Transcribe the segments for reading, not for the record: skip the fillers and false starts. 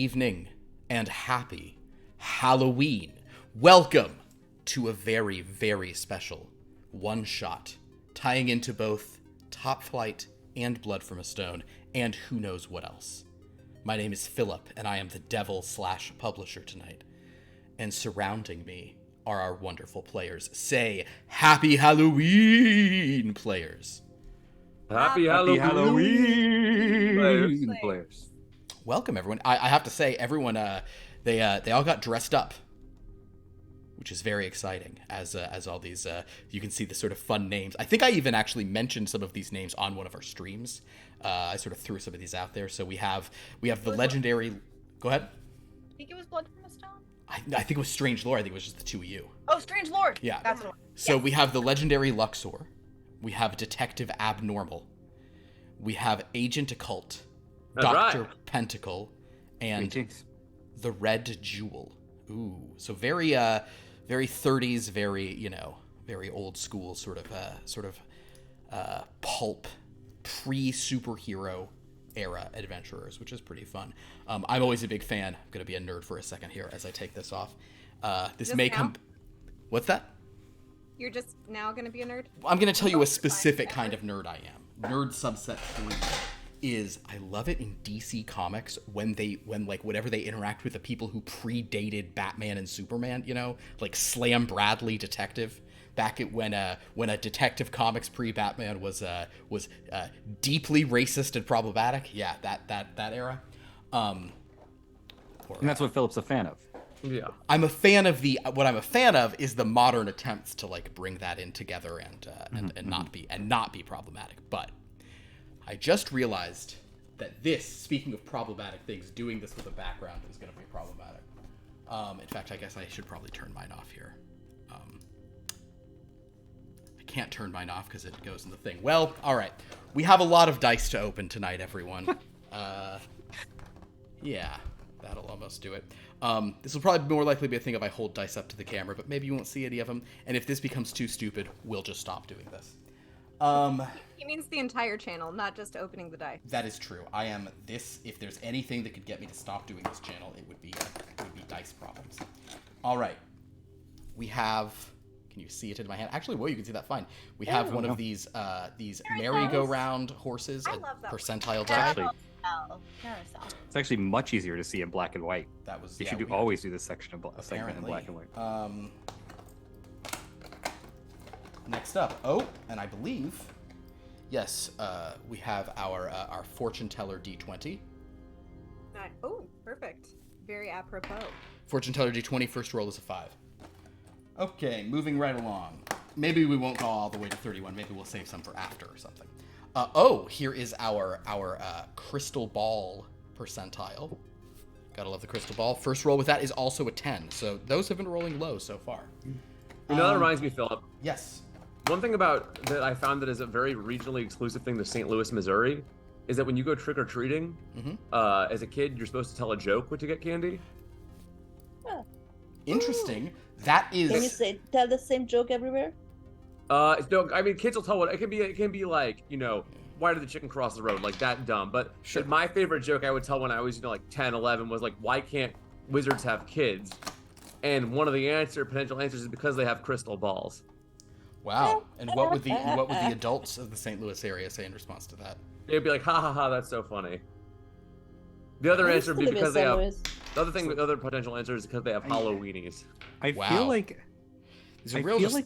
evening and happy Halloween. Welcome to a very, very special one-shot tying into both Topflight and Blood From a Stone and who knows what else. My name is Philip and I am the devil/publisher tonight. And surrounding me are our wonderful players. Say, Happy Halloween, players. Happy Halloween, players. Welcome, everyone. I have to say, everyone, they all got dressed up, which is very exciting. As all these, you can see the sort of fun names. I think I even actually mentioned some of these names on one of our streams. I sort of threw some of these out there. So we have the legendary. Go ahead. I think it was Blood From a Stone. I think it was Strange Lore. I think it was just the two of you. Oh, Strange Lore. Yeah. That's what it was. So we have the legendary Luxor. We have Detective Abnormal. We have Agent Occult. Dr. Pentacle. And the Red Jewel. Ooh. So very 30s, very old school sort of pulp pre-superhero era adventurers, which is pretty fun. I'm always a big fan. I'm going to be a nerd for a second here as I take this off. This may come... What's that? You're just now going to be a nerd? I'm going to tell you a specific kind of nerd I am. Nerd subset 3 is I love it in DC Comics when whenever they interact with the people who predated Batman and Superman, like Slam Bradley Detective. Back at when a Detective Comics pre-Batman was deeply racist and problematic. Yeah, that era. And that's what Philip's a fan of. Yeah. I'm a fan of what I'm a fan of is the modern attempts to bring that in together and not be problematic. But I just realized that speaking of problematic things, doing this with a background is going to be problematic. In fact, I guess I should probably turn mine off here. I can't turn mine off because it goes in the thing. Well, all right. We have a lot of dice to open tonight, everyone. Yeah, that'll almost do it. This will probably more likely be a thing if I hold dice up to the camera, but maybe you won't see any of them. And if this becomes too stupid, we'll just stop doing this. He means the entire channel, not just opening the die. That is true. I am this. If there's anything that could get me to stop doing this channel, it would be dice problems. All right. We have. Can you see it in my hand? Actually, you can see that fine. We have one of these merry-go-round horses, a percentile die. It's actually much easier to see in black and white. You should always do this section in black and white. Next up, and I believe, yes, we have our fortune teller D20. Oh, perfect. Very apropos. Fortune teller D20, first roll is a 5. Okay, moving right along. Maybe we won't go all the way to 31. Maybe we'll save some for after or something. Here is our crystal ball percentile. Gotta love the crystal ball. First roll with that is also a 10. So those have been rolling low so far. That reminds me, Philip. Yes. One thing about that I found that is a very regionally exclusive thing to St. Louis, Missouri, is that when you go trick-or-treating, as a kid, you're supposed to tell a joke to get candy. Oh. Interesting. That is... Can you tell the same joke everywhere? No, I mean, kids will tell what... It can be like, why did the chicken cross the road? Like, that dumb. But sure. My favorite joke I would tell when I was, 10, 11 was like, why can't wizards have kids? And one of the potential answers is because they have crystal balls. Wow. And what would the adults of the St. Louis area say in response to that? They'd be like, ha ha ha, that's so funny. The other answer would be because they have... The other potential answer is because they have Halloweenies. I feel like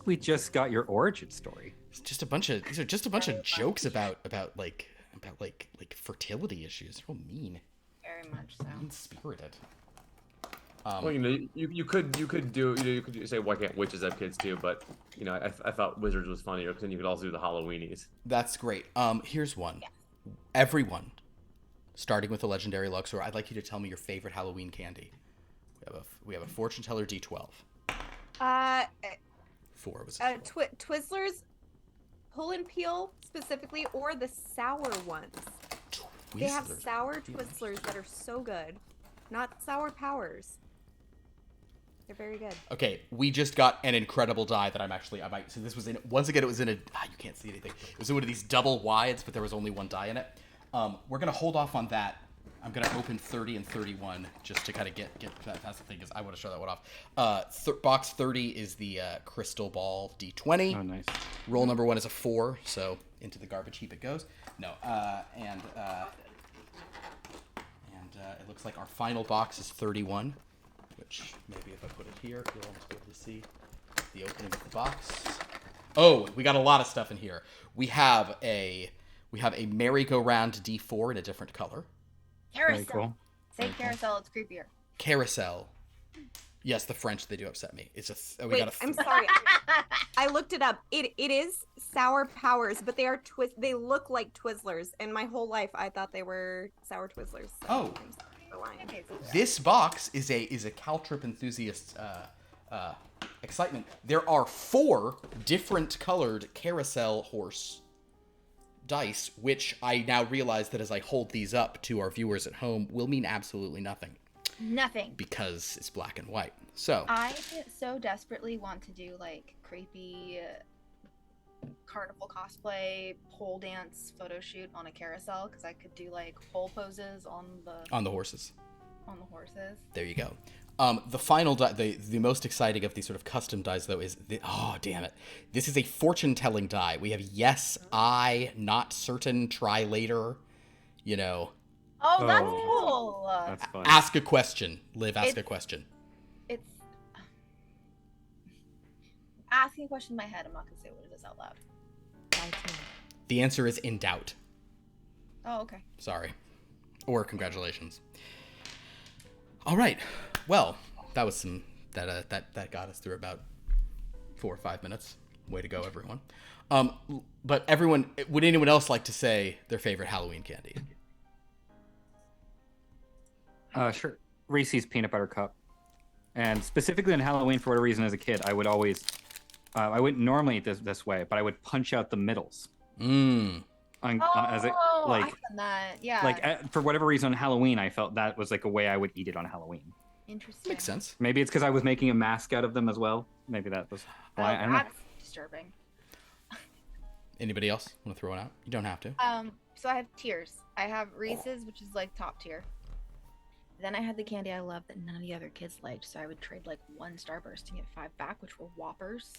we just got your origin story. It's just a bunch of jokes about fertility issues. They're real mean. Very much so. Mean-spirited. Well, you could say why can't witches have kids too, but I thought wizards was funnier because then you could also do the Halloweenies. That's great. Here's one. Yeah. Everyone, starting with the legendary Luxor, I'd like you to tell me your favorite Halloween candy. We have a fortune teller D12. 4 was Twizzlers, pull and peel specifically, or the sour ones. Twizzlers. They have sour Twizzlers that are so good, not sour powers. They're very good. Okay, we just got an incredible die that I might. So this was in. Once again, it was in a. You can't see anything. It was in one of these double wides, but there was only one die in it. We're gonna hold off on that I'm gonna open 30 and 31 just to kind of get that. That's the thing, is I want to show that one off. Box 30 is the crystal ball D20. Oh, nice. Roll number 1 is a 4, so into the garbage heap it goes. No, and it looks like our final box is 31, which maybe if I put it here, you'll almost be able to see the opening of the box. Oh, we got a lot of stuff in here. We have a merry-go-round D4 in a different color. Carousel. Very cool. Say carousel, it's creepier. Carousel. Yes, the French, they do upset me. It's a Wait, I'm sorry. I looked it up. It is sour powers, but they are they look like Twizzlers, and my whole life I thought they were sour Twizzlers. So oh. I'm sorry for lying. This box is a Caltrip enthusiast excitement. There are 4 different colored carousel horse dice, which I now realize that as I hold these up to our viewers at home will mean absolutely nothing. Nothing. Because it's black and white. So I so desperately want to do like creepy carnival cosplay pole dance photo shoot on a carousel, because I could do like pole poses on the horses. On the horses. There you go. The final die, the most exciting of these sort of custom dies, though, is oh, damn it. This is a fortune-telling die. We have yes, I, not certain, try later, you know. Oh, that's cool. That's fun. Ask a question. Liv, ask a question. It's asking a question in my head. I'm not going to say what it is out loud. The answer is in doubt. Oh, okay. Sorry. Or congratulations. All right. Well, that was some that got us through about 4 or 5 minutes. Way to go, everyone. But everyone, would anyone else like to say their favorite Halloween candy? Sure. Reese's peanut butter cup. And specifically on Halloween, for whatever reason, as a kid, I would always, I wouldn't normally eat this way, but I would punch out the middles. I've done that. Yeah. Like for whatever reason on Halloween, I felt that was like a way I would eat it on Halloween. Interesting. Makes sense. Maybe it's because I was making a mask out of them as well. Maybe that was why. I don't know. That's disturbing. Anybody else want to throw it out? You don't have to. So I have tiers. I have Reese's, which is like top tier. Then I had the candy I loved that none of the other kids liked, so I would trade like 1 Starburst and get 5 back, which were Whoppers.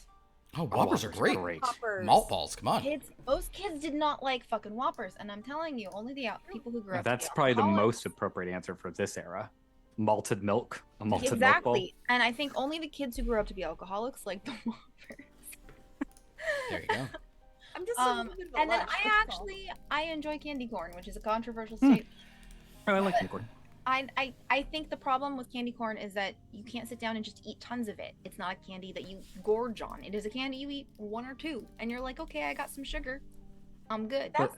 Oh, Whoppers are great. Whoppers. Malt balls, come on. Most kids did not like fucking Whoppers, and I'm telling you, only the people who grew up. That's probably the most appropriate answer for this era. Malted milk, a malted milk ball. Exactly, and I think only the kids who grew up to be alcoholics like the Whoppers. There you go. I'm just and then I enjoy candy corn, which is a controversial statement. Oh, I like candy corn. I think the problem with candy corn is that you can't sit down and just eat tons of it. It's not a candy that you gorge on. It is a candy you eat 1 or 2, and you're like, okay, I got some sugar, I'm good. I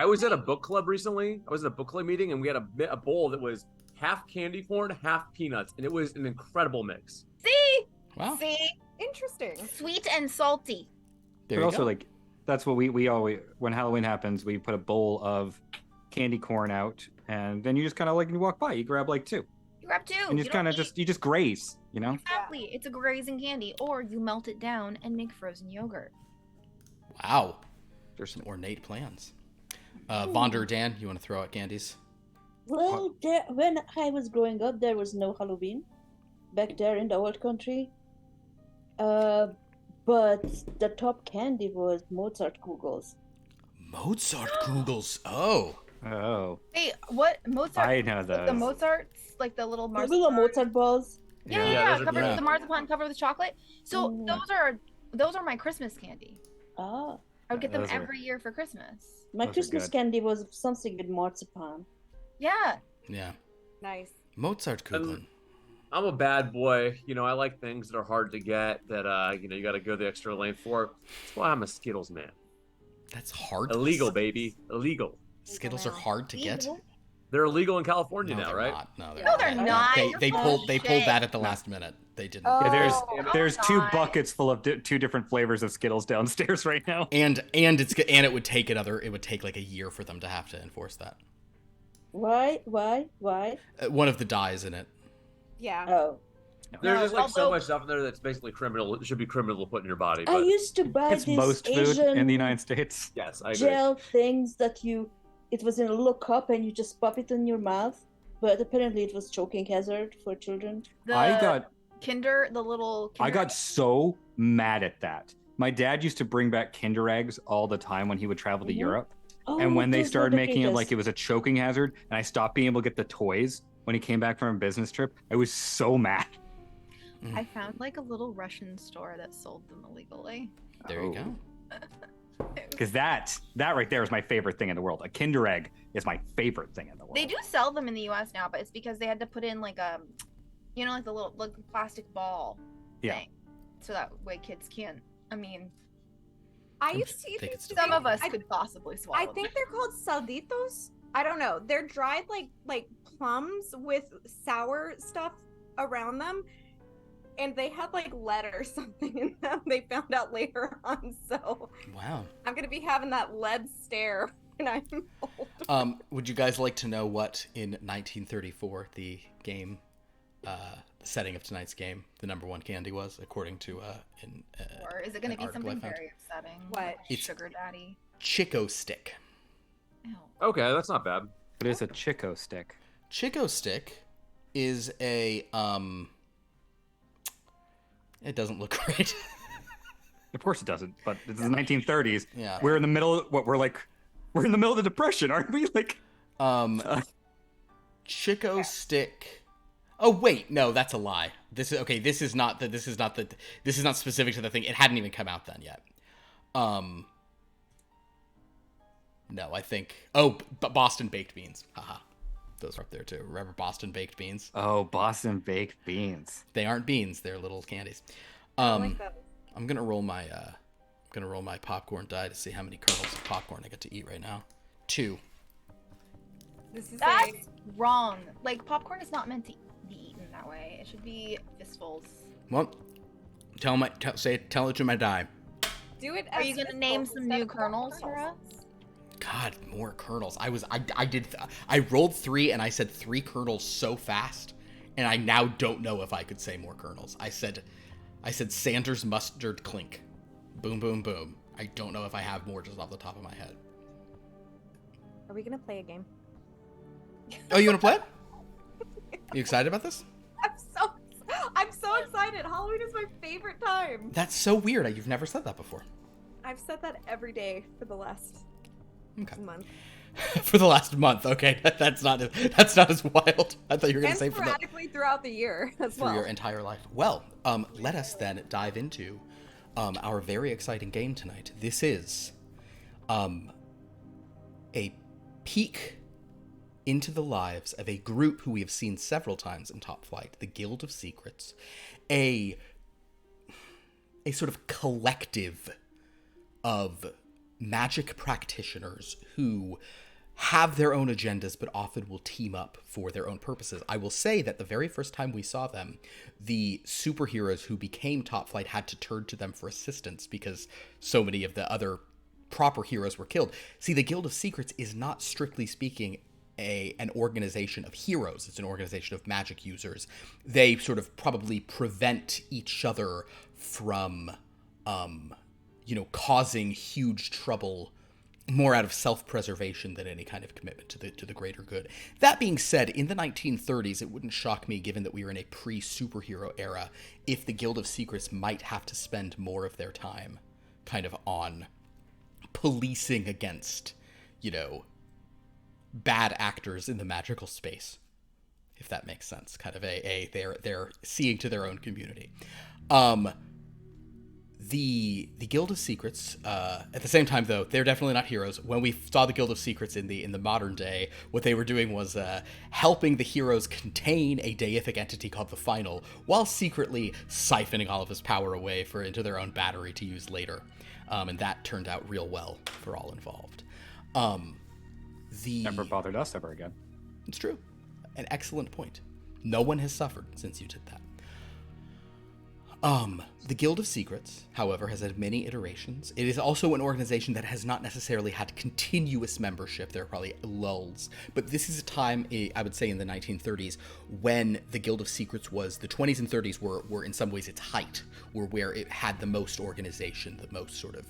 was at a book club recently. I was at a book club meeting, and we had a bowl that was half candy corn, half peanuts, and it was an incredible mix. See? Wow. See? Interesting. Sweet and salty. But also, like, that's what we always, when Halloween happens, we put a bowl of candy corn out, and then you just kind of like, you walk by, you grab like 2. You grab 2. And you just kind of you just graze, you know? Exactly. It's a grazing candy. Or you melt it down and make frozen yogurt. Wow. There's some ornate plans. Vanda or Dan, you want to throw out candies? Well, when I was growing up, there was no Halloween back there in the old country. But the top candy was Mozart Kugels. Mozart Kugels. Oh. Hey, what Mozart? I know those. The Mozarts, like the little marzipan. The little Mozart balls. Yeah. Covered with the marzipan, covered with chocolate. So those are my Christmas candy. Ah. I would get them every year for Christmas. My Christmas candy was something with marzipan. Yeah. Yeah. Nice. Mozart Kugeln. I'm a bad boy. You know, I like things that are hard to get, that, you got to go the extra lane for. That's why I'm a Skittles man. That's hard. Illegal, baby. Illegal. Skittles are hard to get? They're illegal in California now, right? No, they're not. They pulled that at the last minute. They didn't. There's 2 buckets full of 2 different flavors of Skittles downstairs right now. And it would take like a year for them to have to enforce that. Why? One of the dyes in it. Yeah. Oh. There's just like so much stuff in there that's basically criminal. It should be criminal to put in your body. But I used to buy it's these most Asian food in the United States. Yes, I agree. gel things that you it was in a little cup and you just pop it in your mouth. But apparently it was choking hazard for children. I got so mad at that. My dad used to bring back Kinder eggs all the time when he would travel to Europe. And when they started making it like it was a choking hazard, and I stopped being able to get the toys when he came back from a business trip, I was so mad. I found like a little Russian store that sold them illegally. There you go. Because that right there is my favorite thing in the world. A Kinder egg is my favorite thing in the world. They do sell them in the U.S. now, but it's because they had to put in like a, like the little plastic ball thing, so that way kids can't. I mean, I used to eat these. Some of us could possibly swallow. I think they're called salditos. I don't know. They're dried like plums with sour stuff around them. And they had like lead or something in them. They found out later on. So wow, I'm gonna be having that lead stare when I'm old. Would you guys like to know what in 1934 the game, the setting of tonight's game, the number one candy was, according to or is it going to be something very upsetting? What? It's Sugar Daddy. Chico Stick. Ew. Okay, that's not bad. What is a Chico Stick? Chico Stick is a It doesn't look great. Of course it doesn't, but it's the 1930s. Yeah. We're in the middle we're in the middle of the Depression, aren't we? Like Chico Stick. Oh wait, no, that's a lie. This is not specific to the thing. It hadn't even come out then yet. No, I think Boston baked beans. Haha. Those are up there too. Remember Boston baked beans? Oh, Boston baked beans. They aren't beans; they're little candies. I like those. I'm gonna roll my popcorn die to see how many kernels of popcorn I get to eat right now. 2. That's wrong. Like popcorn is not meant to be eaten that way. It should be fistfuls. Well, tell it to my die. Do it. Are you gonna name some new kernels for us? God, more kernels. I rolled 3 and I said 3 kernels so fast, and I now don't know if I could say more kernels. I said Sanders mustard clink. Boom, boom, boom. I don't know if I have more just off the top of my head. Are we gonna play a game? Oh, you wanna play? You excited about this? I'm so excited. Halloween is my favorite time. That's so weird. You've never said that before. I've said that every day for the last month. For the last month, okay. That's not as wild. I thought you were going to say sporadically throughout the year as well. For your entire life. Well, let us then dive into our very exciting game tonight. This is a peek into the lives of a group who we have seen several times in Topflight, the Guild of Secrets, a sort of collective of magic practitioners who have their own agendas but often will team up for their own purposes. I will say that the very first time we saw them, the superheroes who became Topflight had to turn to them for assistance because so many of the other proper heroes were killed. See, the Guild of Secrets is not strictly speaking an organization of heroes. It's an organization of magic users. They sort of probably prevent each other from causing huge trouble more out of self-preservation than any kind of commitment to the greater good. That being said, in the 1930s, it wouldn't shock me, given that we were in a pre-superhero era, if the Guild of Secrets might have to spend more of their time kind of on policing against, bad actors in the magical space, if that makes sense. Kind of they're seeing to their own community. The Guild of Secrets, at the same time, though, they're definitely not heroes. When we saw the Guild of Secrets in the modern day, what they were doing was helping the heroes contain a deific entity called the Final, while secretly siphoning all of his power away into their own battery to use later. And that turned out real well for all involved. Never bothered us ever again. It's true. An excellent point. No one has suffered since you did that. The Guild of Secrets, however, has had many iterations. It is also an organization that has not necessarily had continuous membership. There are probably lulls. But this is a time, I would say in the 1930s, when the Guild of Secrets the 20s and 30s were in some ways its height, were where it had the most organization, the most sort of,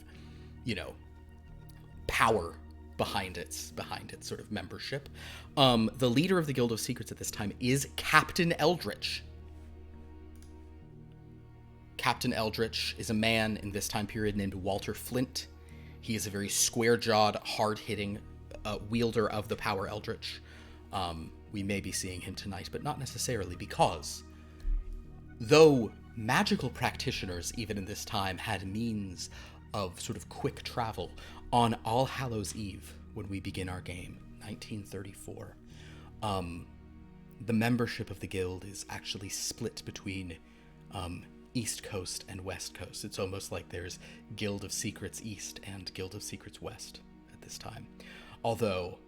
power behind its sort of membership. The leader of the Guild of Secrets at this time is Captain Eldritch. Captain Eldritch is a man in this time period named Walter Flint. He is a very square-jawed, hard-hitting wielder of the power Eldritch. We may be seeing him tonight, but not necessarily, because though magical practitioners, even in this time, had means of sort of quick travel, on All Hallows Eve, when we begin our game, 1934, the membership of the guild is actually split between East Coast and West Coast. It's almost like there's Guild of Secrets East and Guild of Secrets West at this time. Although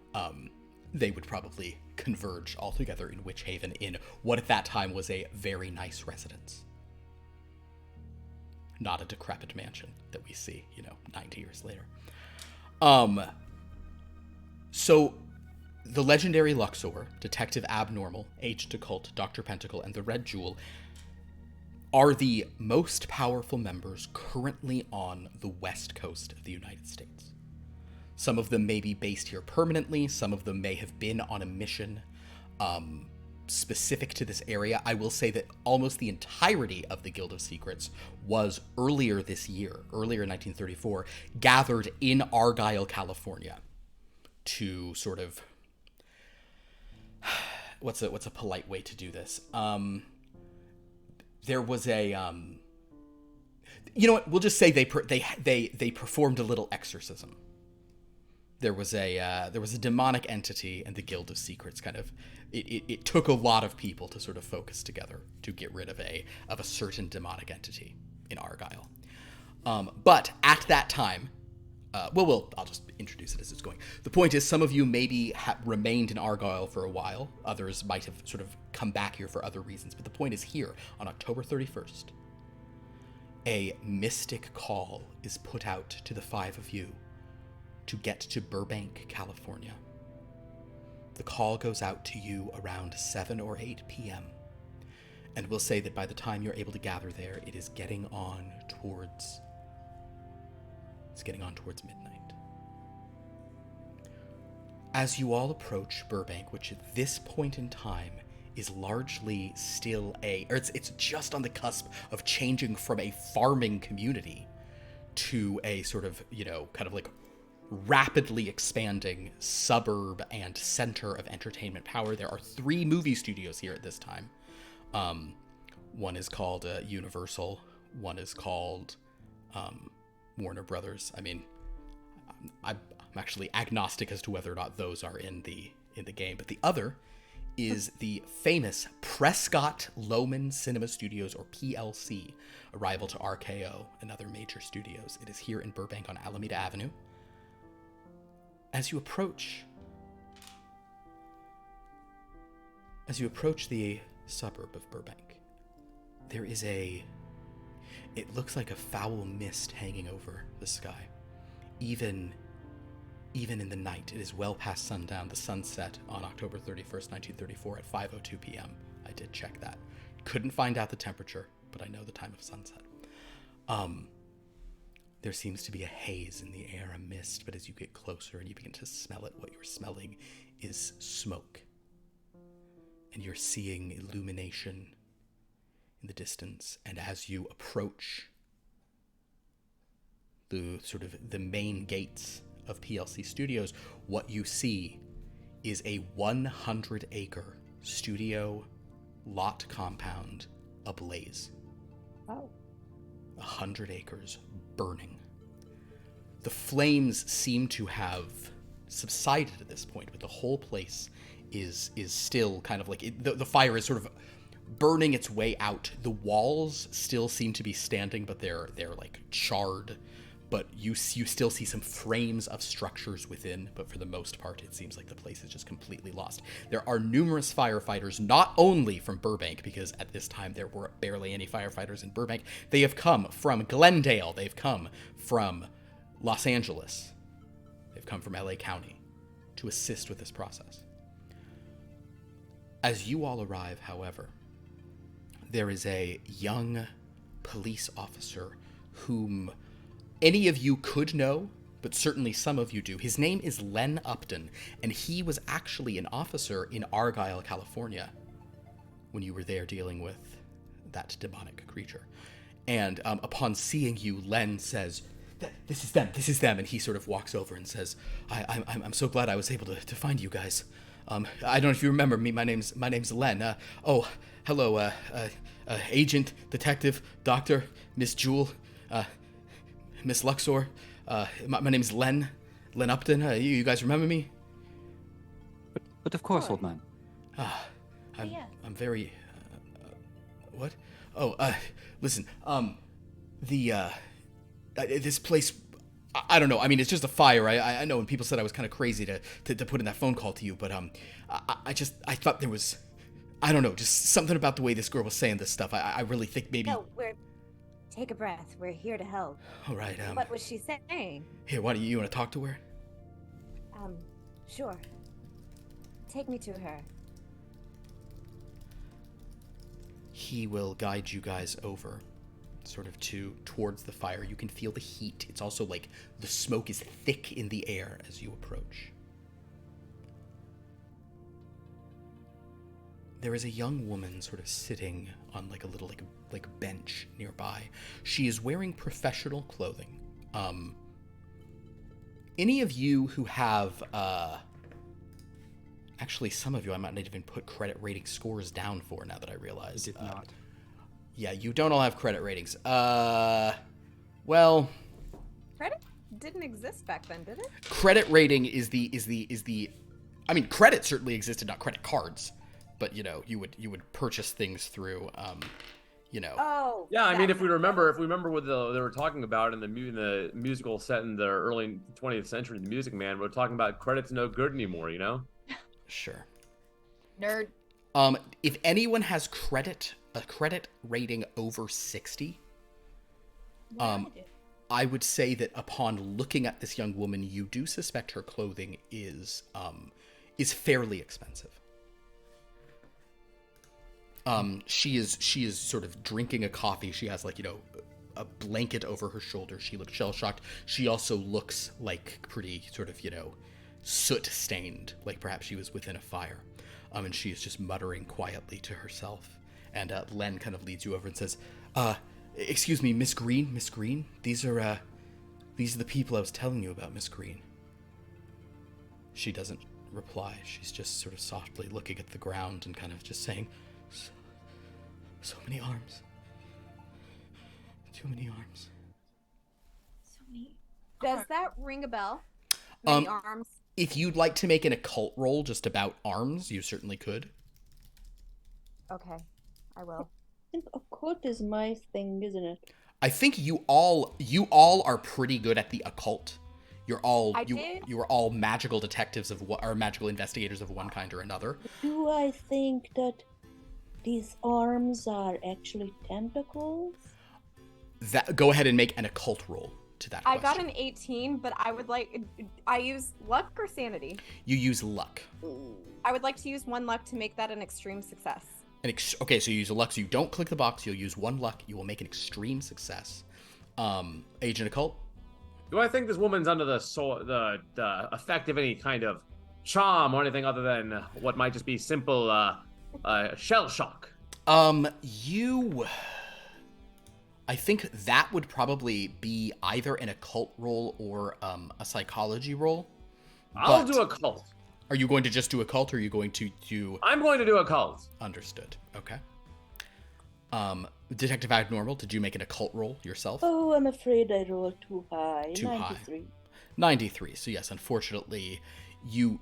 they would probably converge all together in Witch Haven in what at that time was a very nice residence. Not a decrepit mansion that we see, 90 years later. So the legendary Luxor, Detective Abnormal, Agent Occult, Dr. Pentacle, and the Red Jewel are the most powerful members currently on the West Coast of the United States. Some of them may be based here permanently. Some of them may have been on a mission specific to this area. I will say that almost the entirety of the Guild of Secrets was earlier this year, earlier in 1934, gathered in Argyle, California to sort of... What's a polite way to do this? There was a... you know what? We'll just say they performed a little exorcism. There was a demonic entity, and the Guild of Secrets kind of it took a lot of people to sort of focus together to get rid of a certain demonic entity in Argyle. But at that time, I'll just introduce it as it's going. The point is, some of you maybe remained in Argyle for a while. Others might have sort of come back here for other reasons. But the point is, here on October 31st, a mystic call is put out to the 5 of you to get to Burbank, California. The call goes out to you around 7 or 8 p.m. And we'll say that by the time you're able to gather there, it is getting on towards midnight. As you all approach Burbank, which at this point in time is largely still it's just on the cusp of changing from a farming community to a sort of, kind of like rapidly expanding suburb and center of entertainment power. There are 3 movie studios here at this time. One is called Universal. One is called Warner Brothers. I mean, I'm actually agnostic as to whether or not those are in the game, but the other is the famous Prescott-Lohmann-Cinema Studios, or PLC, a rival to RKO and other major studios. It is here in Burbank on Alameda Avenue. As you approach the suburb of Burbank, there is it looks like a foul mist hanging over the sky. Even in the night, it is well past sundown. The sun set on October 31st, 1934 at 5:02 p.m. I did check that. Couldn't find out the temperature, but I know the time of sunset. There seems to be a haze in the air, a mist, but as you get closer and you begin to smell it, what you're smelling is smoke. And you're seeing illumination in the distance, and as you approach the main gates of PLC Studios, what you see is a 100-acre studio lot compound ablaze. Wow. 100 acres burning. The flames seem to have subsided at this point, but the whole place is still kind of like the fire is sort of burning its way out. The walls still seem to be standing, but they're like charred. But you still see some frames of structures within, but for the most part, it seems like the place is just completely lost. There are numerous firefighters, not only from Burbank, because at this time there were barely any firefighters in Burbank. They have come from Glendale. They've come from Los Angeles. They've come from LA County to assist with this process. As you all arrive, however, there is a young police officer whom any of you could know but certainly some of you do. His name is Len Upton, and he was actually an officer in Argyle, California, when you were there dealing with that demonic creature. And upon seeing you, Len says, this is them, and he sort of walks over and says, I'm so glad I was able to find you guys. I don't know if you remember me. My name's Len. Hello, agent, detective, doctor, Miss Jewel, Miss Luxor. My name's Len Upton. You guys remember me? But of course, old man. I'm very. What? Oh, listen. This place. I don't know. I mean, it's just a fire. I know. And people said I was kind of crazy to put in that phone call to you, but I thought there was. I don't know. Just something about the way this girl was saying this stuff. I really think maybe. No, take a breath. We're here to help. All right. What was she saying? Here, why do you want to talk to her? Sure. Take me to her. He will guide you guys over, sort of towards the fire. You can feel the heat. It's also like the smoke is thick in the air as you approach. There is a young woman sort of sitting on like a little like bench nearby. She is wearing professional clothing. Any of you who have actually, some of you I might not even put credit rating scores down for now that I realize. I did not. Yeah, you don't all have credit ratings. Well, Credit didn't exist back then, did it? Credit rating is the I mean, credit certainly existed, not credit cards, but you would purchase things through Oh. Yeah, I mean, if we remember what they were talking about in the musical set in the early 20th century, The Music Man, we're talking about credit's no good anymore, you know? Sure. Nerd. If anyone has a credit rating over 60, I would say that upon looking at this young woman, you do suspect her clothing is fairly expensive. She is sort of drinking a coffee. She has a blanket over her shoulder. She looks shell-shocked. She also looks like pretty sort of, soot-stained, like perhaps she was within a fire. And she is just muttering quietly to herself. And Len kind of leads you over and says, excuse me, Miss Green? These are the people I was telling you about, Miss Green. She doesn't reply. She's just sort of softly looking at the ground and kind of just saying, so many arms. Too many arms. So many. Does that ring a bell? Many arms. If you'd like to make an occult roll just about arms, you certainly could. Okay, I will. I think occult is my thing, isn't it? I think you all are pretty good at the occult. You are all magical detectives or magical investigators of one kind or another. Do I think that these arms are actually tentacles? Go ahead and make an occult roll to that question. I got an 18, but I use luck or sanity? You use luck. I would like to use one luck to make that an extreme success. Okay, so you use a luck, so you don't click the box, you'll use one luck, you will make an extreme success. Agent Occult? Do I think this woman's under the effect of any kind of charm or anything other than what might just be simple shell shock? I think that would probably be either an occult roll or a psychology roll. I'll do occult. Are you going to just do occult, or are you going to do... I'm going to do occult. Understood. Okay. Detective Abnormal, did you make an occult roll yourself? Oh, I'm afraid I rolled too high. Too 93. High. 93. So yes, unfortunately, you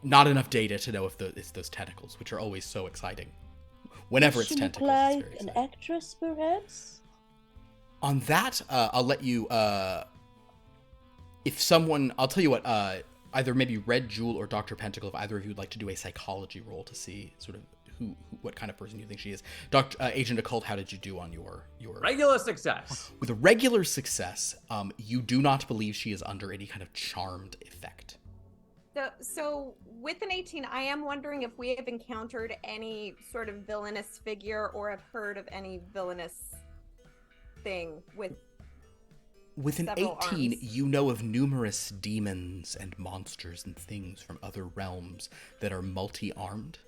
not enough data to know if it's those tentacles, which are always so exciting. Whenever it's tentacles, like it's very exciting. An actress, perhaps? On that, I'll let you. I'll tell you what. Either maybe Red Jewel or Dr. Pentacle, if either of you would like to do a psychology roll to see sort of what kind of person you think she is. Agent Occult, how did you do on your regular success? With a regular success, you do not believe she is under any kind of charmed effect. So with an 18, I am wondering if we have encountered any sort of villainous figure or have heard of any villainous thing with With an several 18, arms. you know of numerous demons and monsters and things from other realms that are multi-armed.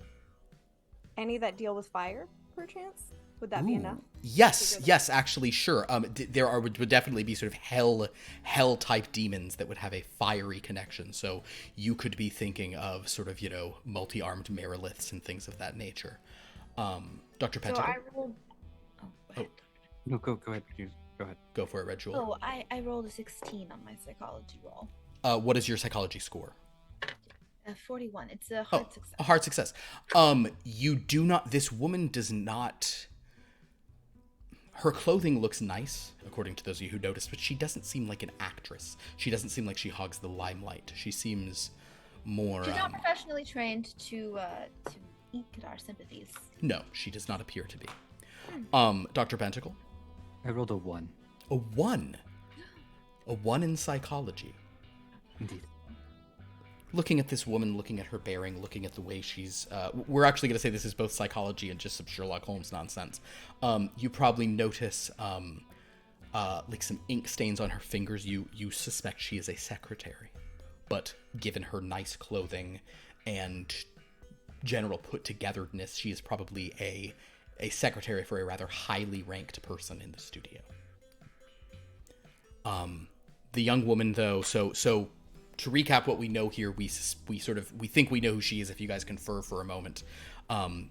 Any that deal with fire, perchance? Would that be enough? Yes, actually, sure. There would definitely be sort of hell type demons that would have a fiery connection. So you could be thinking of sort of, multi-armed Meriliths and things of that nature. Dr. Pentacle? So I rolled. Oh, go ahead. No, go ahead. Go ahead. Go for it, Red Jewel. Oh, I rolled a 16 on my psychology roll. What is your psychology score? 41. It's a hard success. A hard success. You do not. This woman does not. Her clothing looks nice, according to those of you who noticed, but she doesn't seem like an actress. She doesn't seem like she hogs the limelight. She seems more. She's not professionally trained to eke at our sympathies. No, she does not appear to be. Dr. Pentacle? I rolled a 1. A 1? A 1 in psychology. Indeed. Looking at this woman, looking at her bearing, looking at the way she's... we're actually going to say this is both psychology and just some Sherlock Holmes nonsense. You probably notice like some ink stains on her fingers. You suspect she is a secretary. But given her nice clothing and general put-togetherness, she is probably a secretary for a rather highly ranked person in the studio. The young woman, though, so to recap what we know here, we think we know who she is. If you guys confer for a moment,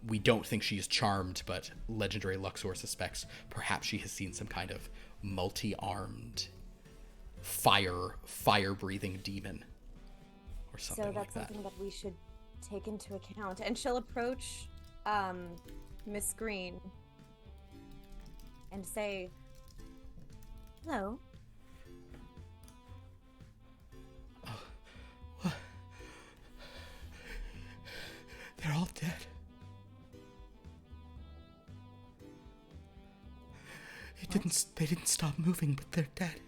we don't think she is charmed, but legendary Luxor suspects perhaps she has seen some kind of multi-armed fire-breathing demon or something So like that's that. something that we should take into account. And she'll approach Miss Green and say, "Hello." They're all dead. They didn't stop moving, but they're dead.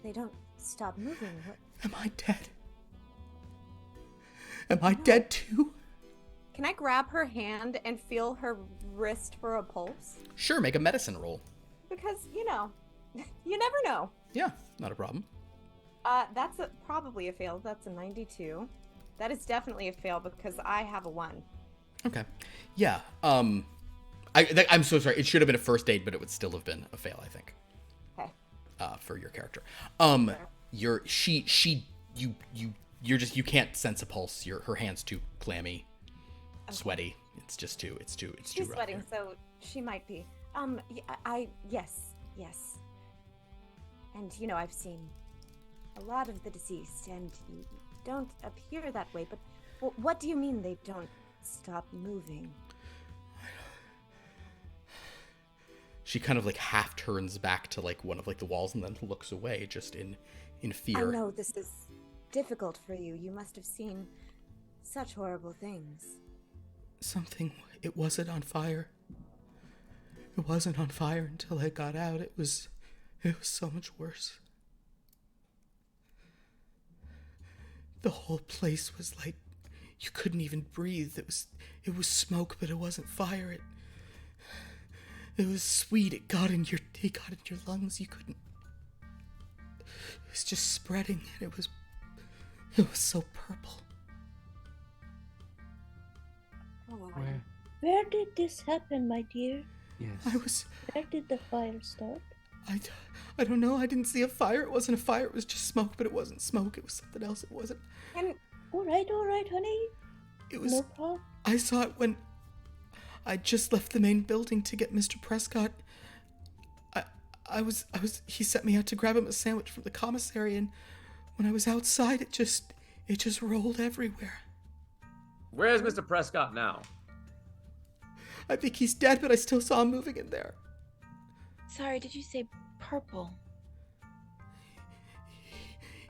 They don't stop moving. What? Am I dead? Am I dead too? Can I grab her hand and feel her wrist for a pulse? Sure, make a medicine roll. Because, you never know. Yeah, not a problem. That's probably a fail. That's a 92. That is definitely a fail because I have a 1. Okay. Yeah. I'm so sorry. It should have been a first aid, but it would still have been a fail, I think. Okay. For your character. You can't sense a pulse. Her hand's too clammy, sweaty. It's too She's too rough sweating, here. so she might be. Yes. And I've seen a lot of the deceased, and you don't appear that way. But what do you mean they don't stop moving? She kind of like half turns back to like one of like the walls and then looks away just in fear. I know this is difficult for you. You must have seen such horrible things. It wasn't on fire. It wasn't on fire until I got out. It was so much worse. The whole place was like, you couldn't even breathe. It was smoke, but it wasn't fire. It was sweet. It got in your lungs. You couldn't. It was just spreading, and it was so purple. Where did this happen, my dear? Yes. Where did the fire start? I don't know. I didn't see a fire. It wasn't a fire. It was just smoke, but it wasn't smoke. It was something else. It wasn't. And All right, honey. It was. No problem. I saw it when I just left the main building to get Mr. Prescott. He sent me out to grab him a sandwich from the commissary, and when I was outside, it just rolled everywhere. Where's Mr. Prescott now? I think he's dead, but I still saw him moving in there. Sorry, did you say purple?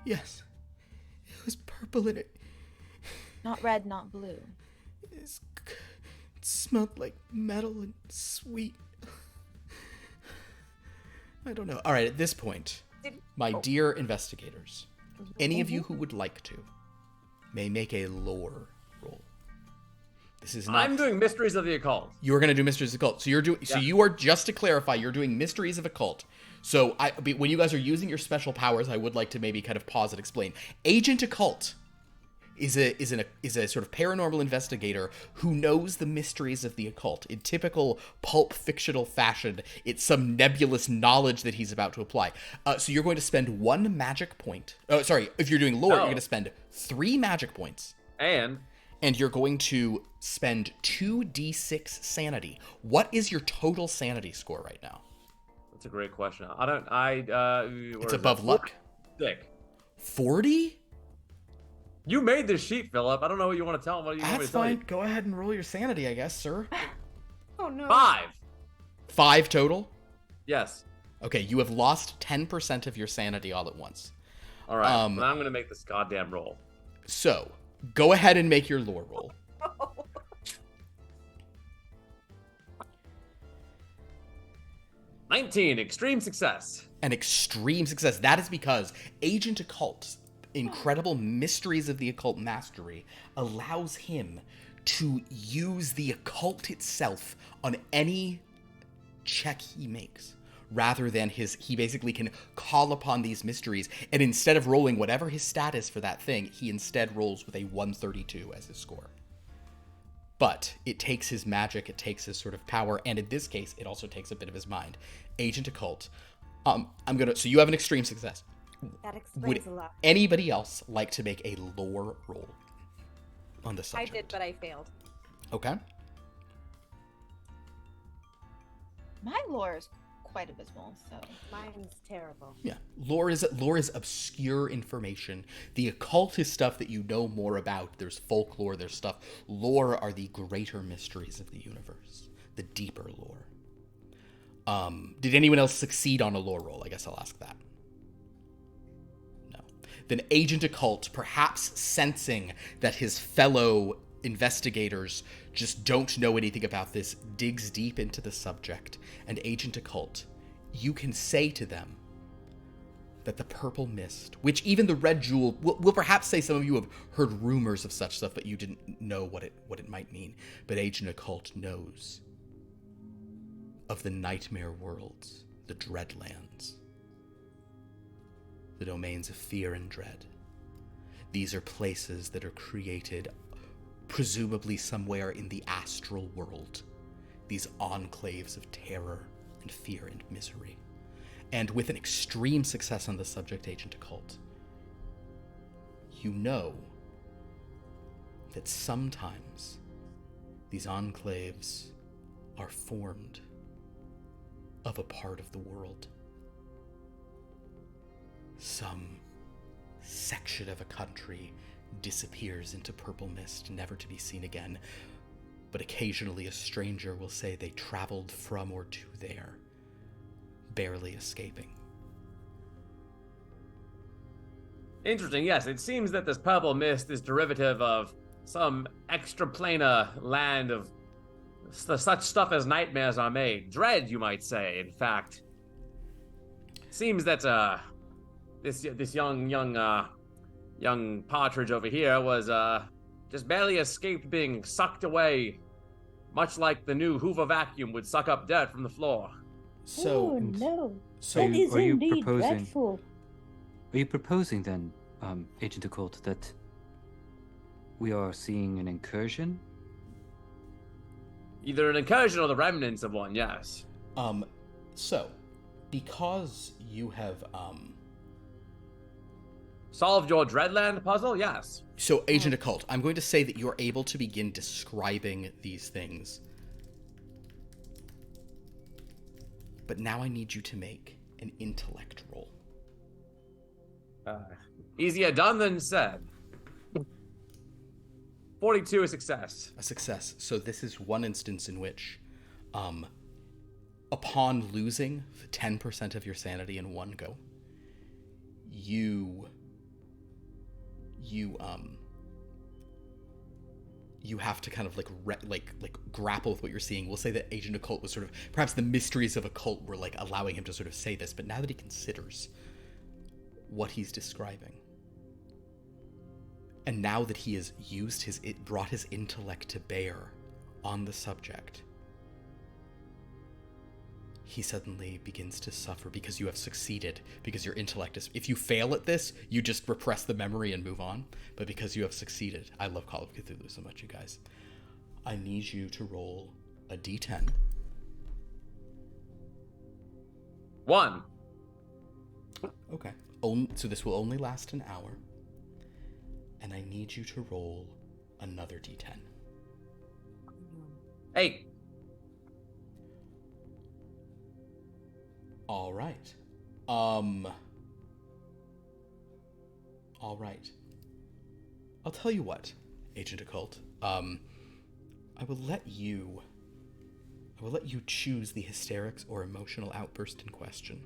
Yes. It was purple in it. Not red, not blue. It smelled like metal and sweet. I don't know. All right, at this point, my dear investigators, any of you who would like to may make a lore roll. This is not. I'm doing Mysteries of the Occult. You're going to do Mysteries of Occult. So you're doing. Yeah. So you are, just to clarify, you're doing Mysteries of Occult. So when you guys are using your special powers, I would like to maybe kind of pause and explain. Agent Occult is a sort of paranormal investigator who knows the mysteries of the occult. In typical pulp fictional fashion, it's some nebulous knowledge that he's about to apply. So you're going to spend 1 magic point. Oh, sorry. If you're doing lore, you're going to spend 3 magic points. And you're going to spend 2d6 sanity. What is your total sanity score right now? That's a great question. It's above luck. 40? You made this sheet, Philip. I don't know what you want to tell him. What do you want me to tell you? That's fine. Go ahead and roll your sanity, I guess, sir. Oh, no. 5 total? Yes. Okay, you have lost 10% of your sanity all at once. All right, now I'm going to make this goddamn roll. So, go ahead and make your lore roll. 19, extreme success. An extreme success. That is because Agent Occult's incredible mysteries of the occult mastery allows him to use the occult itself on any check he makes, rather than he basically can call upon these mysteries, and instead of rolling whatever his stat is for that thing, he instead rolls with a 132 as his score. But it takes his magic, it takes his sort of power, and in this case, it also takes a bit of his mind. Agent Occult. So you have an extreme success. That explains a lot. Anybody else like to make a lore roll on the subject? I did, but I failed. Okay. My lore is quite abysmal, so mine's terrible. Yeah, lore is obscure information. The occult is stuff that you know more about. There's folklore, there's stuff. Lore are the greater mysteries of the universe, the deeper lore. Did anyone else succeed on a lore roll? I guess I'll ask that. No. Then Agent Occult, perhaps sensing that his fellow investigators just don't know anything about this, digs deep into the subject. And Agent Occult, you can say to them that the purple mist, which even the red jewel, will perhaps say some of you have heard rumors of such stuff, but you didn't know what it might mean. But Agent Occult knows of the nightmare worlds, the dreadlands, the domains of fear and dread. These are places that are created presumably somewhere in the astral world, these enclaves of terror and fear and misery. And with an extreme success on the subject, Agent Occult, you know that sometimes these enclaves are formed of a part of the world. Some section of a country disappears into purple mist, never to be seen again. But occasionally a stranger will say they traveled from or to there, barely escaping. Interesting, yes. It seems that this purple mist is derivative of some extraplanar land of such stuff as nightmares are made. Dread, you might say, in fact. Seems that this young partridge over here was just barely escaped being sucked away, much like the new Hoover vacuum would suck up dirt from the floor. So, oh no, so that is indeed dreadful. Are you proposing then, Agent Occult, that we are seeing an incursion? Either an incursion or the remnants of one, yes. So, because you have, solved your Dreadland puzzle? Yes. So, Agent Occult, I'm going to say that you're able to begin describing these things. But now I need you to make an intellect roll. Easier done than said. 42, a success. A success. So this is one instance in which, upon losing 10% of your sanity in one go, you have to kind of like grapple with what you're seeing. We'll say that Agent Occult was sort of, perhaps the mysteries of occult were like allowing him to sort of say this, but now that he considers what he's describing, and now that he has brought his intellect to bear on the subject, he suddenly begins to suffer because you have succeeded, because your intellect is... If you fail at this, you just repress the memory and move on. But because you have succeeded, I love Call of Cthulhu so much, you guys. I need you to roll a d10. 1. Okay. So this will only last an hour. And I need you to roll another d10. 8. All right. All right. I'll tell you what, Agent Occult. I will let you choose the hysterics or emotional outburst in question.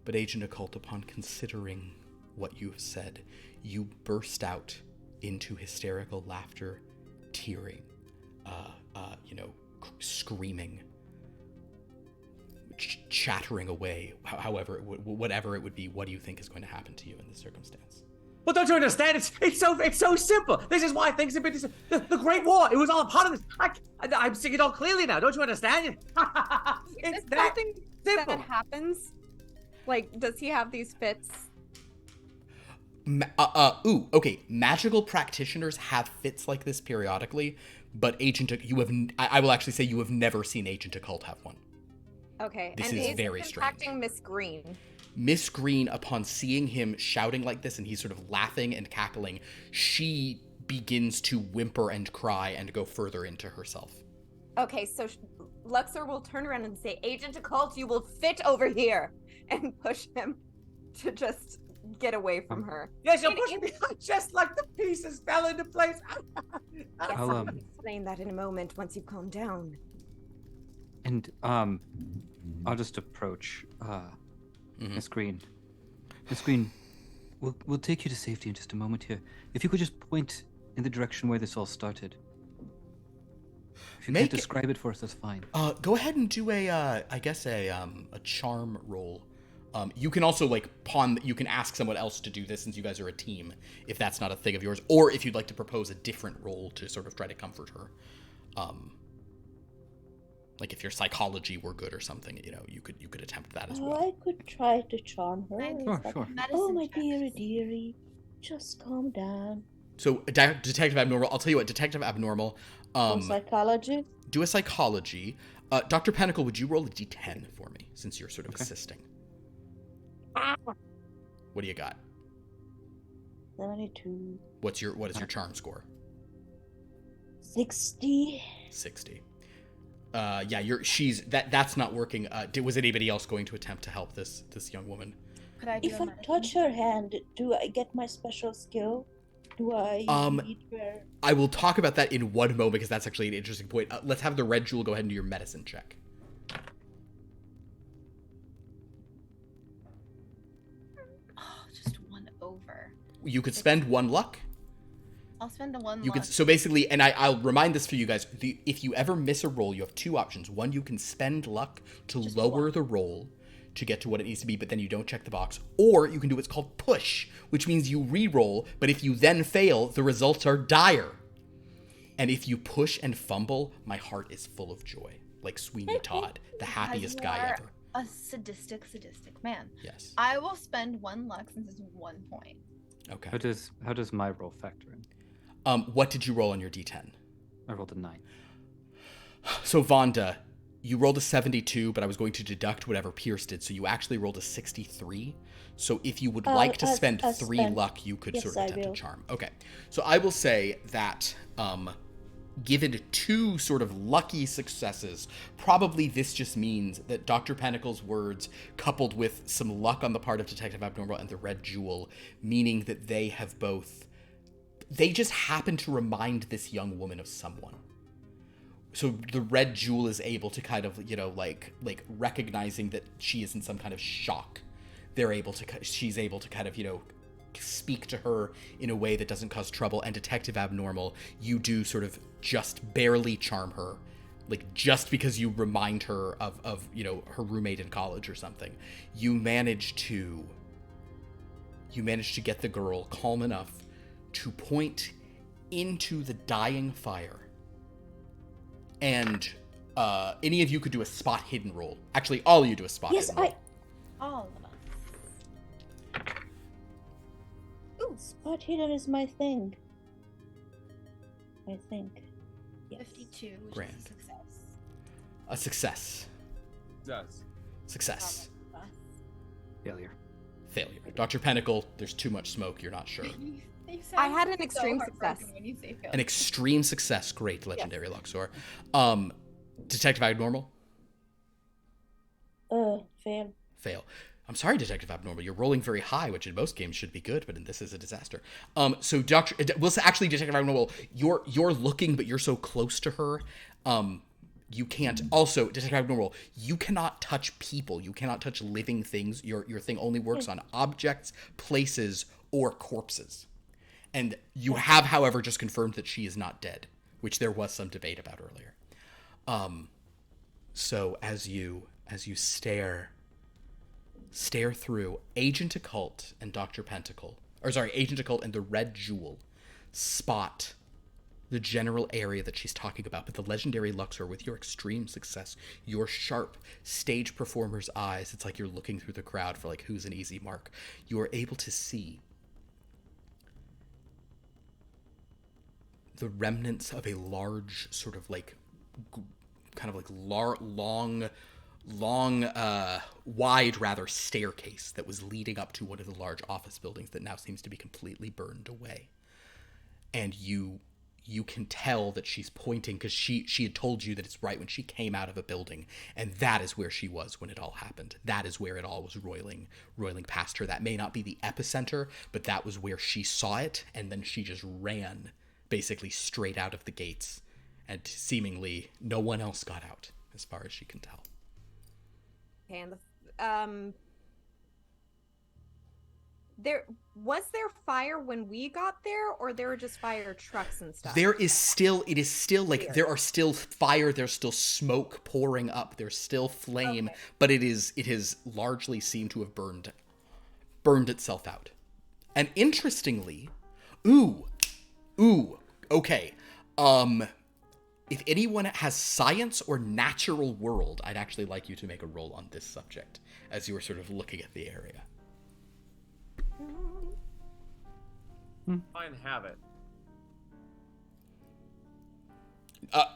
But Agent Occult, upon considering what you have said, you burst out into hysterical laughter, tearing, screaming, chattering away, whatever it would be. What do you think is going to happen to you in this circumstance? Well, don't you understand? It's so simple. This is why things have been the Great War. It was all a part of this. I'm seeing it all clearly now. Don't you understand? It's that simple. That happens. Like, does he have these fits? Okay. Magical practitioners have fits like this periodically, but I will actually say you have never seen Agent Occult have one. Okay. This is very strange. Impacting Miss Green. Miss Green, upon seeing him shouting like this and he's sort of laughing and cackling, she begins to whimper and cry and go further into herself. Okay, so Luxor will turn around and say, Agent Occult, you will fit over here, and push him to just get away from her. Yes, you'll push me just like the pieces fell into place. Yes, I'll explain that in a moment once you've calmed down. And I'll just approach Miss Green. Miss Green, we'll take you to safety in just a moment here. If you could just point in the direction where this all started. If you can't describe it for us, that's fine. Go ahead and do a charm roll. You can also you can ask someone else to do this since you guys are a team, if that's not a thing of yours, or if you'd like to propose a different role to sort of try to comfort her. Like if your psychology were good or something, you could attempt that as well. I could try to charm her. Sure. Oh, my dearie, just calm down. So, Detective Abnormal, I'll tell you what, Detective Abnormal... psychology? Do a psychology. Dr. Pentacle, would you roll a d10 for me, since you're sort of assisting? What do you got? 72. What is your charm score? 60. 60. That's not working. Was anybody else going to attempt to help this young woman? If I touch her hand, do I get my special skill? Do I need her? I will talk about that in one moment because that's actually an interesting point. Let's have the Red Jewel go ahead and do your medicine check. Oh, just one over. You could spend 1 luck. I'll spend the 1 luck. So basically, and I'll remind this for you guys, if you ever miss a roll, you have 2 options. One, you can spend luck to just lower the roll to get to what it needs to be, but then you don't check the box. Or you can do what's called push, which means you re-roll, but if you then fail, the results are dire. And if you push and fumble, my heart is full of joy. Like Sweeney Todd, the happiest guy ever. A sadistic man. Yes. I will spend 1 luck since it's 1 point. Okay. How does my roll factor in? What did you roll on your d10? I rolled a 9. So Vanda, you rolled a 72, but I was going to deduct whatever Pierce did, so you actually rolled a 63. So if you would like to spend 3 luck, you could sort of attempt a charm. Okay. So I will say that given 2 sort of lucky successes, probably this just means that Dr. Pentacle's words, coupled with some luck on the part of Detective Abnormal and the Red Jewel, meaning that they just happen to remind this young woman of someone. So the Red Jewel is able to kind of, recognizing that she is in some kind of shock. She's able to kind of, speak to her in a way that doesn't cause trouble. And Detective Abnormal, you do sort of just barely charm her, just because you remind her of her roommate in college or something. You manage to get the girl calm enough to point into the dying fire. And any of you could do a spot hidden roll. Actually, all of you do a spot hidden roll. All of us. Ooh, spot hidden is my thing. I think. Yes. 52, which Grand. is a success. A success. Yes. Success. Failure. Failure. Dr. Pentacle, there's too much smoke, you're not sure. I had an extreme success. When you say failure. An extreme success. Great, legendary Luxor. Detective Abnormal? Fail. Fail. I'm sorry, Detective Abnormal. You're rolling very high, which in most games should be good, but in this is a disaster. So actually, Detective Abnormal, you're looking, but you're so close to her. You can't. Also, Detective Abnormal, you cannot touch people. You cannot touch living things. Your thing only works on objects, places, or corpses. And you have, however, just confirmed that she is not dead, which there was some debate about earlier. So as you stare through, Agent Occult and Dr. Pentacle, Agent Occult and the Red Jewel spot the general area that she's talking about, but the legendary Luxor, with your extreme success, your sharp stage performer's eyes, it's like you're looking through the crowd for like who's an easy mark. You are able to see the remnants of a large sort of like kind of like long, wide rather staircase that was leading up to one of the large office buildings that now seems to be completely burned away. And you can tell that she's pointing because she had told you that it's right when she came out of a building, and that is where she was when it all happened. That is where it all was roiling past her. That may not be the epicenter, but that was where she saw it, and then she just ran basically straight out of the gates, and seemingly no one else got out, as far as she can tell. Okay, and there fire when we got there, or there were just fire trucks and stuff? It is still like there are still fire, there's still smoke pouring up, there's still flame, okay. But it has largely seemed to have burned itself out. And interestingly, okay. If anyone has science or natural world, I'd actually like you to make a roll on this subject as you were sort of looking at the area. Fine, have it.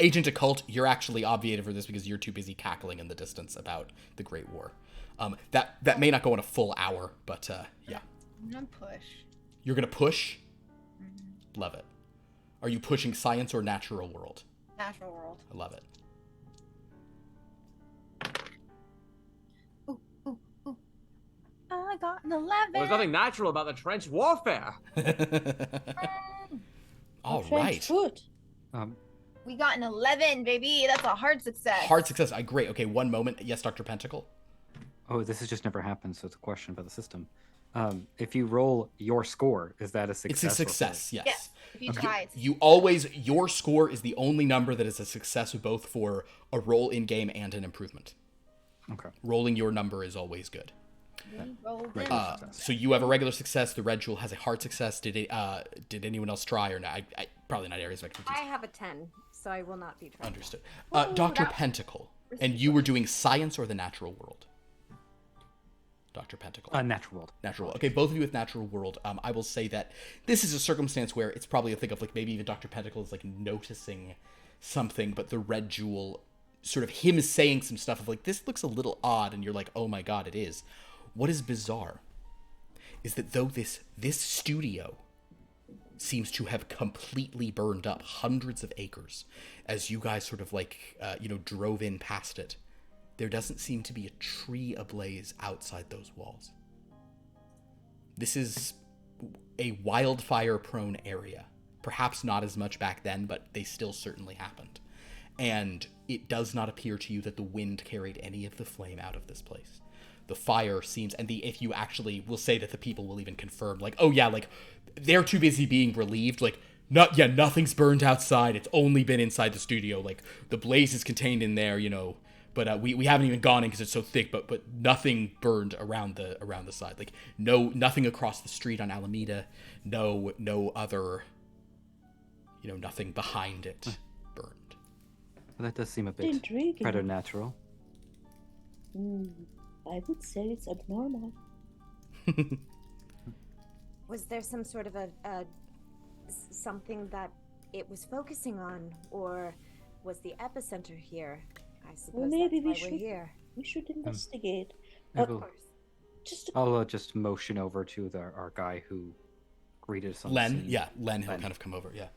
Agent Occult, you're actually obviated for this because you're too busy cackling in the distance about the Great War. That may not go in a full hour, but yeah. I'm gonna push. You're gonna push? Mm-hmm. Love it. Are you pushing science or natural world? Natural world. I love it. I got an 11. Well, there's nothing natural about the trench warfare. All right. Foot. We got an 11, baby. That's a hard success. Hard success. Great. Okay, one moment. Yes, Dr. Pentacle. Oh, this has just never happened, so it's a question about the system. If you roll your score, is that a success? It's a success, yes. Yeah. If you try, your score is the only number that is a success both for a roll in game and an improvement. Okay. Rolling your number is always good. Right. So you have a regular success. The Red Jewel has a hard success. Did anyone else try or not? I probably not areas of expertise. I have a 10, so I will not be trying. Understood. Dr. Pentacle, and you were doing science or the natural world? Dr. Pentacle. Natural world. Natural world. Okay, both of you with natural world. I will say that this is a circumstance where it's probably a thing of like maybe even Dr. Pentacle is like noticing something, but the Red Jewel, sort of him saying some stuff of like, this looks a little odd, and you're like, oh my god, it is. What is bizarre is that though this studio seems to have completely burned up hundreds of acres as you guys sort of like, drove in past it, there doesn't seem to be a tree ablaze outside those walls. This is a wildfire-prone area. Perhaps not as much back then, but they still certainly happened. And it does not appear to you that the wind carried any of the flame out of this place. The fire seems, and if you actually will say that the people will even confirm, like, oh yeah, like, they're too busy being relieved, like, nothing's burned outside, it's only been inside the studio, like, the blaze is contained in there, but we haven't even gone in because it's so thick, but nothing burned around the side, like, nothing across the street on Alameda, no other, nothing behind it burned. Well, that does seem a bit intriguing. preternatural. I would say it's abnormal. Was there some sort of a something that it was focusing on, or was the epicenter here? I suppose Well, maybe that's why we're here. We should investigate. Of course. I'll just motion over to our guy who greeted us on Len, the scene. yeah, Len, he'll kind of come over, yeah.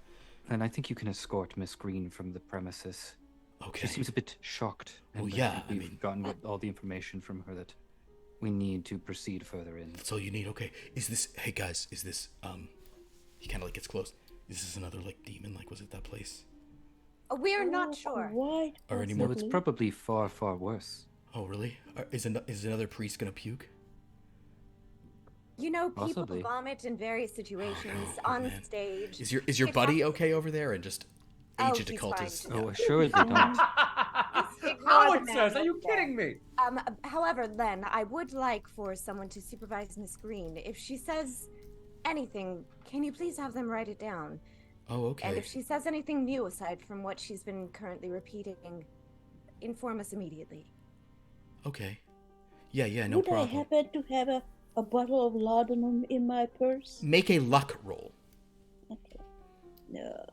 And I think you can escort Miss Green from the premises. Okay. She seems a bit shocked. And Well, yeah, we've gotten all the information from her that we need to proceed further in. That's all you need. Okay. Hey guys, is this he kind of like gets close. Is this another like demon? Like, was it that place? We're not sure. Why? Or any No, more? it's probably far, far worse. Oh, really? Is another priest gonna puke? You know, people Possibly. vomit in various situations Oh, on man. stage. Is your It buddy happens. okay over there? And just agent he's occultist. fine. Oh, assuredly not. Howard says, are you kidding me? However, Len, I would like for someone to supervise Miss Green. If she says anything, can you please have them write it down? Oh, okay. And if she says anything new aside from what she's been currently repeating, inform us immediately. Okay. Yeah, no Would problem. I happen to have a bottle of laudanum in my purse? Make a luck roll. Okay. No.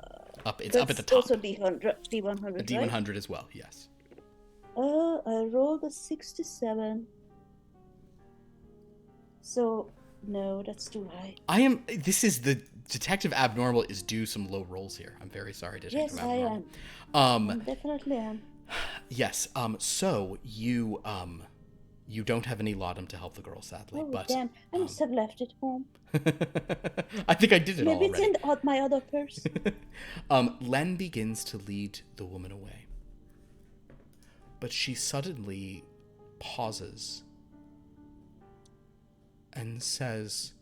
It's up at the top. Also D100, A D100 as well, yes. I rolled a 67. So, no, that's too high. This is the Detective Abnormal is due some low rolls here. I'm very sorry, Detective Yes, I Abnormal. am. I definitely am. Yes, so you don't have any laudanum to help the girl, sadly, Oh, but damn. I must have left it home. I think I did it Maybe already. it's in my other purse. Len begins to lead the woman away. But she suddenly pauses and says,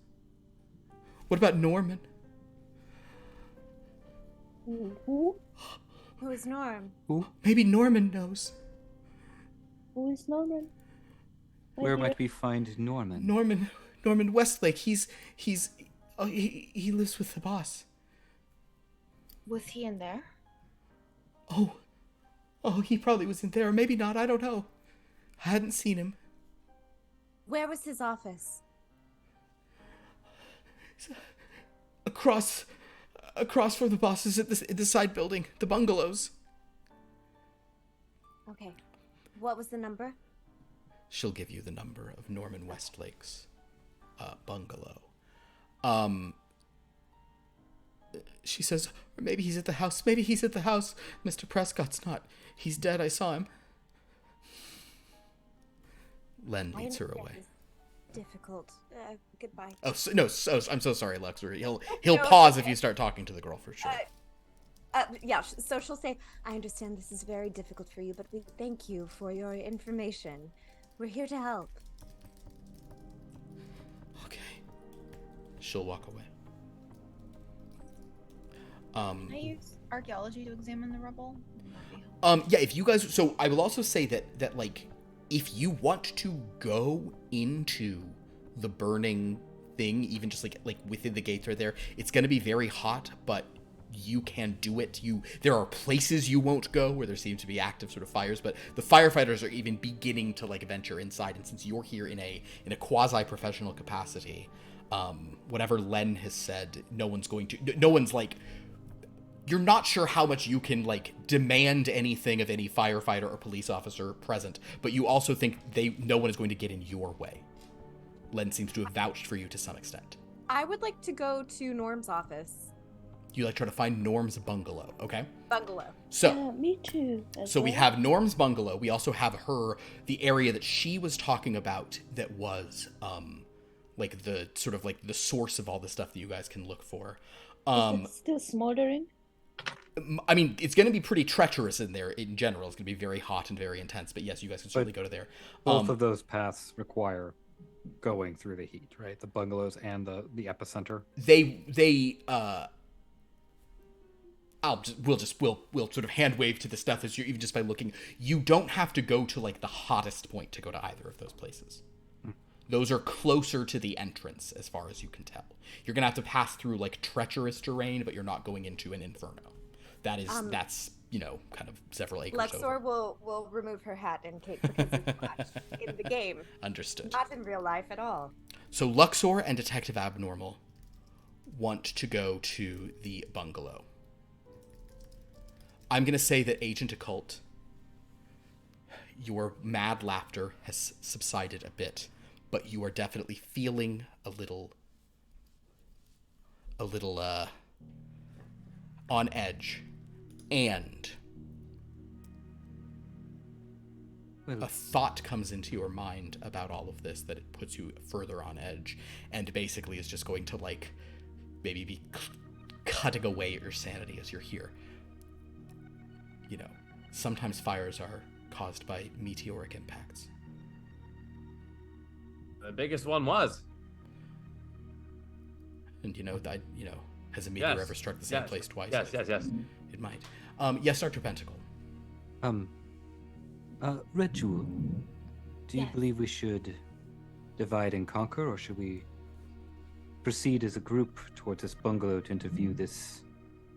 "What about Norman?" Who? Who is Norm? Who? Maybe Norman knows. Who is Norman? Where might we find Norman? Norman Westlake. He lives with the boss. Was he in there? Oh, he probably was in there, or maybe not. I don't know. I hadn't seen him. Where was his office? Across from the bosses at the side building, the bungalows. Okay. What was the number? She'll give you the number of Norman Westlake's bungalow. She says, or maybe he's at the house. Maybe he's at the house. Mr. Prescott's not. He's dead. I saw him. Len leads her away. Difficult. Goodbye. Oh, I'm so sorry, Luxury. He'll pause if you start talking to the girl for sure. Yeah, so she'll say, I understand this is very difficult for you, but we thank you for your information. We're here to help. Okay. She'll walk away. Can I use archaeology to examine the rubble? Yeah, if you guys, so I will also say that like, if you want to go into the burning thing, even just like within the gates right there, it's going to be very hot, but you can do it. There are places you won't go where there seem to be active sort of fires, but the firefighters are even beginning to like venture inside. And since you're here in a quasi-professional capacity, whatever Len has said, no one's like, you're not sure how much you can like demand anything of any firefighter or police officer present, but you also think no one is going to get in your way. Len seems to have vouched for you to some extent. I would like to go to Norm's office. You like try to find Norm's bungalow, okay? Bungalow. So me too. So we have Norm's bungalow. We also have the area that she was talking about that was like the sort of like the source of all the stuff that you guys can look for. Is it still smoldering? I mean, it's going to be pretty treacherous in there in general. It's going to be very hot and very intense. But yes, you guys can certainly go to there. Both of those paths require going through the heat, right? The bungalows and the epicenter. We'll sort of hand wave to the stuff as you're even just by looking. You don't have to go to like the hottest point to go to either of those places. Those are closer to the entrance as far as you can tell. You're gonna have to pass through like treacherous terrain, but you're not going into an inferno. That's kind of several acres Luxor over. will remove her hat and cape because it's Flash in the game. Understood. Not in real life at all. So Luxor and Detective Abnormal want to go to the bungalow. I'm going to say that Agent Occult, your mad laughter has subsided a bit, but you are definitely feeling a little on edge. And a thought comes into your mind about all of this that it puts you further on edge, and basically is just going to maybe be cutting away at your sanity as you're here. Sometimes fires are caused by meteoric impacts. The biggest one was. And has a meteor ever struck the same place twice? Yes. It might. Yes, Dr. Pentacle. Red Jewel, do you believe we should divide and conquer, or should we proceed as a group towards this bungalow to interview this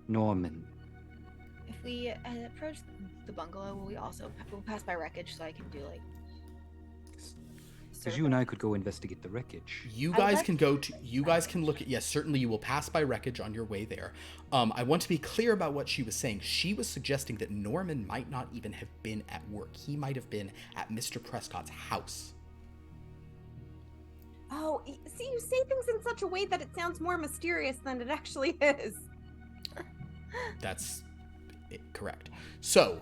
Norman? If we approach the bungalow, we'll pass by wreckage, so I can do because you and I could go investigate the wreckage. You guys can look at, yes, certainly you will pass by wreckage on your way there. I want to be clear about what she was saying. She was suggesting that Norman might not even have been at work. He might have been at Mr. Prescott's house. Oh, see, you say things in such a way that it sounds more mysterious than it actually is. That's correct. So,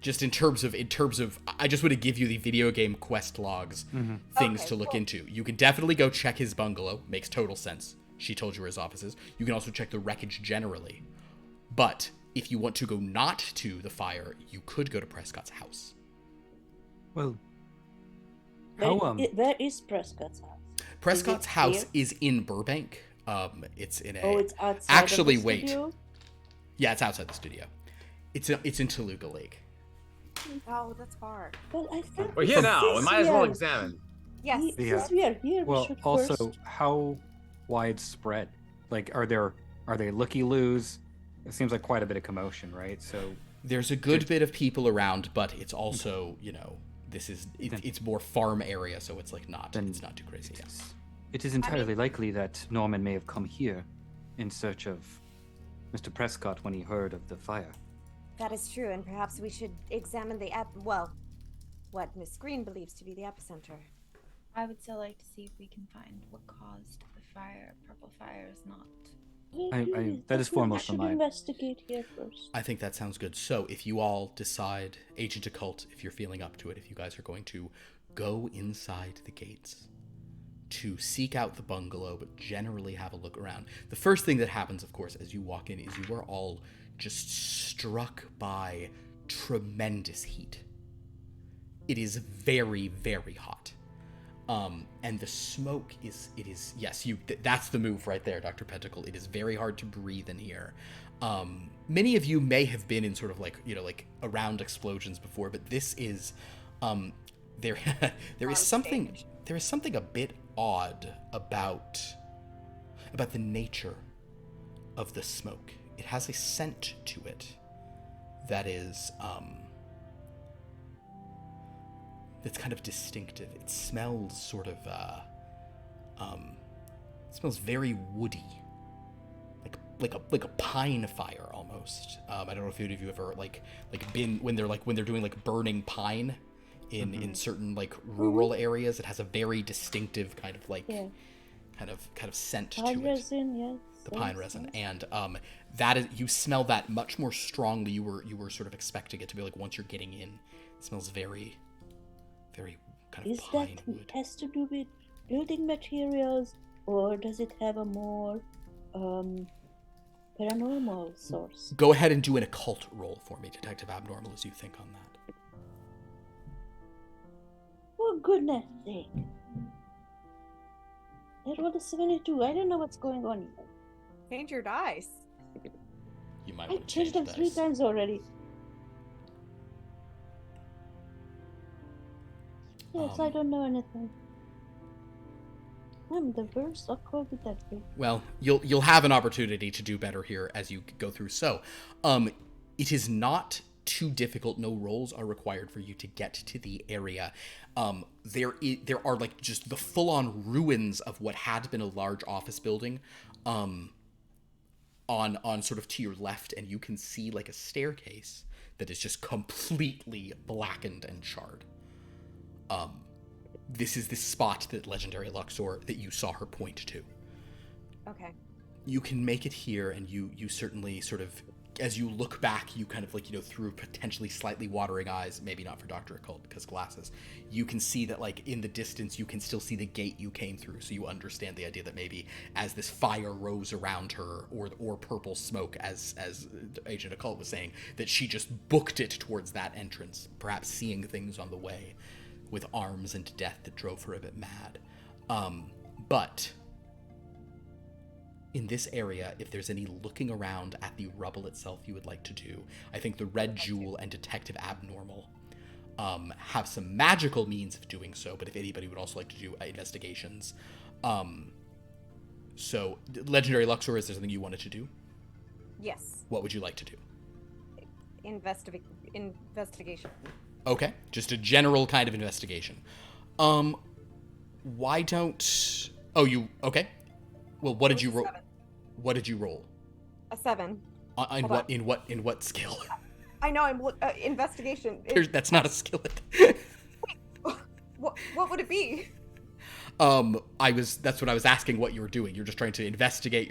just in terms of, I just want to give you the video game quest logs, things to look into. You can definitely go check his bungalow. Makes total sense. She told you where his office is. You can also check the wreckage generally. But if you want to go not to the fire, you could go to Prescott's house. Well, where is Prescott's house? Prescott's house is in Burbank. It's in a. Oh, it's outside. Actually, of the studio? Yeah, it's outside the studio. It's in Toluca Lake. Oh, that's far. Well, I think we're here now. We might as well examine. Yes. Since we are here, well, we should also, first... how widespread? Are they looky-loos? It seems like quite a bit of commotion, right? So there's a good bit of people around, but it's also, it's more farm area, so it's it's not too crazy. Yes. It is entirely likely that Norman may have come here in search of Mr. Prescott when he heard of the fire. That is true, and perhaps we should examine what Miss Green believes to be the epicenter. I would still like to see if we can find what caused the fire. Purple fire is not. That is foremost on mine. Investigate here first. I think that sounds good. So if you all decide, Agent Occult, if you're feeling up to it, if you guys are going to go inside the gates to seek out the bungalow, but generally have a look around. The first thing that happens, of course, as you walk in is you are all just struck by tremendous heat. It is very, very hot. And the smoke that's the move right there, Dr. Pentacle. It is very hard to breathe in here. Many of you may have been in sort of around explosions before, but this is, there is something a bit odd about the nature of the smoke. It has a scent to it that is, that's kind of distinctive. It smells sort of, it smells very woody, like a pine fire almost. I don't know if any of you ever been when they're doing burning pine in certain rural areas. It has a very distinctive kind of kind of scent pine to it. Resin, yes. The pine resin, and that is, you smell that much more strongly. You were sort of expecting it to be once you're getting in. It smells very, very kind of pine wood. Has to do with building materials, or does it have a more paranormal source? Go ahead and do an occult roll for me, Detective Abnormal, as you think on that. For goodness sake. I rolled a 72. I don't know what's going on here. Change your dice. You might I want to changed them 3 times already. Yes, I don't know anything. I'm the worst occult detective. Well, you'll have an opportunity to do better here as you go through. So, it is not too difficult. No rolls are required for you to get to the area. There are like just the full-on ruins of what had been a large office building on sort of to your left, and you can see like a staircase that is just completely blackened and charred. This is the spot that legendary Luxor that you saw her point to. Okay. You can make it here, and you certainly sort of, as you look back, you kind of like, through potentially slightly watering eyes, maybe not for Dr. Occult because glasses, you can see that like in the distance you can still see the gate you came through, so you understand the idea that maybe as this fire rose around her, or purple smoke, as Agent Occult was saying, that she just booked it towards that entrance, perhaps seeing things on the way with arms and death that drove her a bit mad. But in this area, if there's any looking around at the rubble itself you would like to do, I think the Red Jewel and Detective Abnormal have some magical means of doing so, but if anybody would also like to do investigations. So, Legendary Luxor, is there something you wanted to do? Yes. What would you like to do? Investigation. Okay, just a general kind of investigation. Why don't... Oh, you... Okay. Well, what did you roll? What did you roll? A 7. In what skill? I know, I'm investigation. That's not a skill. Wait, what would it be? That's what I was asking what you were doing. You're just trying to investigate,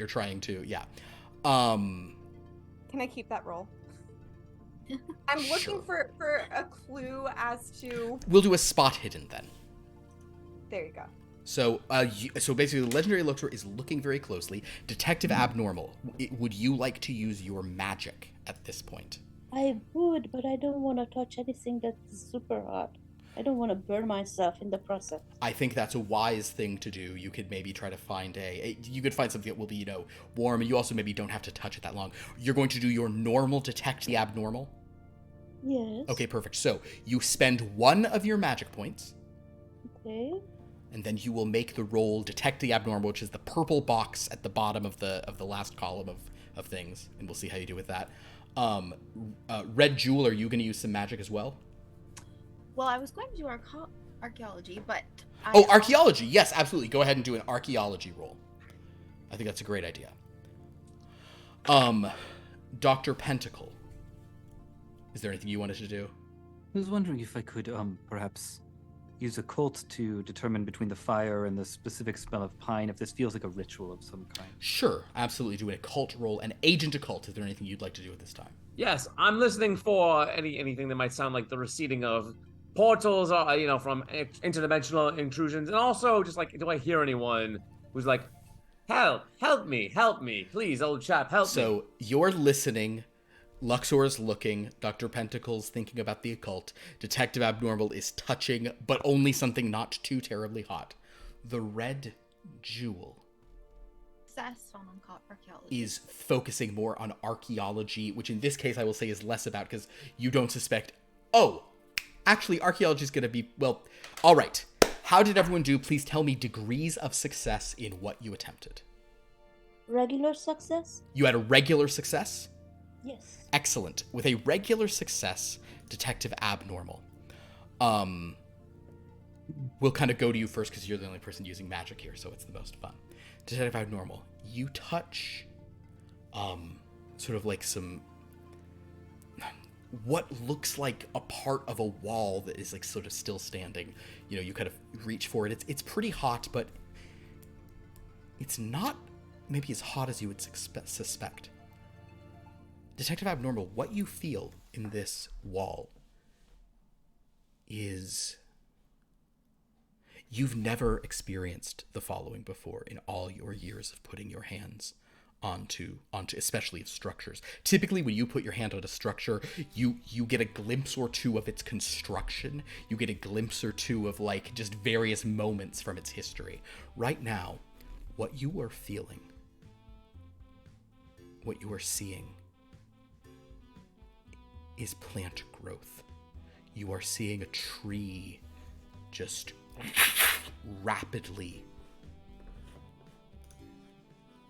yeah. Can I keep that roll? I'm looking Sure. for a clue as to... We'll do a spot hidden then. There you go. So, so basically, the Legendary Luxor is looking very closely. Detective Abnormal, would you like to use your magic at this point? I would, but I don't want to touch anything that's super hot. I don't want to burn myself in the process. I think that's a wise thing to do. You could maybe try to find you could find something that will be, warm, and you also maybe don't have to touch it that long. You're going to do your normal Detect the Abnormal? Yes. Okay, perfect. So, you spend 1 of your magic points. Okay. And then you will make the roll Detect the Abnormal, which is the purple box at the bottom of the last column of things, and we'll see how you do with that. Red Jewel, are you going to use some magic as well? Well, I was going to do archaeology, but Archaeology! Yes, absolutely. Go ahead and do an archaeology roll. I think that's a great idea. Dr. Pentacle, is there anything you wanted to do? I was wondering if I could perhaps use occult to determine between the fire and the specific smell of pine if this feels like a ritual of some kind. Sure, absolutely. Do an occult roll. An Agent Occult, is there anything you'd like to do at this time? Yes, I'm listening for anything that might sound like the receding of portals, or from interdimensional intrusions, and also just like, do I hear anyone who's like, help me, please, old chap, help me. So you're listening. Luxor's looking, Dr. Pentacle's thinking about the occult, Detective Abnormal is touching, but only something not too terribly hot. The Red Jewel on archaeology is focusing more on archaeology, which in this case I will say is less about, because you don't suspect, actually archaeology is going to be, well, all right. How did everyone do? Please tell me degrees of success in what you attempted. Regular success? You had a regular success? Yes. Excellent. With a regular success, Detective Abnormal. We'll kind of go to you first because you're the only person using magic here, so it's the most fun. Detective Abnormal, you touch sort of like some what looks like a part of a wall that is like sort of still standing. You kind of reach for it. It's pretty hot, but it's not maybe as hot as you would suspect. Detective Abnormal, what you feel in this wall is you've never experienced the following before in all your years of putting your hands onto especially structures. Typically when you put your hand on a structure, you get a glimpse or two of its construction. You get a glimpse or two of like just various moments from its history. Right now, what you are feeling, what you are seeing, is plant growth. You are seeing a tree just rapidly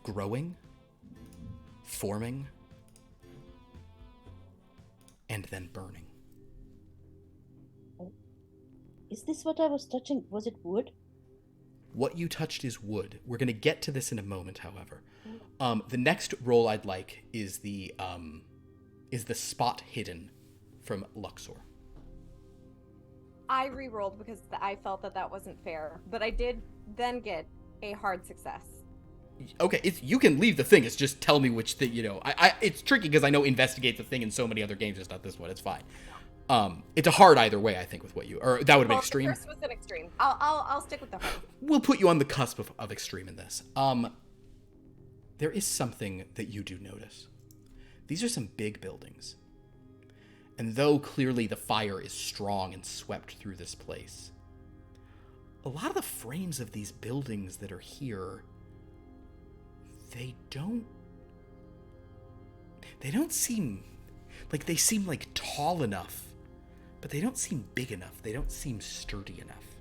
growing, forming, and then burning. Is this what I was touching? Was it wood? What you touched is wood. We're going to get to this in a moment, however. The next roll I'd like is the spot hidden from Luxor. I re-rolled because I felt that wasn't fair, but I did then get a hard success. Okay, you can leave the thing. It's just tell me which thing. It's tricky because I know investigate the thing in so many other games. It's not this one. It's fine. It's a hard either way, I think, with what you... Or that would have been extreme. The first was an extreme. I'll stick with the hard. We'll put you on the cusp of extreme in this. There is something that you do notice. These are some big buildings. And though clearly the fire is strong and swept through this place, a lot of the frames of these buildings that are here, they don't seem... Like, they seem like tall enough, but they don't seem big enough. They don't seem sturdy enough.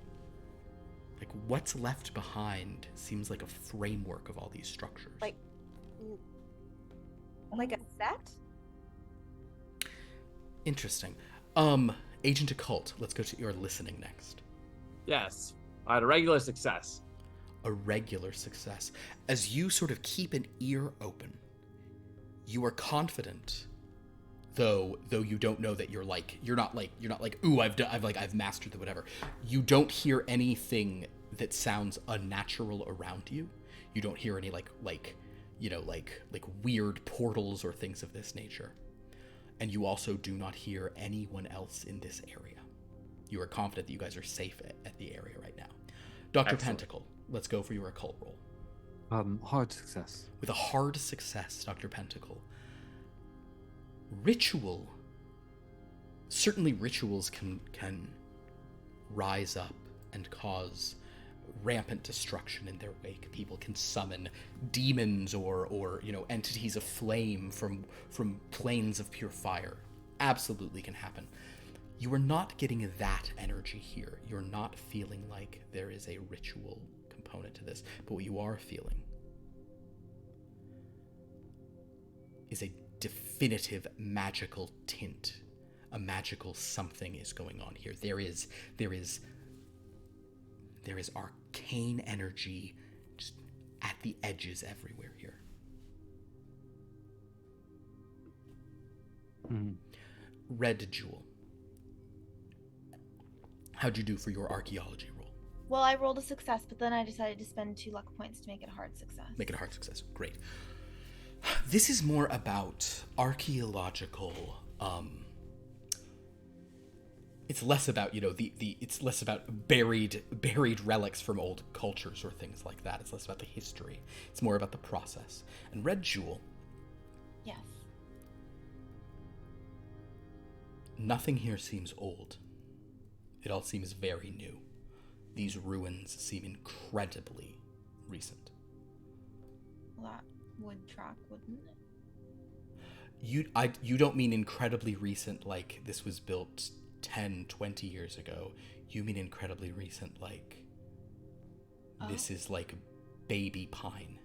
Like, what's left behind seems like a framework of all these structures. Like a set? Interesting. Agent Occult, let's go to your listening next. Yes. I had a regular success. A regular success. As you sort of keep an ear open, you are confident, though you don't know that you're not like, ooh, I've mastered the whatever. You don't hear anything that sounds unnatural around you. You don't hear any like weird portals or things of this nature. And you also do not hear anyone else in this area. You are confident that you guys are safe at the area right now. Dr. Excellent. Pentacle, let's go for your occult roll. Hard success. With a hard success, Dr. Pentacle. Ritual. Certainly rituals can rise up and cause rampant destruction in their wake. People can summon demons or entities of flame from planes of pure fire. Absolutely can happen. You are not getting that energy here. You're not feeling like there is a ritual component to this. But what you are feeling is a definitive magical tint. A magical something is going on here. There is arcane energy just at the edges everywhere here. Mm. Red Jewel. How'd you do for your archaeology roll? Well, I rolled a success, but then I decided to spend 2 luck points to make it a hard success. Make it a hard success. Great. This is more about archaeological. It's less about it's less about buried relics from old cultures or things like that. It's less about the history. It's more about the process. And Red Jewel. Yes. Nothing here seems old. It all seems very new. These ruins seem incredibly recent. Well, that would track, wouldn't it? You don't mean incredibly recent like this was built 10, 20 years ago. You mean incredibly recent like this is like baby pine.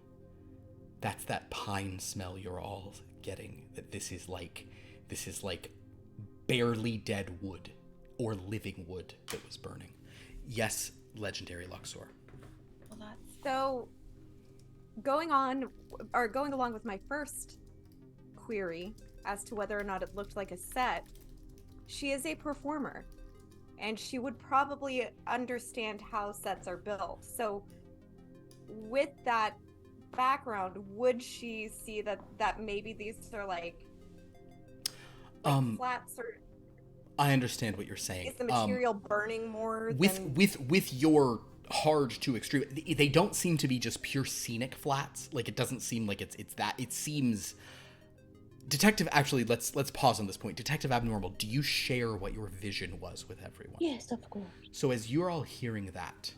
That's that pine smell you're all getting. That this is like barely dead wood or living wood that was burning. Yes, legendary Luxor. Well, that's... So, going along with my first query as to whether or not it looked like a set, she is a performer, and she would probably understand how sets are built. So, with that background, would she see that maybe these are like flats or... I understand what you're saying. Is the material burning more with your hard to extreme? They don't seem to be just pure scenic flats. Like, it doesn't seem like it's that. It seems... Detective, actually, let's pause on this point. Detective Abnormal, do you share what your vision was with everyone? Yes, of course. So as you're all hearing that,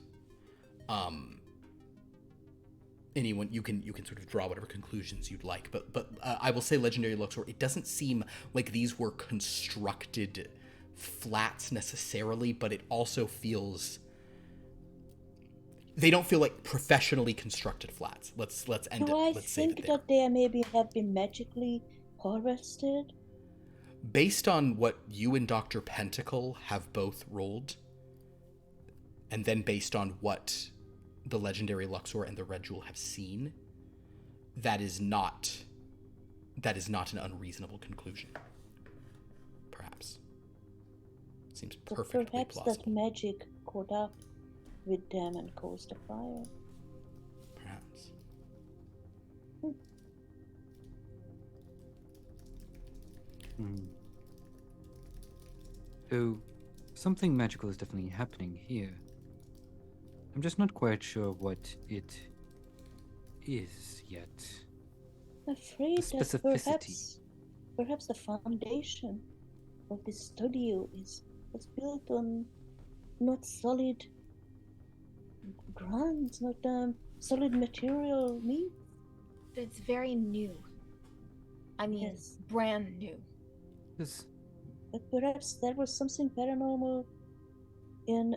anyone, you can sort of draw whatever conclusions you'd like. But I will say, Legendary Luxor, it doesn't seem like these were constructed flats necessarily, but it also feels... They don't feel like professionally constructed flats. Let's end it. Do I Let's save it think there. that they maybe have been magically harvested? Based on what you and Dr. Pentacle have both rolled, and then based on what the legendary Luxor and the Red Jewel have seen, that is not an unreasonable conclusion. Perhaps. Seems perfectly perhaps plausible. That magic caught up with them and caused a fire. Perhaps. So, something magical is definitely happening here. I'm just not quite sure what it is yet. I'm afraid The that specificity. perhaps the foundation of this studio is built on not solid grounds, not solid material means. It's very new. I mean, Yes. brand new. This, But perhaps there was something paranormal in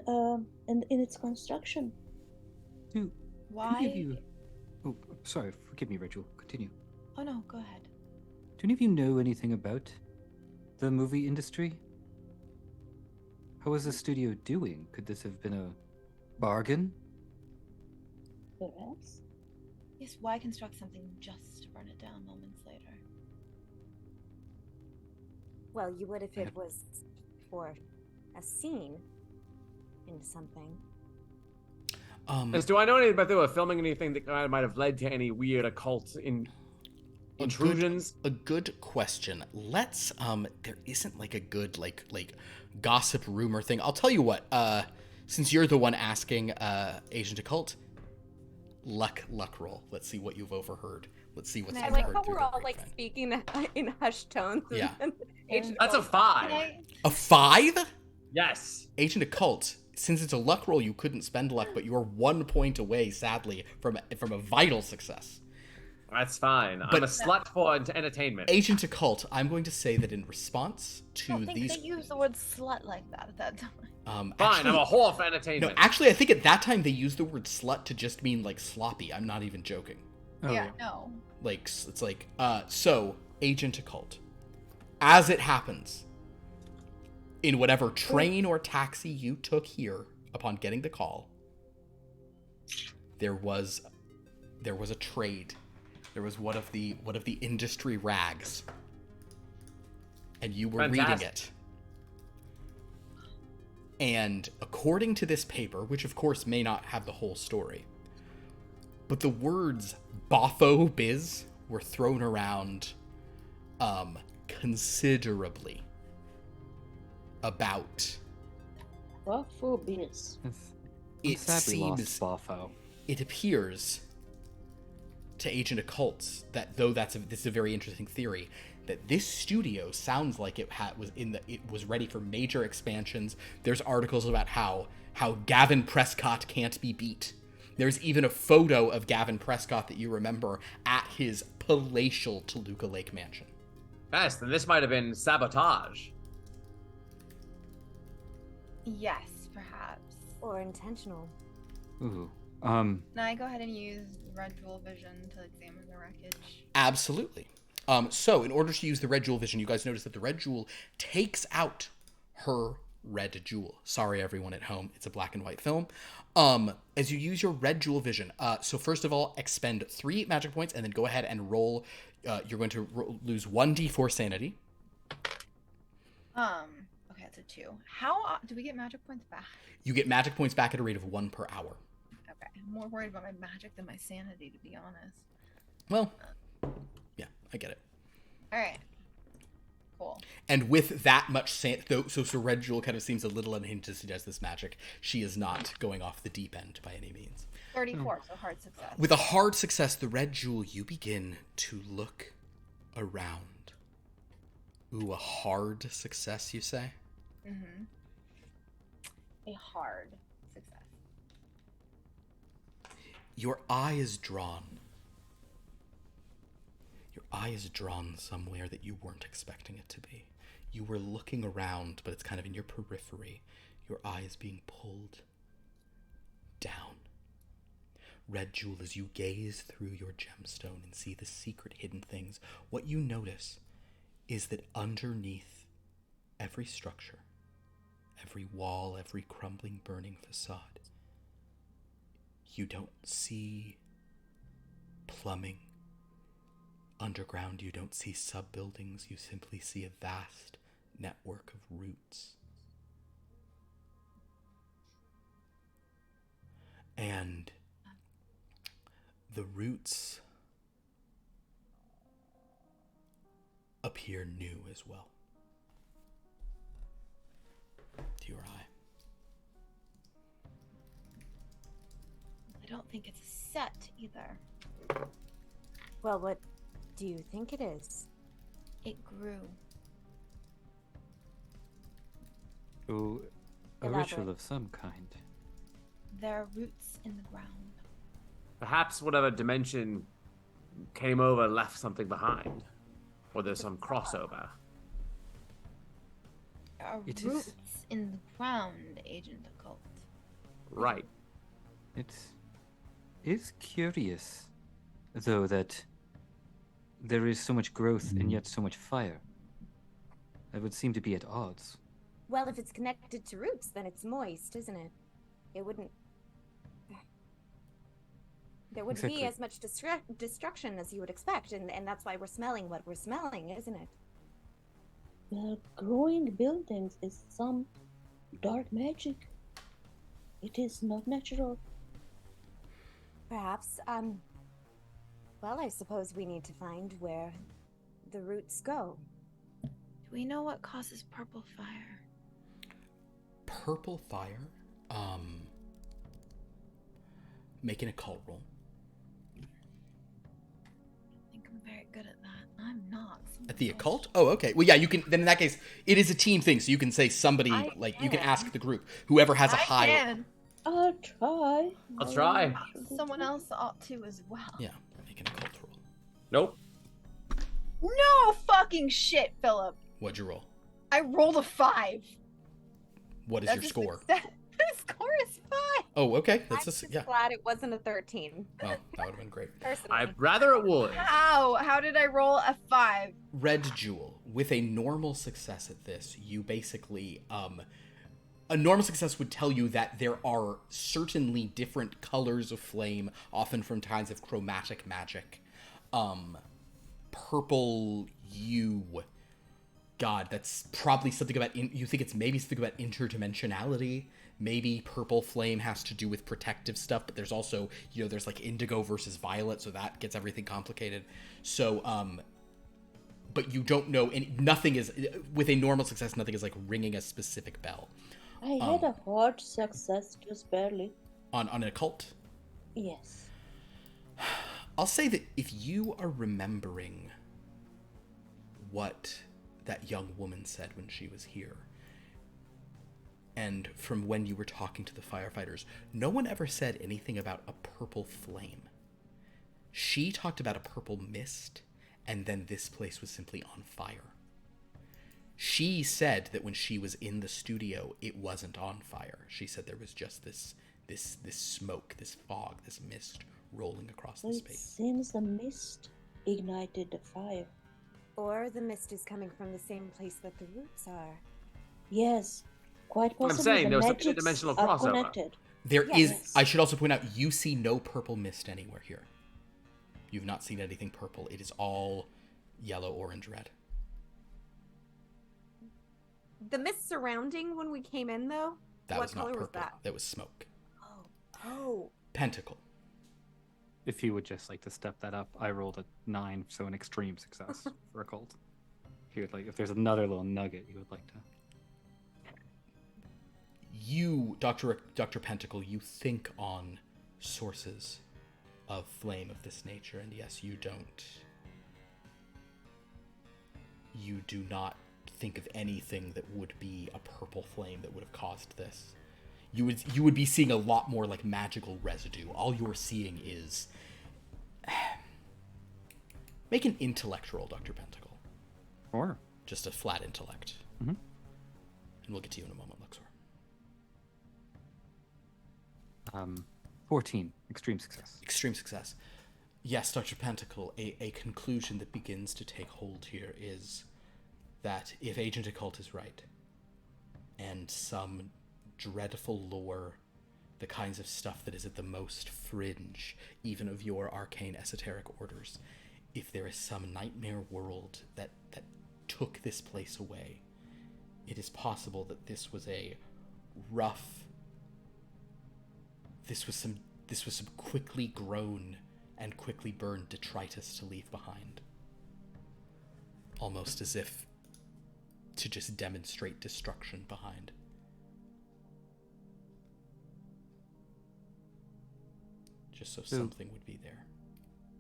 its construction. do Why? any of you... Oh, sorry, forgive me, Rachel. Continue. Oh no, go ahead. Do any of you know anything about the movie industry? How is the studio doing? Could this have been a bargain? Perhaps. Yes, why construct something just to burn it down moments later? Well, you would if it was for a scene in something. Do I know anything about they were filming anything that might have led to any weird occult intrusions? A good question. Let's there isn't like a good like gossip rumor thing. I'll tell you what, since you're the one asking, Agent Occult, luck roll. Let's see what you've overheard. Let's see what's I overheard. like how through we're the all like grapevine. speaking in hushed tones. and Yeah. then Agent That's a Occult- 5. A 5? Yes. Agent Occult, since it's a luck roll, you couldn't spend luck, but you are 1 point away, sadly, from a vital success. That's fine. I'm a slut for entertainment. Agent Occult, I'm going to say that in response I to don't think these... they used the word slut like that at that time. Fine, I'm a whore for No, entertainment. actually, I think at that time they used the word slut to just mean, like, sloppy. I'm not even joking. Oh, Yeah, no. Like, it's like, so, Agent Occult. As it happens, in whatever train or taxi you took here upon getting the call, there was a trade. There was one of the industry rags. And you were reading it. And according to this paper, which of course may not have the whole story, but the words boffo biz were thrown around considerably about Phobias. it sadly lost seems Boffo. it appears to Agent Occults that though this is a very interesting theory, that this studio sounds like it was ready for major expansions. There's articles about how Gavin Prescott can't be beat. There's even a photo of Gavin Prescott that you remember at his palatial Toluca Lake mansion. Yes, then this might have been sabotage. Yes, perhaps. Or intentional. Ooh. Can I go ahead and use Red Jewel Vision to examine the wreckage? Absolutely. So in order to use the Red Jewel Vision, you guys notice that the Red Jewel takes out her Red Jewel. Sorry, everyone at home. It's a black and white film. As you use your Red Jewel Vision, so first of all, expend 3 magic points and then go ahead and roll. You're going to lose 1d4 sanity. Okay, that's a 2. How do we get magic points back? You get magic points back at a rate of 1 per hour. Okay, I'm more worried about my magic than my sanity, to be honest. Well, yeah, I get it. All right. Cool. And with that much so Red Jewel kind of seems a little unhinged as she does this magic. She is not going off the deep end by any means. 34, so hard success. With a hard success, the Red Jewel, you begin to look around. Ooh, a hard success, you say? Mm-hmm. A hard success. Your eye is drawn. Your eye is drawn somewhere that you weren't expecting it to be. You were looking around, but it's kind of in your periphery. Your eye is being pulled down. Red Jewel, as you gaze through your gemstone and see the secret hidden things, what you notice is that underneath every structure, every wall, every crumbling, burning facade, you don't see plumbing. Underground, you don't see sub-buildings. You simply see a vast network of roots. And the roots appear new as well to your eye. I don't think it's a set either. Well, what do you think it is? It grew. Oh, a Elaborate. ritual of some kind. There are roots in the ground. Perhaps whatever dimension came over left something behind. Or there's some crossover. There are It roots is- in the ground, Agent Occult. Right. It is curious, though, that there is so much growth and yet so much fire. That would seem to be at odds. Well, if it's connected to roots, then it's moist, isn't it? It wouldn't. There wouldn't be Exactly. as much destruction as you would expect, and that's why we're smelling what we're smelling, isn't it? The growing buildings is some dark magic. It is not natural. Perhaps, well, I suppose we need to find where the roots go. Do we know what causes purple fire? Purple fire, make an occult roll. I think I'm very good at that. I'm not. At the occult? Oh, okay. Well, yeah, you can. Then in that case, it is a team thing, so you can say somebody, you can ask the group. Whoever has a high. Can. I'll try. I'll try. Someone else ought to as well. Yeah, make an occult roll. Nope. No fucking shit, Philip. What'd you roll? I rolled a 5. What is That's your a score? success. The score is 5. Oh, okay. That's I'm just, just yeah. glad it wasn't a 13. Oh, that would have been great. Personally. I'd rather it would. How did I roll a 5? Red Jewel, with a normal success at this, you basically, a normal success would tell you that there are certainly different colors of flame, often from kinds of chromatic magic. Purple, God, that's probably something about, you think it's maybe something about interdimensionality. Maybe purple flame has to do with protective stuff, but there's also, there's like indigo versus violet, so that gets everything complicated. So, but you don't know, and nothing is, with a normal success, nothing is like ringing a specific bell. I had a hard success, just barely. On an occult? Yes. I'll say that if you are remembering what that young woman said when she was here, and from when you were talking to the firefighters, no one ever said anything about a purple flame. She talked about a purple mist, and then this place was simply on fire. She said that when she was in the studio, it wasn't on fire. She said there was just this smoke, this fog, this mist rolling across the It space. seems the mist ignited the fire. Or the mist is coming from the same place that the roots are. Yes, quite I'm possibly. saying the there was some magics interdimensional are crossover. connected. There Yes. is. I should also point out, you see no purple mist anywhere here. You've not seen anything purple. It is all yellow, orange, red. The mist surrounding when we came in, though? That what was not color purple. was that? That was smoke. Oh. Pentacle. If you would just like to step that up, I rolled a 9, so an extreme success for occult. If you would like, if there's another little nugget you would like to. You, Dr. Pentacle, you think on sources of flame of this nature, and yes, you do not think of anything that would be a purple flame that would have caused this. You would be seeing a lot more like magical residue. All you're seeing is make an intellect roll, Dr. Pentacle. Or Just a flat intellect. Mhm. And we'll get to you in a moment, Luxor. 14, extreme success. Extreme success. Yes, Dr. Pentacle, a conclusion that begins to take hold here is that if Agent Occult is right, and some dreadful lore, the kinds of stuff that is at the most fringe, even of your arcane esoteric orders, if there is some nightmare world that took this place away, it is possible that this was a rough... This was some quickly grown and quickly burned detritus to leave behind. Almost as if to just demonstrate destruction behind. Just so something would be there.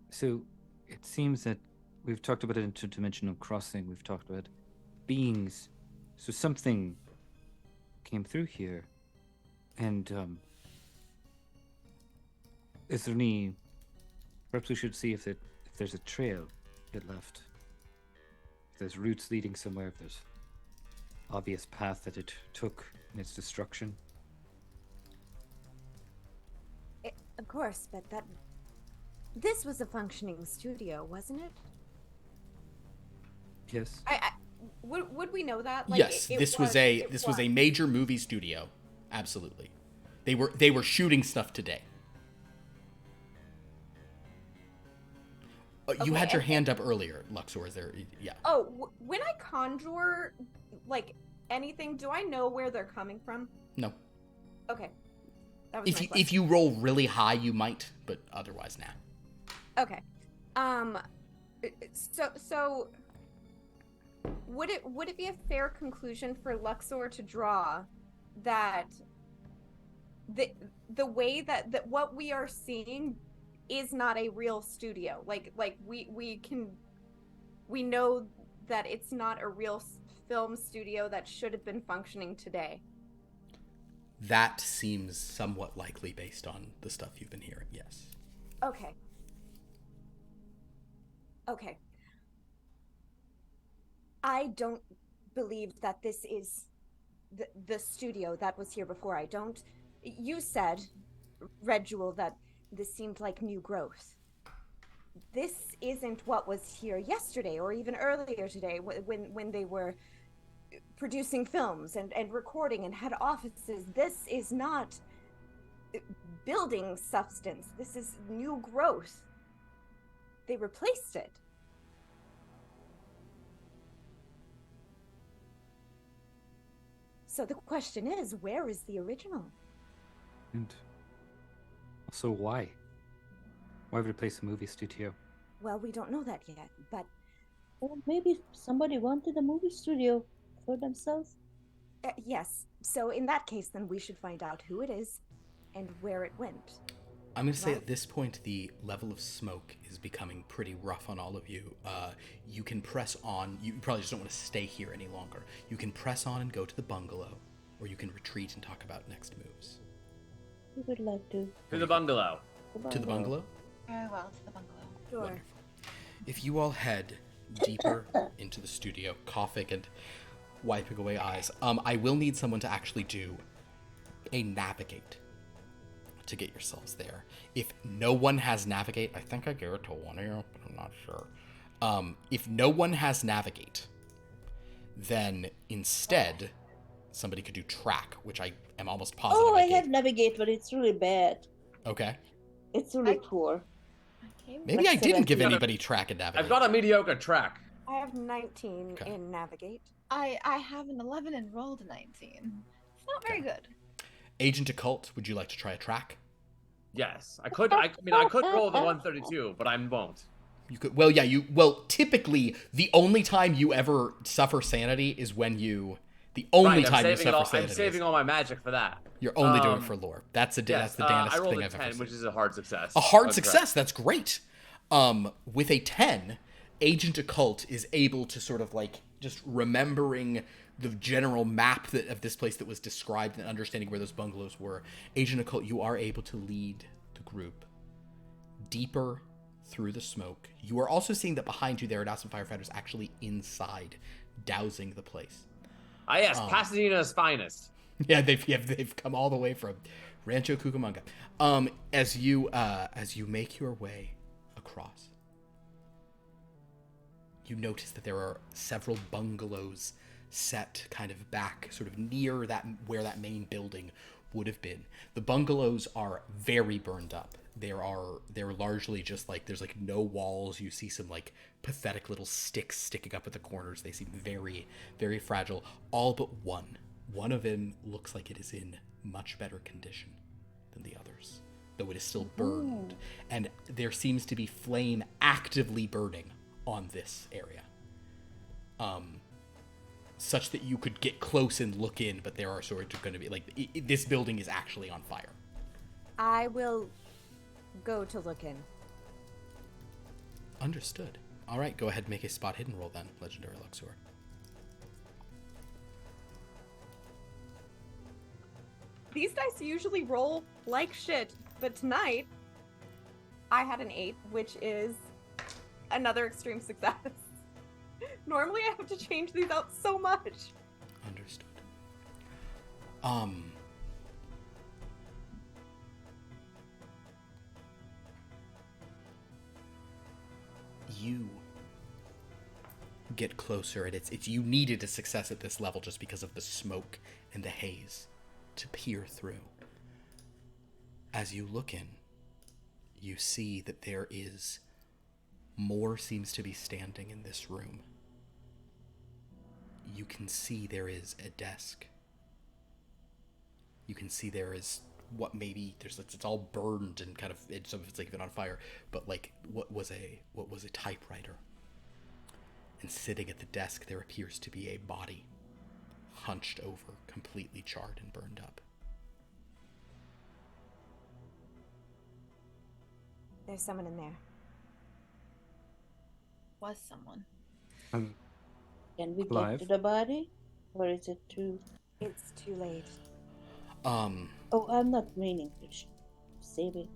So it seems that we've talked about an interdimensional crossing, we've talked about beings. So something came through here. And is there any... Perhaps we should see if there's a trail it left. If there's roots leading somewhere, if there's obvious path that it took in its destruction. Of course, but this was a functioning studio, wasn't it? Yes. Would we know that? Like, yes, this was a major movie studio. Absolutely. They were shooting stuff today. You had your hand up earlier, Luxor. Is there? Yeah. Oh, when I conjure, like, anything, do I know where they're coming from? No. Okay. That was if you roll really high, you might, but otherwise, nah. Okay. So would it be a fair conclusion for Luxor to draw that the way that what we are seeing is not a real studio? Like we know that it's not a real film studio that should have been functioning today. That seems somewhat likely based on the stuff you've been hearing, yes. Okay. I don't believe that this is the studio that was here before. I don't. You said, Red Jewel, that this seemed like new growth. This isn't what was here yesterday or even earlier today when they were producing films and recording and had offices. This is not building substance. This is new growth. They replaced it. So the question is, where is the original? And also, why? Why replace a movie studio? Well, we don't know that yet, but... Or maybe somebody wanted a movie studio for themselves? Yes. So in that case, then we should find out who it is and where it went. I'm going to say at this point, the level of smoke is becoming pretty rough on all of you. You can press on. You probably just don't want to stay here any longer. You can press on and go to the bungalow, or you can retreat and talk about next moves. We would like to. To the bungalow. To the bungalow? Very well, to the bungalow. Sure. Wonderful. If you all head deeper into the studio, coughing and wiping away eyes, I will need someone to actually do a navigate to get yourselves there. If no one has navigate, I think I gave it to one of you, but I'm not sure. If no one has navigate, then instead somebody could do track, which I am almost positive. Oh, I have navigate, but it's really bad. Okay. It's really poor. Maybe I didn't give anybody track and navigate. I've got a mediocre track. I have 19 in navigate. I have an 11 and rolled a 19. It's not very good. Agent Occult, would you like to try a track? Yes, I could. I could roll the 132, but I won't. You could. Well, yeah. Typically, the only time you ever suffer sanity is when you. The only time you suffer sanity. I'm saving all my magic for that. You're only doing it for lore. That's the Danish thing I rolled I've a ever 10, seen. which is a hard success. A hard success. That's great. With a 10, Agent Occult is able to sort of like just remembering the general map of this place that was described and understanding where those bungalows were. Agent Occult, you are able to lead the group deeper through the smoke. You are also seeing that behind you there are some firefighters actually inside, dousing the place. Ah, yes, Pasadena's finest. Yeah, they've come all the way from Rancho Cucamonga. As you make your way across, you notice that there are several bungalows set kind of back, sort of near that where that main building would have been. The bungalows are very burned up. They're largely just like, there's like no walls. You see some like pathetic little sticks sticking up at the corners. They seem very, very fragile. All but one. One of them looks like it is in much better condition than the others, though it is still burned. And there seems to be flame actively burning on this area. Such that you could get close and look in, but there are sort of going to be, like, this building is actually on fire. I will go to look in. Understood. All right, go ahead and make a spot hidden roll then, Legendary Luxor. These dice usually roll like shit, but tonight I had an 8, which is another extreme success. Normally I have to change these out so much. Understood. You get closer, and it's you needed a success at this level just because of the smoke and the haze to peer through. As you look in, you see that there is more seems to be standing in this room. You can see there is a desk. You can see there is what maybe it's all burned and kind of some of it's like been on fire, but like what was a typewriter. And sitting at the desk there appears to be a body, hunched over, completely charred and burned up. There's someone in there. Was someone. Can we Live? get to the body? Or is it too... It's too late. Oh, I'm not meaning to save it.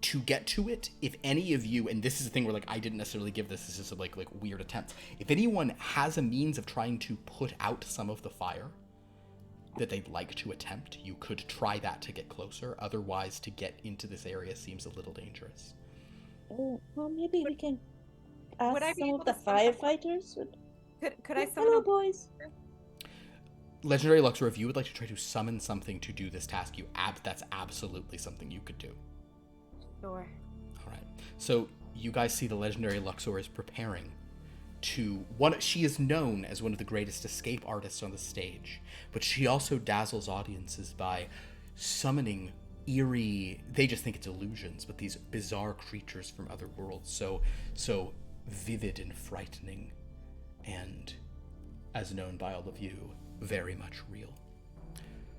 To get to it, if any of you, and this is the thing where like I didn't necessarily give this as just like weird attempts. If anyone has a means of trying to put out some of the fire that they'd like to attempt, you could try that to get closer. Otherwise, to get into this area seems a little dangerous. Oh, well, maybe we can ask Would I be some able of the to summon- firefighters. Could I summon Hello, a boys. Legendary Luxor, if you would like to try to summon something to do this task, that's absolutely something you could do. Sure. All right. So you guys see the Legendary Luxor is preparing to she is known as one of the greatest escape artists on the stage, but she also dazzles audiences by summoning eerie, they just think it's illusions, but these bizarre creatures from other worlds, so vivid and frightening, and as known by all of you, very much real.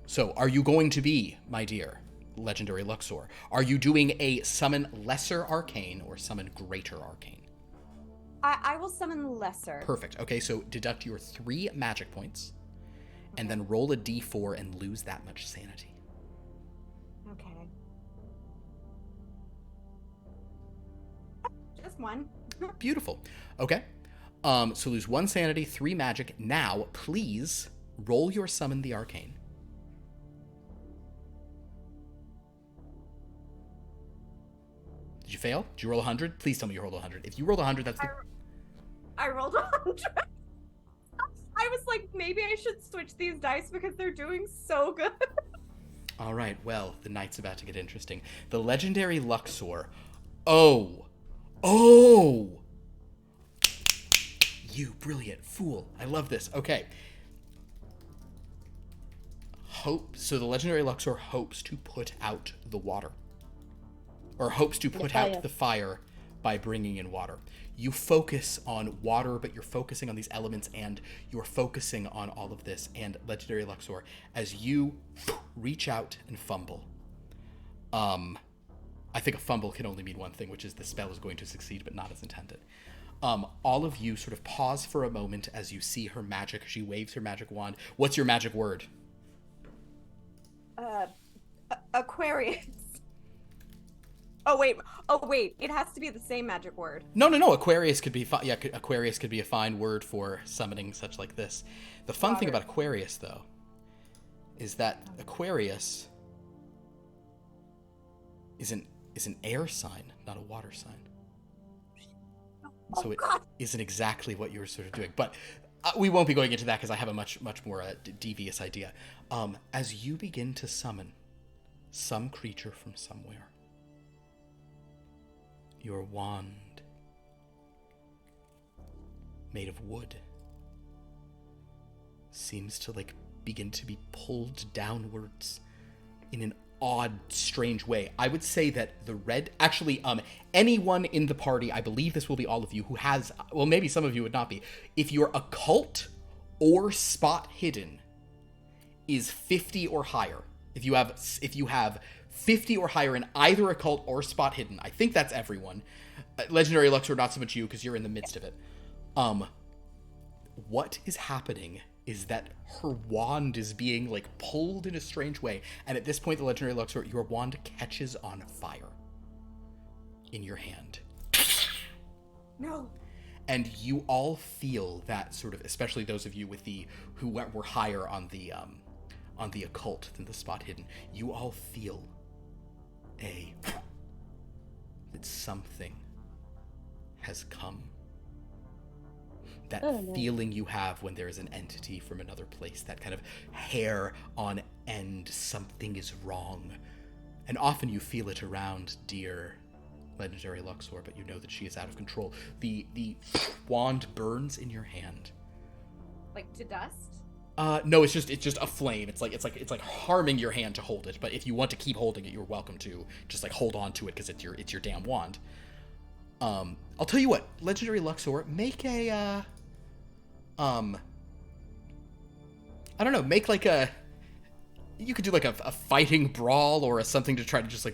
So are you going to be, my dear Legendary Luxor, are you doing a summon lesser arcane or summon greater arcane? I will summon lesser. Perfect. Okay, so deduct your 3 magic points, and then roll a d4 and lose that much sanity. Okay. Just one. Beautiful. Okay. So lose 1 sanity, 3 magic. Now, please roll your summon the arcane. Did you fail? Did you roll 100? Please tell me you rolled 100. If you rolled 100, that's the... I rolled 100. I was like, maybe I should switch these dice because they're doing so good. All right, well, the night's about to get interesting. The Legendary Luxor. Oh! You brilliant fool. I love this. Okay. So the Legendary Luxor hopes to put out the water. Or hopes to put out the fire by bringing in water. You focus on water, but you're focusing on these elements, and you're focusing on all of this. And Legendary Luxor, as you reach out and fumble, I think a fumble can only mean one thing, which is the spell is going to succeed, but not as intended. All of you sort of pause for a moment as you see her magic. She waves her magic wand. What's your magic word? Aquarius. Oh wait, it has to be the same magic word. No, Aquarius could be fine. Yeah, Aquarius could be a fine word for summoning such like this. The fun thing about Aquarius, though, is that Aquarius is an air sign, not a water sign. so it isn't exactly what you were sort of doing. But we won't be going into that because I have a much more devious idea. As you begin to summon some creature from somewhere, your wand, made of wood, seems to begin to be pulled downwards in an odd, strange way. I would say that the red, actually, anyone in the party, I believe this will be all of you, who has, well, maybe some of you would not be, if your occult or spot hidden is 50 or higher, if you have 50 or higher in either occult or spot hidden, I think that's everyone. Legendary Luxor, not so much you, because you're in the midst of it. What is happening is that her wand is being pulled in a strange way, and at this point, the Legendary Luxor, your wand catches on fire in your hand. No. And you all feel that sort of, especially those of you with who were higher on the occult than the spot hidden, you all feel that something has come. That feeling you have when there is an entity from another place, that kind of hair on end, something is wrong. And often you feel it around dear Legendary Luxor, but you know that she is out of control. The wand burns in your hand. Like to dust? No, it's just a flame. It's like harming your hand to hold it, but if you want to keep holding it, you're welcome to just hold on to it because it's your damn wand. I'll tell you what, Legendary Luxor, make a I don't know, make you could do a fighting brawl or something to try to just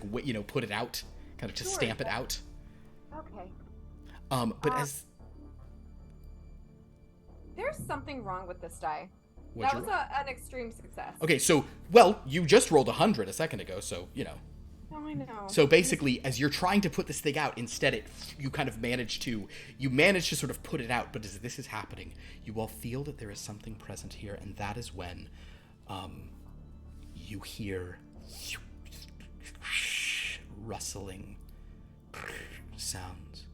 put it out, kind of to stamp it out. Okay. But as there's something wrong with this die. That was an extreme success. Okay, so, well, you just rolled 100 a second ago, so, Oh, I know. So basically, as you're trying to put this thing out, instead you manage to sort of put it out, but as this is happening, you all feel that there is something present here, and that is when you hear rustling sounds.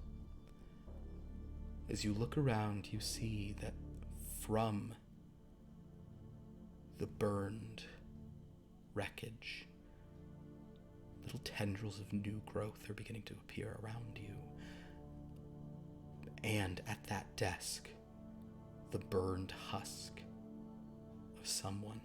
As you look around, you see that from the burned wreckage, little tendrils of new growth are beginning to appear around you. And at that desk, the burned husk of someone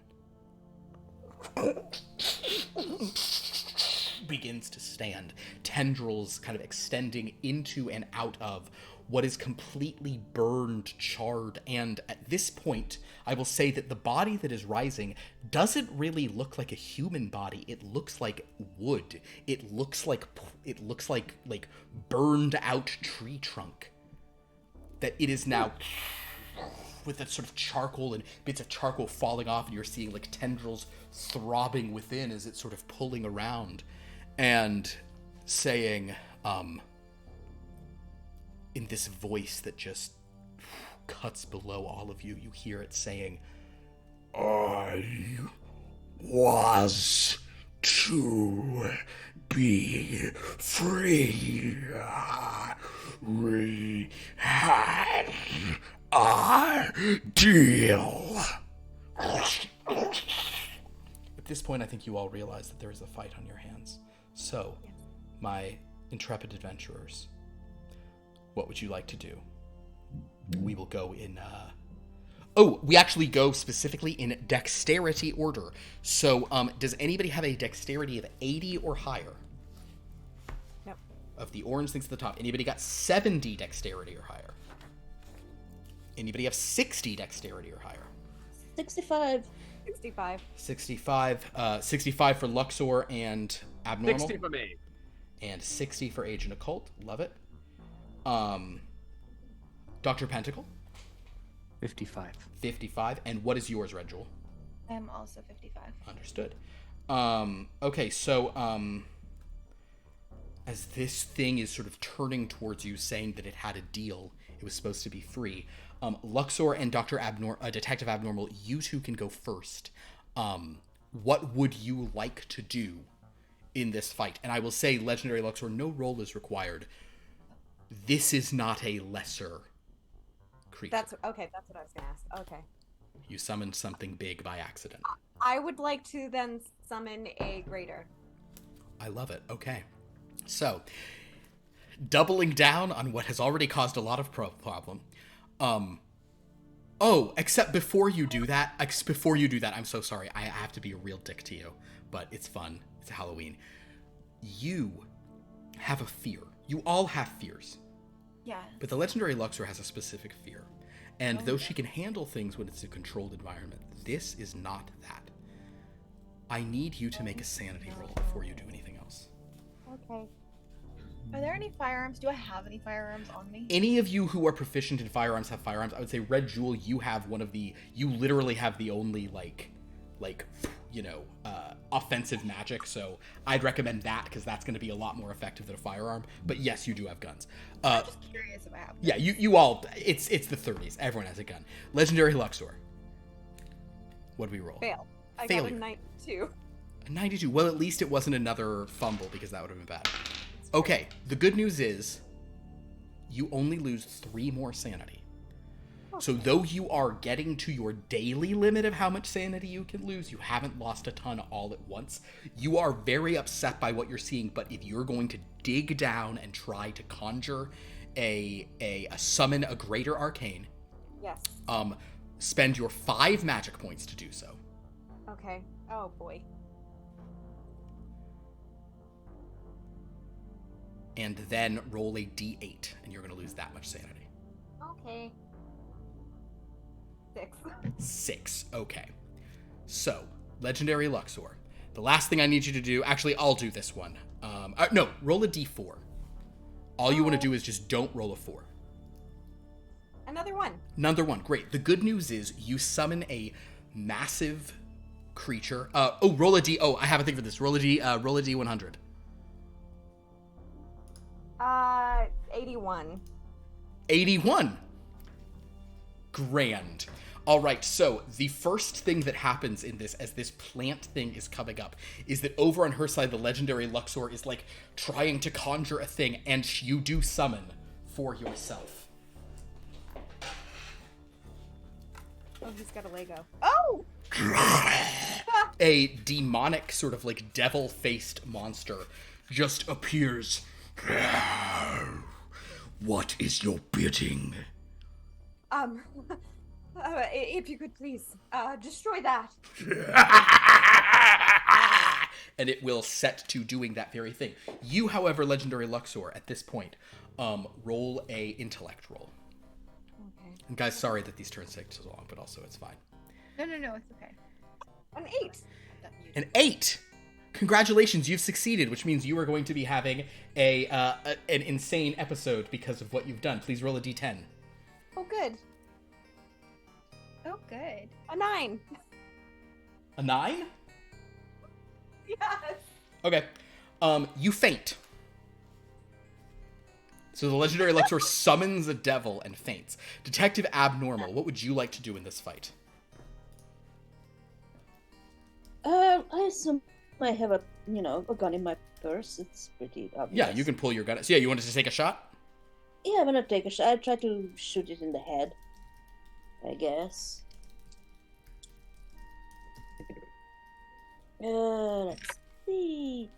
begins to stand, tendrils kind of extending into and out of what is completely burned, charred, and at this point, I will say that the body that is rising doesn't really look like a human body. It looks like wood. It looks like burned out tree trunk. That it is now with that sort of charcoal and bits of charcoal falling off, and you're seeing tendrils throbbing within as it's sort of pulling around and saying, in this voice that just cuts below all of you, you hear it saying, "I was to be free. We had a deal." At this point, I think you all realize that there is a fight on your hands. So, my intrepid adventurers, what would you like to do? We will go in, we actually go specifically in dexterity order. So, does anybody have a dexterity of 80 or higher? Nope. Of the orange things at the top. Anybody got 70 dexterity or higher? Anybody have 60 dexterity or higher? 65. 65. 65 for Luxor and Abnormal. 60 for me. And 60 for Agent Occult. Love it. Dr. Pentacle? 55. 55. And what is yours, Red Jewel? I'm also 55. Understood. Okay, so, as this thing is sort of turning towards you, saying that it had a deal, it was supposed to be free, Luxor and Detective Abnormal, you two can go first. What would you like to do in this fight? And I will say, Legendary Luxor, no roll is required. This is not a lesser creature. That's okay. That's what I was gonna ask. Okay. You summoned something big by accident. I would like to then summon a greater. I love it. Okay. So, doubling down on what has already caused a lot of problem. Except before you do that, I'm so sorry. I have to be a real dick to you, but it's fun. It's Halloween. You have a fear. You all have fears. Yeah. But the legendary Luxor has a specific fear. And though she can handle things when it's a controlled environment, this is not that. I need you to make a sanity roll before you do anything else. Okay. Are there any firearms? Do I have any firearms on me? Any of you who are proficient in firearms have firearms. I would say Red Jewel, you have you literally have the only offensive magic. So I'd recommend that because that's going to be a lot more effective than a firearm. But yes, you do have guns. I'm just curious if I have. Yeah, you all, it's the 30s. Everyone has a gun. Legendary Luxor. What do we roll? Fail. I Failure. got a 92. A 92. Well, at least it wasn't another fumble because that would have been bad. Okay, the good news is you only lose 3 more sanity. So though you are getting to your daily limit of how much sanity you can lose, you haven't lost a ton all at once. You are very upset by what you're seeing, but if you're going to dig down and try to conjure a summon a greater arcane, Yes. spend your 5 magic points to do so. Okay. Oh boy. And then roll a d8, and you're going to lose that much sanity. Okay. 6. 6. Okay. So, Legendary Luxor. The last thing I need you to do... Actually, I'll do this one. No, roll a d4. All you want to do is just don't roll a 4. Another one. Another one. Great. The good news is you summon a massive creature. Roll a d... Oh, I have a thing for this. Roll a d100. 81. 81. Grand. All right, so the first thing that happens in this, as this plant thing is coming up, is that over on her side, the legendary Luxor is like trying to conjure a thing, and you do summon for yourself. Oh, he's got a Lego. Oh! A demonic sort of like devil-faced monster just appears. What is your bidding? If you could please, destroy that. And it will set to doing that very thing. You, however, Legendary Luxor, at this point, roll a intellect roll. Okay. And guys, sorry that these turns take so long, but also it's fine. No, it's okay. An 8. An 8! Congratulations, you've succeeded, which means you are going to be having an insane episode because of what you've done. Please roll a d10. Oh, good. Oh, good. A 9. A 9? Yes. Okay. You faint. So the legendary Luxor summons a devil and faints. Detective Abnormal, what would you like to do in this fight? I assume I have a gun in my purse. It's pretty obvious. Yeah, you can pull your gun. So yeah, you wanted to take a shot? Yeah, I'm gonna take a shot. I try to shoot it in the head, I guess. Let's see.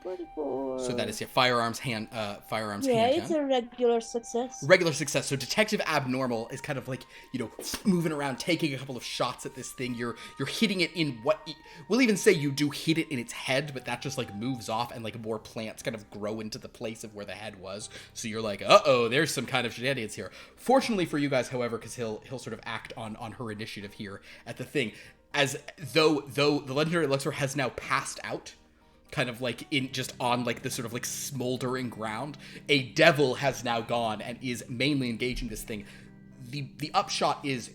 44. So that is firearms hand Yeah, it's a regular success. Regular success. So Detective Abnormal is kind of like, moving around, taking a couple of shots at this thing. You're hitting it in we'll even say you do hit it in its head, but that just like moves off and like more plants kind of grow into the place of where the head was. So you're like, uh-oh, there's some kind of shenanigans here. Fortunately for you guys, however, because he'll sort of act on her initiative here at the thing, as though the legendary Luxor has now passed out, kind of like on like this sort of like smoldering ground. A devil has now gone and is mainly engaging this thing. The upshot is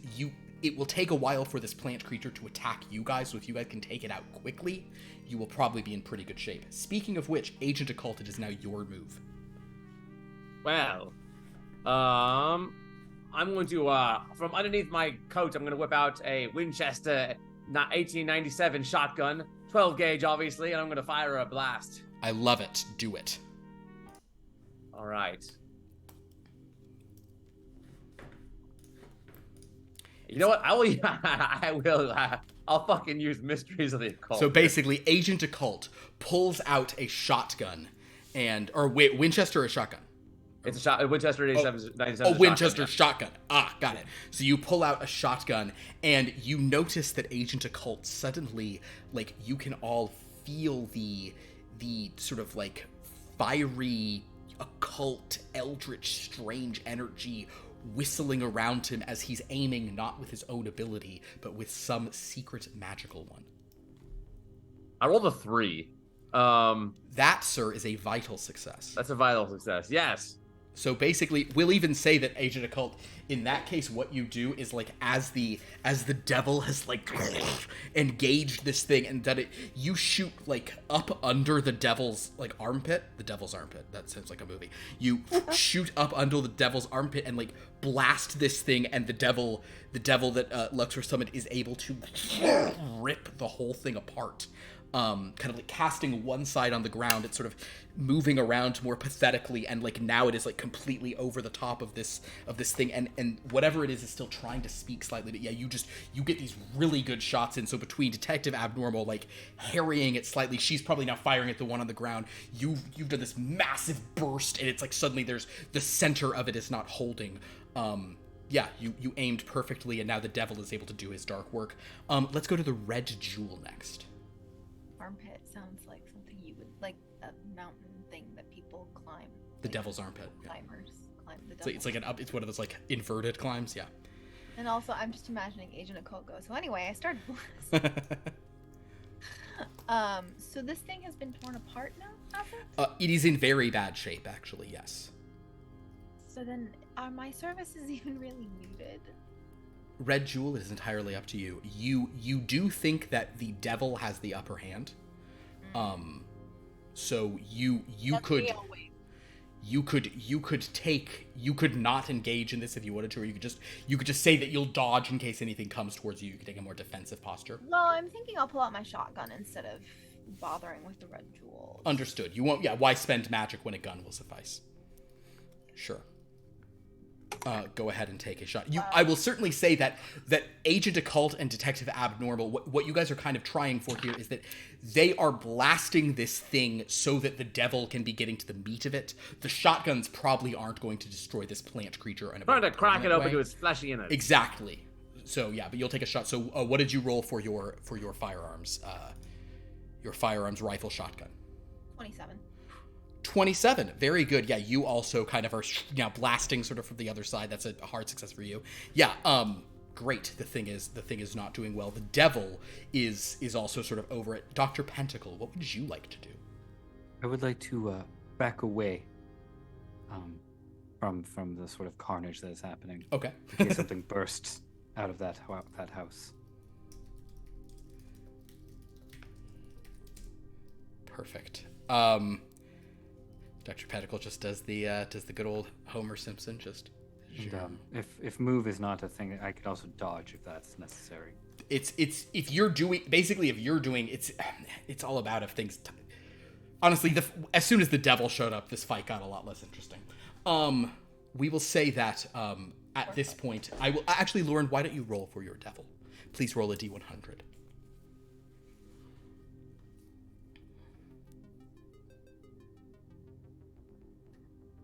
it will take a while for this plant creature to attack you guys, so if you guys can take it out quickly, you will probably be in pretty good shape. Speaking of which, Agent Occult, it is now your move. Well, I'm going to, from underneath my coat, I'm going to whip out a Winchester 1897 shotgun, 12 gauge, obviously, and I'm going to fire a blast. I love it. Do it. All right. You know what? I'll fucking use Mysteries of the Occult. So basically, Agent Occult pulls out a shotgun or wait, Winchester or shotgun? It's a Winchester 97. Oh, Winchester shotgun. Ah, got it. So you pull out a shotgun, and you notice that Agent Occult suddenly, like, you can all feel the sort of like fiery, occult, eldritch, strange energy whistling around him as he's aiming not with his own ability, but with some secret magical one. I rolled a 3. That, sir, is a vital success. That's a vital success. Yes. So basically, we'll even say that Agent Occult, in that case, what you do is, like, as the devil has, like, engaged this thing and done it, you shoot, like, up under the devil's, like, armpit. The devil's armpit. That sounds like a movie. You shoot up under the devil's armpit and, like, blast this thing, and the devil that Luxor summoned is able to rip the whole thing apart. Kind of like casting one side on the ground, it's sort of moving around more pathetically, and like now it is like completely over the top of this thing, and whatever it is still trying to speak slightly. But yeah, you get these really good shots in. So between Detective Abnormal like harrying it slightly, she's probably now firing at the one on the ground. You've done this massive burst, and it's like suddenly there's the center of it is not holding. Yeah, you aimed perfectly, and now the devil is able to do his dark work. Let's go to the Red Jewel next. Armpit sounds like something you would, like a mountain thing that people climb. The devil's armpit. Climbers climb the devil. So it's like it's one of those like inverted climbs, yeah. And also, I'm just imagining Agent Occult goes. So anyway, I started blasting. So this thing has been torn apart now, has it? It is in very bad shape, actually. Yes. So then, are my services even really needed? Red Jewel, it is entirely up to you. You do think that the devil has the upper hand. So you could not engage in this if you wanted to, or you could just say that you'll dodge in case anything comes towards you. You could take a more defensive posture. Well, I'm thinking I'll pull out my shotgun instead of bothering with the Red Jewel. Understood. You won't. Yeah. Why spend magic when a gun will suffice? Sure. Go ahead and take a shot. I will certainly say that Agent Occult and Detective Abnormal, what you guys are kind of trying for here is that they are blasting this thing so that the devil can be getting to the meat of it. The shotguns probably aren't going to destroy this plant creature. Trying to crack it open to its fleshy innards. Exactly. So yeah, but you'll take a shot. So what did you roll for your firearms? Your firearms rifle shotgun. 27. 27. Very good. Yeah, you also kind of are now blasting sort of from the other side. That's a hard success for you. Yeah, great. The thing is not doing well. The devil is also sort of over it. Dr. Pentacle, what would you like to do? I would like to back away from the sort of carnage that is happening. Okay. In case something bursts out of that house. Perfect. Dr. Pentacle just does the good old Homer Simpson just. And, if move is not a thing, I could also dodge if that's necessary. It's if you're doing it's all about if things. Honestly, as soon as the devil showed up, this fight got a lot less interesting. We will say that at this point, I will actually, Lauren. Why don't you roll for your devil? Please roll a D100.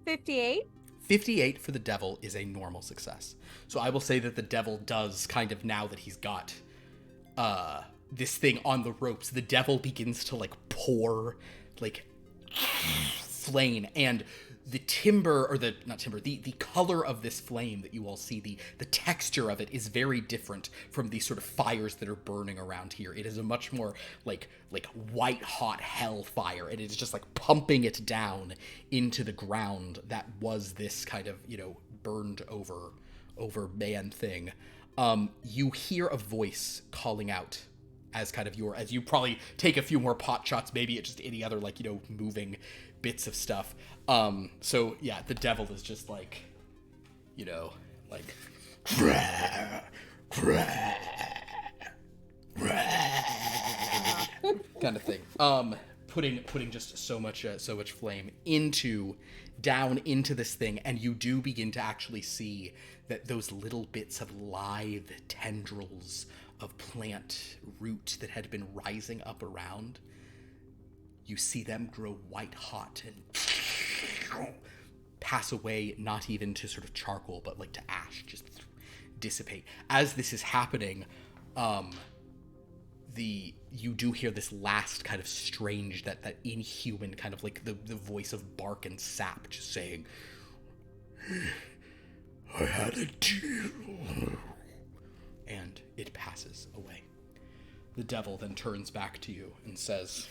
58. 58 for the devil is a normal success. So I will say that the devil does kind of, now that he's got this thing on the ropes, the devil begins to like pour like flame, and the timber, or the color of this flame that you all see, the texture of it is very different from the sort of fires that are burning around here. It is a much more like white hot hell fire. It is just like pumping it down into the ground that was this kind of, burned over man thing. You hear a voice calling out as kind of as you probably take a few more pot shots, maybe at just any other moving bits of stuff. So yeah, the devil is just like kind of thing. putting just so much flame down into this thing, and you do begin to actually see that those little bits of lithe tendrils of plant root that had been rising up around, you see them grow white hot and pass away, not even to sort of charcoal, but like to ash, just dissipate. As this is happening, you do hear this last kind of strange, that inhuman kind of like the voice of bark and sap just saying, I had a deal. And it passes away. The devil then turns back to you and says,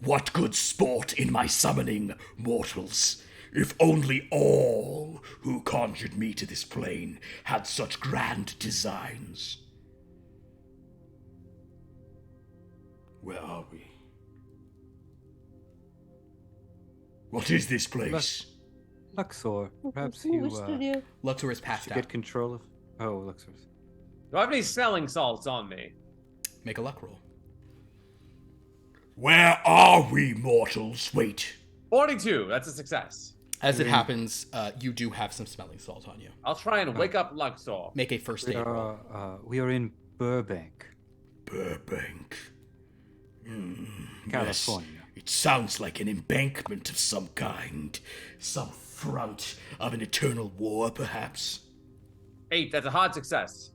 what good sport in my summoning, mortals, if only all who conjured me to this plane had such grand designs. Where are we? What is this place? Luxor, perhaps you Luxor is passed out. Get control of... Oh, Luxor. Do I have any smelling salts on me? Make a luck roll. Where are we, mortals? Wait. 42, that's a success. As it happens, you do have some smelling salt on you. I'll try and wake up Luxor. Make a first aid roll. We are in Burbank. Burbank. California. Yes. It sounds like an embankment of some kind. Some front of an eternal war, perhaps. 8, that's a hard success.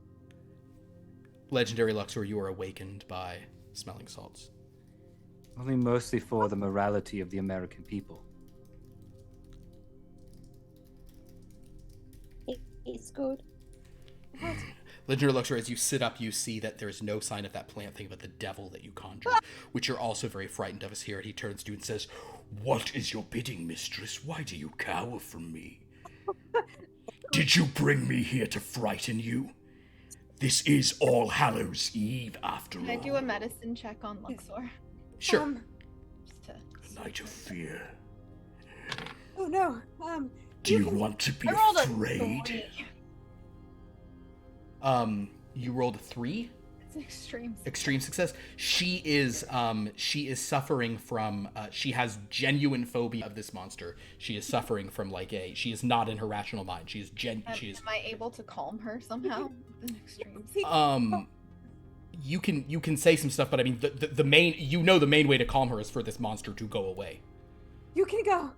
Legendary Luxor, you are awakened by smelling salts. Only mostly for the morality of the American people. It's good. Legendary Luxor, as you sit up, you see that there's no sign of that plant thing but the devil that you conjured, which you're also very frightened of. As here, he turns to you and says, what is your bidding, mistress? Why do you cower from me? Did you bring me here to frighten you? This is All Hallows Eve, after all. Can I do a medicine check on Luxor? Sure. A night of fear. Oh no. Do you want to be afraid? You rolled a 3. It's an extreme. Extreme success. She is suffering from. She has genuine phobia of this monster. She is suffering from she is not in her rational mind. She is Am I able to calm her somehow? An extreme. You can say some stuff, but I mean the main the main way to calm her is for this monster to go away. You can go.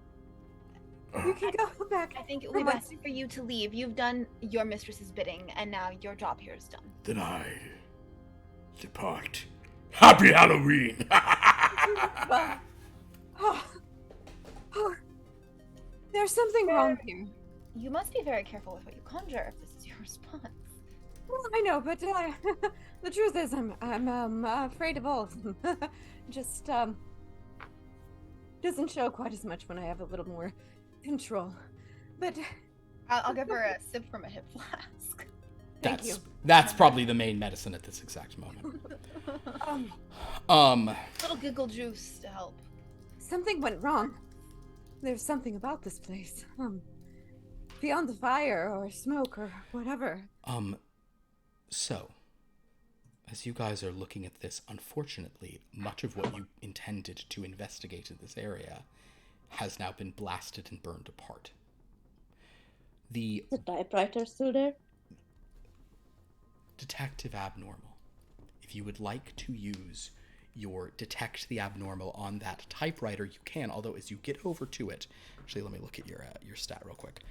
You can go back. I think it would be best for you to leave. You've done your mistress's bidding, and now your job here is done. Then I depart. Happy Halloween! There's something wrong here. You must be very careful with what you conjure if this is your response. Well, I know, but the truth is, I'm afraid of all. Just doesn't show quite as much when I have a little more control. But I'll give her a sip from a hip flask. Thank you. That's probably the main medicine at this exact moment. Little giggle juice to help. Something went wrong. There's something about this place. Beyond the fire or smoke or whatever. So, as you guys are looking at this, unfortunately, much of what you intended to investigate in this area has now been blasted and burned apart. The typewriter still there? Detective Abnormal. If you would like to use your Detect the Abnormal on that typewriter, you can, although as you get over to it... Actually, let me look at your stat real quick.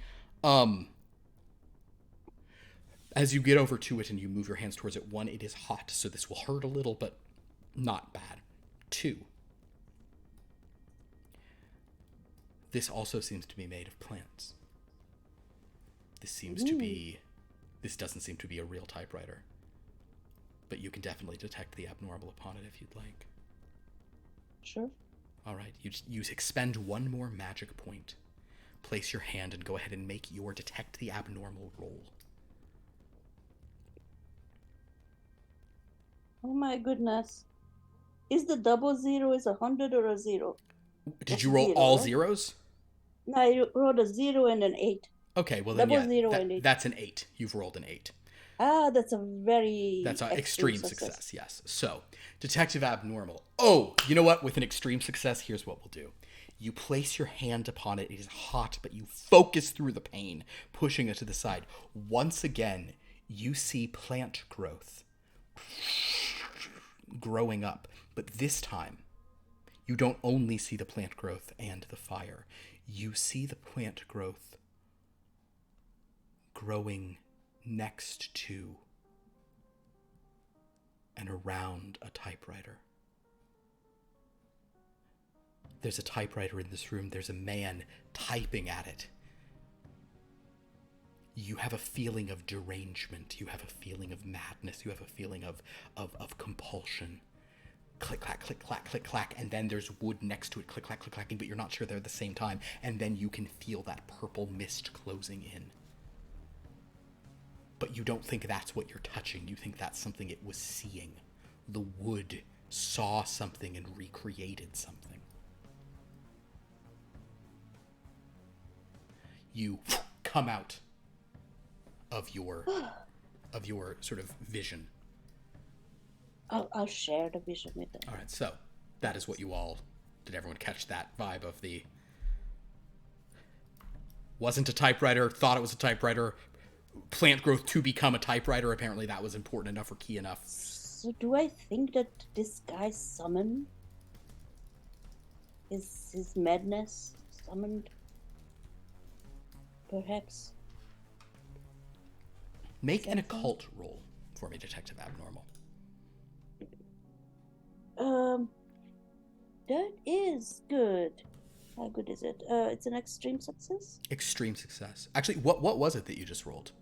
As you get over to it and you move your hands towards it, 1, it is hot, so this will hurt a little, but not bad. 2, this also seems to be made of plants. This doesn't seem to be a real typewriter. But you can definitely detect the abnormal upon it if you'd like. Sure. All right, you expend 1 more magic point. Place your hand and go ahead and make your Detect the Abnormal roll. Oh my goodness. Is the 00 is 100 or a 0? Did you roll all zeros? No, I rolled a 0 and an 8. Okay, well then Double 0 and 8. That's an 8. You've rolled an 8. That's an extreme success. Yes. So, Detective Abnormal. Oh, you know what? With an extreme success, here's what we'll do. You place your hand upon it. It is hot, but you focus through the pain, pushing it to the side. Once again, you see plant growth growing up. But this time, you don't only see the plant growth and the fire. You see the plant growth growing next to and around a typewriter. There's a typewriter in this room. There's a man typing at it. You have a feeling of derangement. You have a feeling of madness. You have a feeling of compulsion. Click, clack, click, clack, click, clack. And then there's wood next to it, click, clack, click, clacking, but you're not sure they're at the same time. And then you can feel that purple mist closing in. But you don't think that's what you're touching. You think that's something it was seeing. The wood saw something and recreated something. You come out of your sort of vision. I'll share the vision with them. All right, so that is what you all... Did everyone catch that vibe of the... Wasn't a typewriter, thought it was a typewriter, plant growth to become a typewriter. Apparently that was important enough or key enough. So do I think that this guy summoned? Is his madness summoned? Perhaps. Make an occult roll for me, Detective Abnormal. That is good. How good is it? It's an extreme success? Extreme success. Actually, what was it that you just rolled?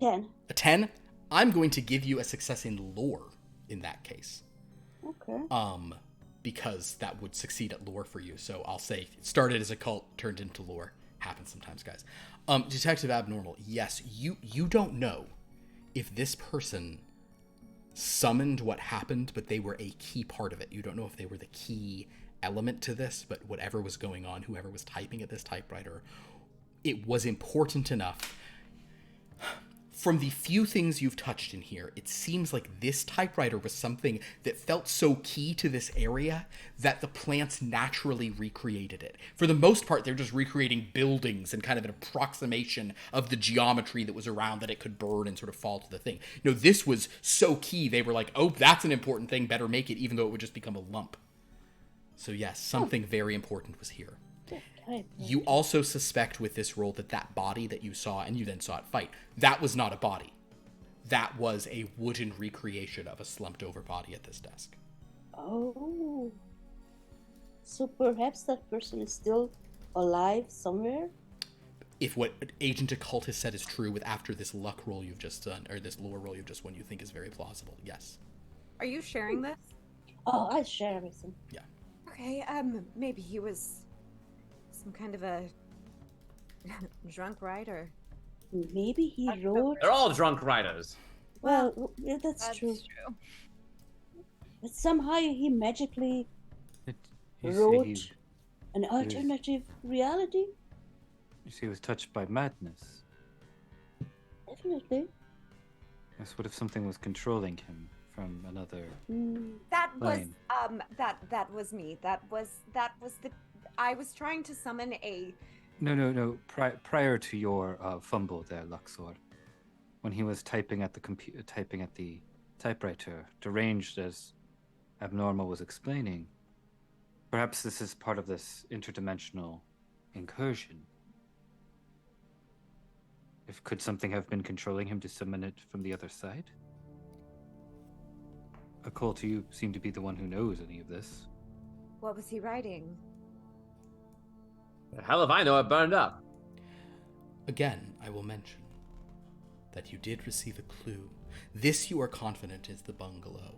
10. A 10? I'm going to give you a success in lore in that case. Okay. Because that would succeed at lore for you. So I'll say it started as occult, turned into lore. Happens sometimes, guys. Detective Abnormal, yes, you don't know if this person summoned what happened, but they were a key part of it. You don't know if they were the key element to this, but whatever was going on, whoever was typing at this typewriter, it was important enough. From the few things you've touched in here, it seems like this typewriter was something that felt so key to this area that the plants naturally recreated it. For the most part, they're just recreating buildings and kind of an approximation of the geometry that was around that it could burn and sort of fall to the thing. You know, this was so key, they were like, oh, that's an important thing, better make it, even though it would just become a lump. So yes, something very important was here. You also suspect with this roll that body that you saw, and you then saw it fight, that was not a body. That was a wooden recreation of a slumped over body at this desk. Oh. So perhaps that person is still alive somewhere? If what Agent Occult has said is true with after this luck roll you've just done, or this lore roll you've just won, you think is very plausible, yes. Are you sharing this? Oh, I share everything. Yeah. Okay, maybe he was some kind of a drunk writer. Maybe he wrote... They're all drunk writers. Well, that's true. But somehow he magically wrote an alternative reality. You see, he was touched by madness. Definitely. Yes, what if something was controlling him from another That plane? was that was me. That was the I was trying to summon a... No. Prior to your fumble there, Luxor, when he was typing at the typewriter, deranged as Abnormal was explaining, perhaps this is part of this interdimensional incursion. Could something have been controlling him to summon it from the other side? Occult, you seem to be the one who knows any of this. What was he writing? The hell if I know, it burned up. Again, I will mention that you did receive a clue. This you are confident is the bungalow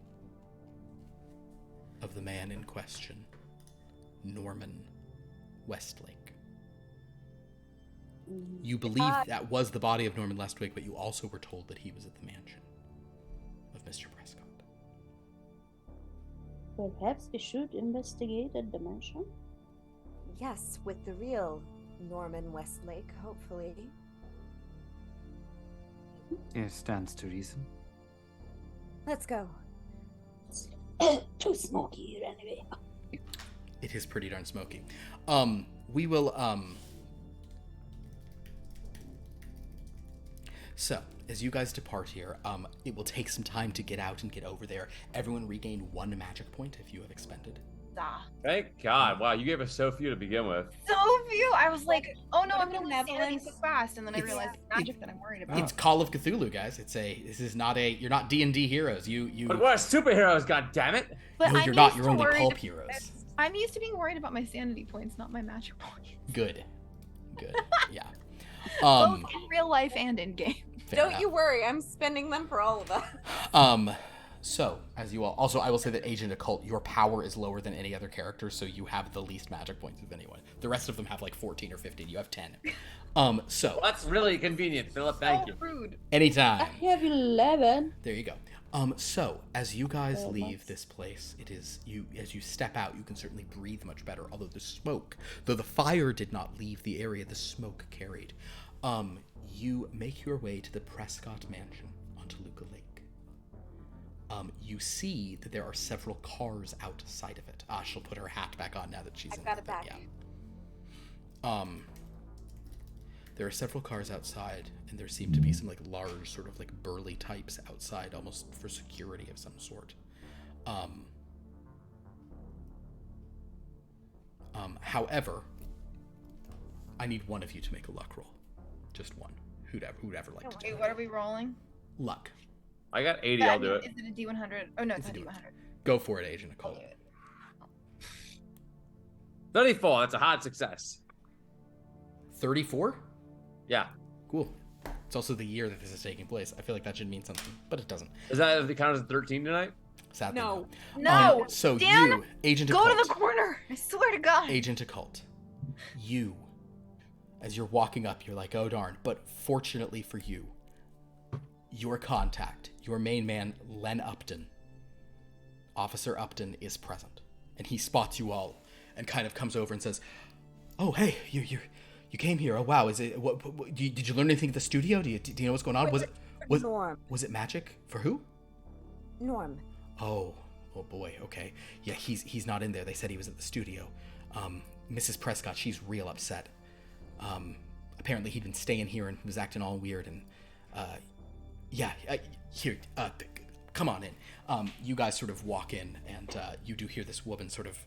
of the man in question, Norman Westlake. You believe that was the body of Norman Westlake, but you also were told that he was at the mansion of Mr. Prescott. Perhaps we should investigate at the mansion? Yes, with the real Norman Westlake, hopefully. Yeah, stands to reason. Let's go. Too smoky here anyway. It is pretty darn smoky. We will, So, as you guys depart here, it will take some time to get out and get over there. Everyone regain 1 magic point if you have expended. Thank God. Wow, you gave us so few to begin with. So few. I was like, oh no, I'm going to sanity so fast, and then I realized it's magic that I'm worried about. It's Call of Cthulhu, guys. This is not you're not D&D heroes. But we're superheroes, goddammit. But no, you're not. You're only pulp heroes. I'm used to being worried about my sanity points, not my magic points. Good. Yeah. Both in real life and in game. Don't you worry, I'm spending them for all of us. So, as you all... Also, I will say that Agent Occult, your power is lower than any other character, so you have the least magic points of anyone. The rest of them have like 14 or 15. You have 10. So... Well, that's really convenient, Philip. Thank you. Rude. Anytime. I have 11. There you go. So, as you guys leave this place, it is... As you step out, you can certainly breathe much better, although the fire did not leave the area, the smoke carried. You make your way to the Prescott mansion on Toluca Lake. You see that there are several cars outside of it. She'll put her hat back on now that she's I've got it back. Yeah. There are several cars outside, and there seem to be some like large, sort of like burly types outside, almost for security of some sort. However, I need one of you to make a luck roll. Just one. Who'd ever like to do it? Wait, what are we rolling? Luck. I got 80, I'll do it. Is it a D100? Oh, no, it's a D100. Go for it, Agent Occult. 34, that's a hard success. 34? Yeah. Cool. It's also the year that this is taking place. I feel like that should mean something, but it doesn't. Is that the count as 13 tonight? Sadly, No. No! So Dan, you, Agent Occult. Go to the corner! I swear to God! Agent Occult. You, as you're walking up, you're like, oh darn. But fortunately for you, your contact, your main man, Len Upton, Officer Upton, is present. And he spots you all and kind of comes over and says, oh, hey, you came here. Oh, wow. Is it, did you learn anything at the studio? Do you know what's going on? Norm. Was it magic? For who? Norm. Oh boy. Okay. Yeah, he's not in there. They said he was at the studio. Mrs. Prescott, she's real upset. Apparently he'd been staying here and was acting all weird and, here, come on in. You guys sort of walk in, and you do hear this woman sort of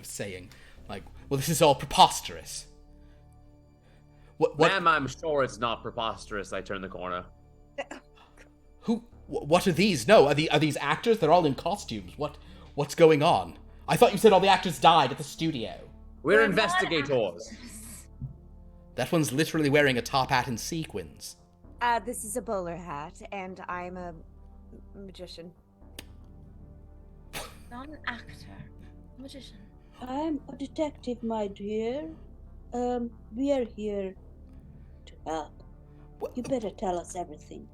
saying, like, well, this is all preposterous. What? Ma'am, I'm sure it's not preposterous. I turn the corner. What are these? No, are these actors? They're all in costumes. What's going on? I thought you said all the actors died at the studio. We're investigators. That one's literally wearing a top hat and sequins. This is a bowler hat, and I'm a magician. Not an actor. A magician. I'm a detective, my dear. We are here to help. You better tell us everything.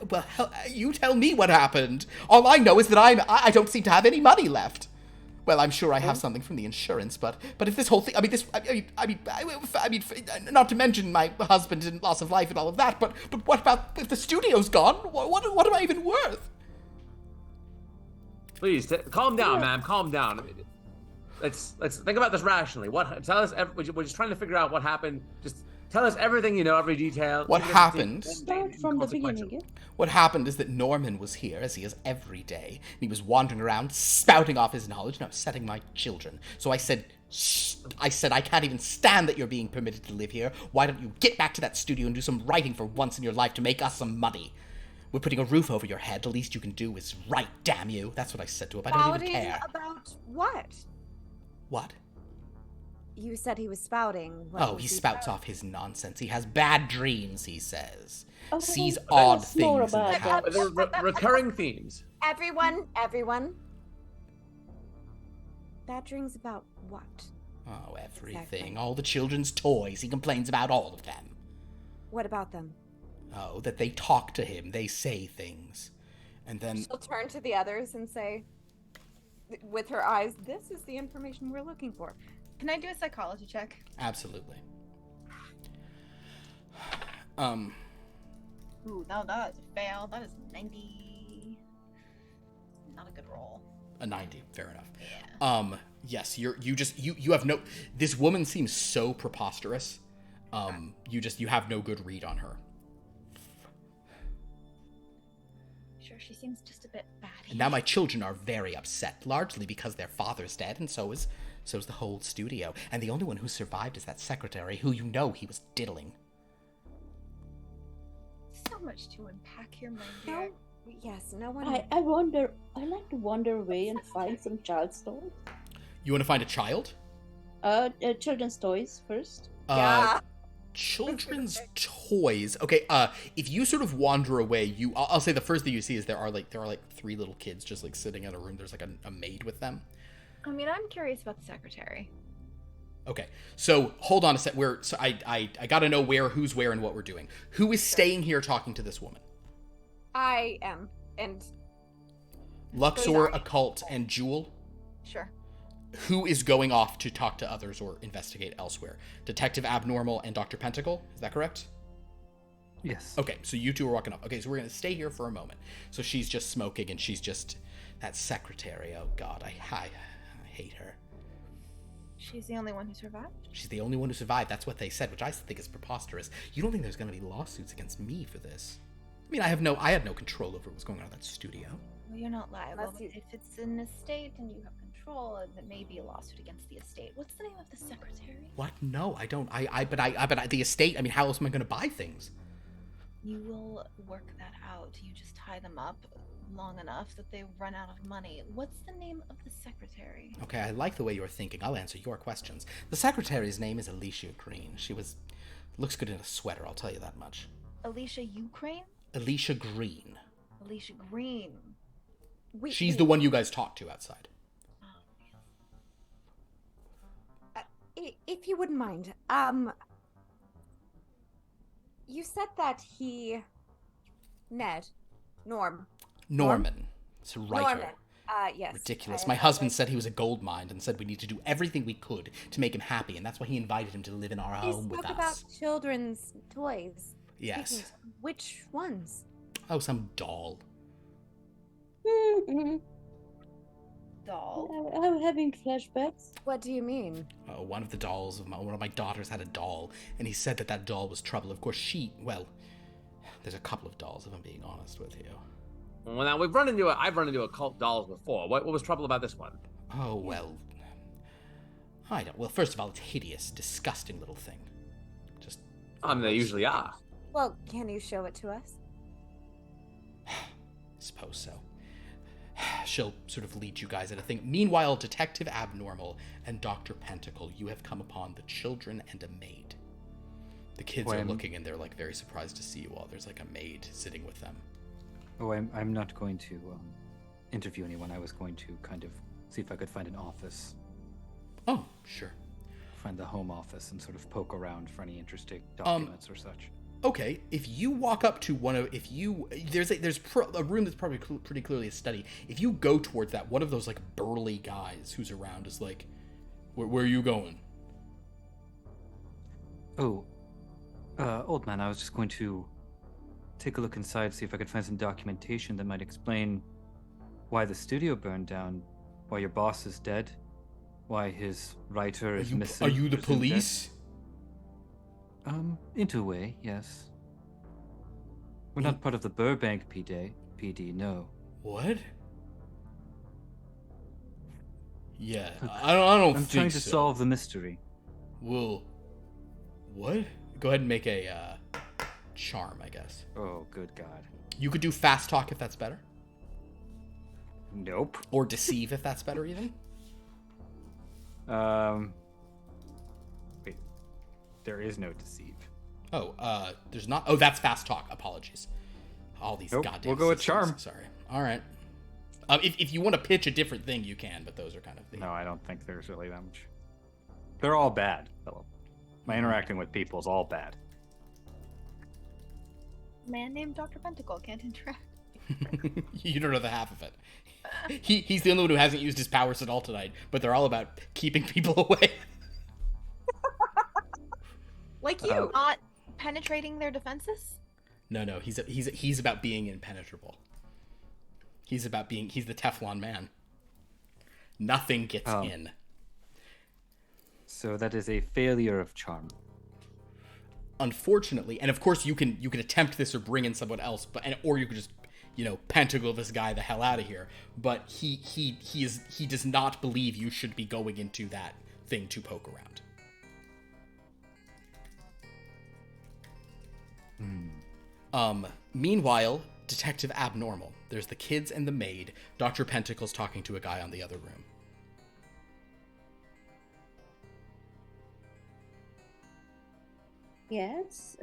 Well, you tell me what happened. All I know is that I don't seem to have any money left. Well, I'm sure I have something from the insurance, but if this whole thing, I mean, not to mention my husband and loss of life and all of that, but what about if the studio's gone? What am I even worth? Please calm down, ma'am. Calm down. Let's think about this rationally. Tell us. We're just trying to figure out what happened. Just tell us everything you know, every detail. What happened? Start from the beginning again. What happened is that Norman was here, as he is every day, and he was wandering around, spouting off his knowledge, and upsetting my children. So I said, I can't even stand that you're being permitted to live here. Why don't you get back to that studio and do some writing for once in your life to make us some money? We're putting a roof over your head. The least you can do is write, damn you. That's what I said to him. I don't even care. About what? What? You said he was spouting. He spouts off his nonsense. He has bad dreams, he says. Okay, Sees odd things. Recurring themes. Everyone. Bad dreams about what? Oh, everything. Exactly. All the children's toys. He complains about all of them. What about them? Oh, that they talk to him. They say things. And then... She'll turn to the others and say, with her eyes, this is the information we're looking for. Can I do a psychology check? Absolutely. Ooh, no, that is a fail. That is 90. Not a good roll. A 90, fair enough. Yeah. Yes, you have no. This woman seems so preposterous. You have no good read on her. Sure, she seems just a bit batty. And now my children are very upset, largely because their father's dead, and so is the whole studio. And the only one who survived is that secretary, who he was diddling. So much to unpack here, my dear. Yes, no one. I wonder. I like to wander away and find some child's toys. You want to find a child? Children's toys first. Yeah. Children's toys. Okay. If you sort of wander away, I'll say the first thing you see is there are like 3 little kids just like sitting in a room. There's like a maid with them. I mean, I'm curious about the secretary. Okay, so hold on a sec. I gotta know who's where, and what we're doing. Who is staying here talking to this woman? I am, and Luxor, Occult, and Jewel. Sure. Who is going off to talk to others or investigate elsewhere? Detective Abnormal and Dr. Pentacle. Is that correct? Yes. Okay, so you two are walking off. Okay, so we're gonna stay here for a moment. So she's just smoking, and she's just that secretary. Oh God, I hate her. She's the only one who survived? She's the only one who survived. That's what they said, which I think is preposterous. You don't think there's going to be lawsuits against me for this? I mean, I had no control over what was going on in that studio. Well, you're not liable. If it's an estate and you have control, there may be a lawsuit against the estate. What's the name of the secretary? What? No, I don't. But the estate. I mean, how else am I going to buy things? You will work that out. You just tie them up long enough that they run out of money. What's the name of the secretary? Okay, I like the way you're thinking. I'll answer your questions. The secretary's name is Alicia Green. Looks good in a sweater, I'll tell you that much. Alicia Ukraine? Alicia Green. Alicia Green. She's the one you guys talked to outside. If you wouldn't mind, you said that Norman. It's a writer. Norman. Yes. Ridiculous. My husband said he was a gold mine and said we need to do everything we could to make him happy, and that's why he invited him to live in our home with us. You spoke about children's toys. Yes. Which ones? Oh, some doll. Doll. I'm having flashbacks. What do you mean? Oh, one of my daughters had a doll, and he said that doll was trouble. Of course, there's a couple of dolls, if I'm being honest with you. Well, now I've run into occult dolls before. What was trouble about this one? Oh, well, I don't. Well, first of all, it's hideous, disgusting little thing. Just. They usually are. Well, can you show it to us? Suppose so. She'll sort of lead you guys at a thing. Meanwhile, Detective Abnormal and Dr. Pentacle, you have come upon the children and a maid. The kids are looking, and they're like very surprised to see you all. There's like a maid sitting with them. Oh, I'm not going to interview anyone. I was going to kind of see if I could find an office. Oh, sure. Find the home office and sort of poke around for any interesting documents or such. Okay, if you walk up to there's a room that's probably pretty clearly a study. If you go towards that, one of those like burly guys who's around is like, where are you going? Oh, old man, I was just going to take a look inside, see if I could find some documentation that might explain why the studio burned down, why your boss is dead, why his writer is missing. Are you the police? Into a way, yes. We're not part of the Burbank PD, no. What? Yeah, I don't I'm think trying to so. solve the mystery. Well, what? Go ahead and make a charm, I guess. Oh, good God. You could do fast talk if that's better. Nope. Or deceive if that's better, even. Wait. There is no deceive. Oh, there's not. Oh, that's fast talk. Apologies. All these goddamn. We'll go with systems. charm. Sorry. All right. If you want to pitch a different thing, you can, but those are kind of the. No, I don't think there's really that much. They're all bad, Philip. My interacting with people is all bad. Man named Dr. Pentacle can't interact. You don't know the half of it. He's the only one who hasn't used his powers at all tonight, but they're all about keeping people away. Like you. Not penetrating their defenses? No. He's about being impenetrable. He's the Teflon man. Nothing gets in. So that is a failure of charm. Unfortunately, and of course you can attempt this or bring in someone else, or you could just pentacle this guy the hell out of here. But he does not believe you should be going into that thing to poke around. Meanwhile, Detective Abnormal. There's the kids and the maid. Dr. Pentacle's talking to a guy on the other room. Yes.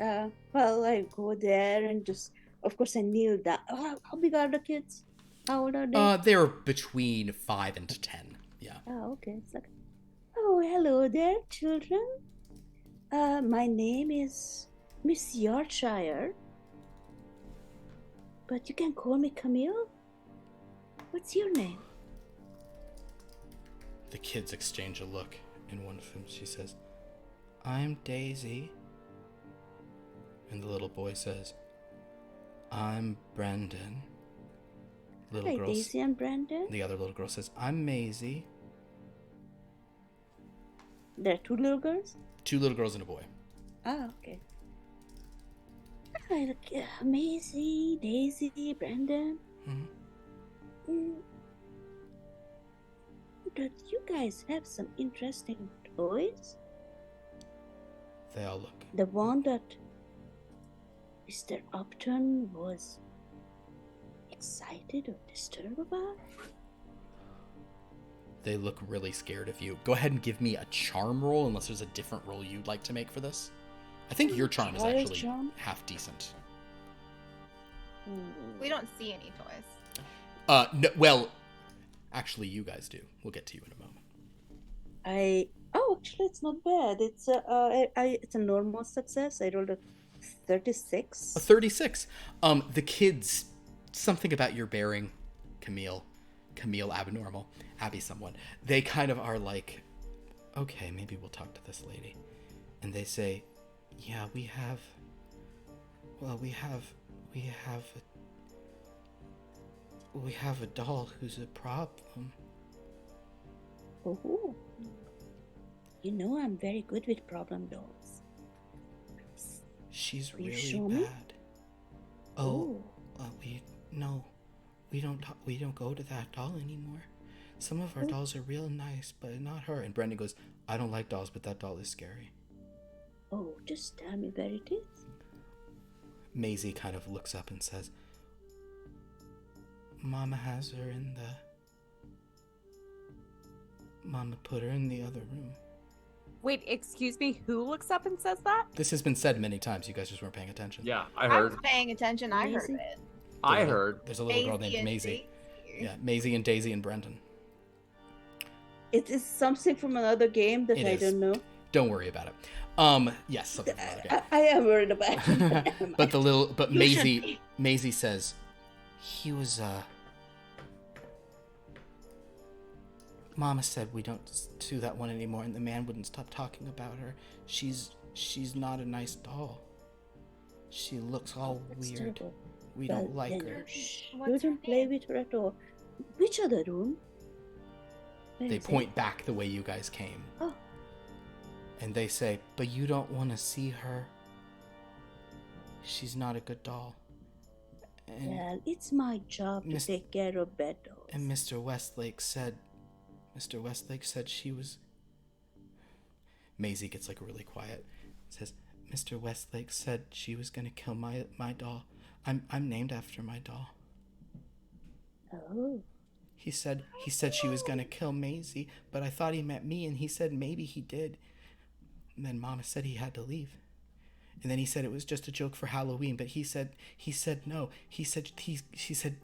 Well, I go there and just, of course, I kneel down. How big are the kids? How old are they? They're between 5 and 10. Yeah. Oh, okay. It's like, oh, hello there, children. My name is Miss Yorkshire, but you can call me Camille. What's your name? The kids exchange a look, and one of them, she says, I'm Daisy. And the little boy says, I'm Brendan. Hi, Daisy and Brendan. The other little girl says, I'm Maisie. There are 2 little girls? 2 little girls and a boy. Oh, okay. Hi, Maisie, Daisy, Brendan. But you guys have some interesting toys? They all look. The one that Mr. Upton was excited or disturbed about? They look really scared of you. Go ahead and give me a charm roll, unless there's a different roll you'd like to make for this. I think your charm is actually half decent. We don't see any toys. No, well, actually, you guys do. We'll get to you in a moment. Actually, it's not bad. It's a normal success. I rolled a 36. A 36. The kids, something about your bearing, Camille Abnormal, Abby someone, they kind of are like, okay, maybe we'll talk to this lady. And they say, yeah, we have a doll who's a problem. Oh, you know I'm very good with problem dolls. She's Will you really show bad. me? We don't go to that doll anymore. Some of our dolls are real nice, but not her. And Brendan goes, I don't like dolls, but that doll is scary. Oh, just tell me where it is. Maisie kind of looks up and says, Mama has her in Mama put her in the other room. Wait, excuse me, who looks up and says that? This has been said many times. You guys just weren't paying attention. Yeah, I I heard. was paying attention. I heard it. I heard. There's a little girl named Maisie. Yeah, Maisie and Daisy and Brendan. It is something from another game that I don't know. Don't worry about it. Yes, something from another game. I am worried about it. But Maisie says, he was Mama said we don't do that one anymore, and the man wouldn't stop talking about her. She's not a nice doll. She looks all weird. Terrible. We don't like her. You don't play with her at all. Which other room? They point back the way you guys came. Oh. And they say, but you don't want to see her. She's not a good doll. And well, it's my job to take care of bad dolls. And Mr. Westlake said she was... Maisie gets like really quiet. Says, Mr. Westlake said she was gonna kill my doll. I'm named after my doll. Oh. He said she was gonna kill Maisie, but I thought he meant me, and he said maybe he did. And then Mama said he had to leave. And then he said it was just a joke for Halloween, but he said no. She said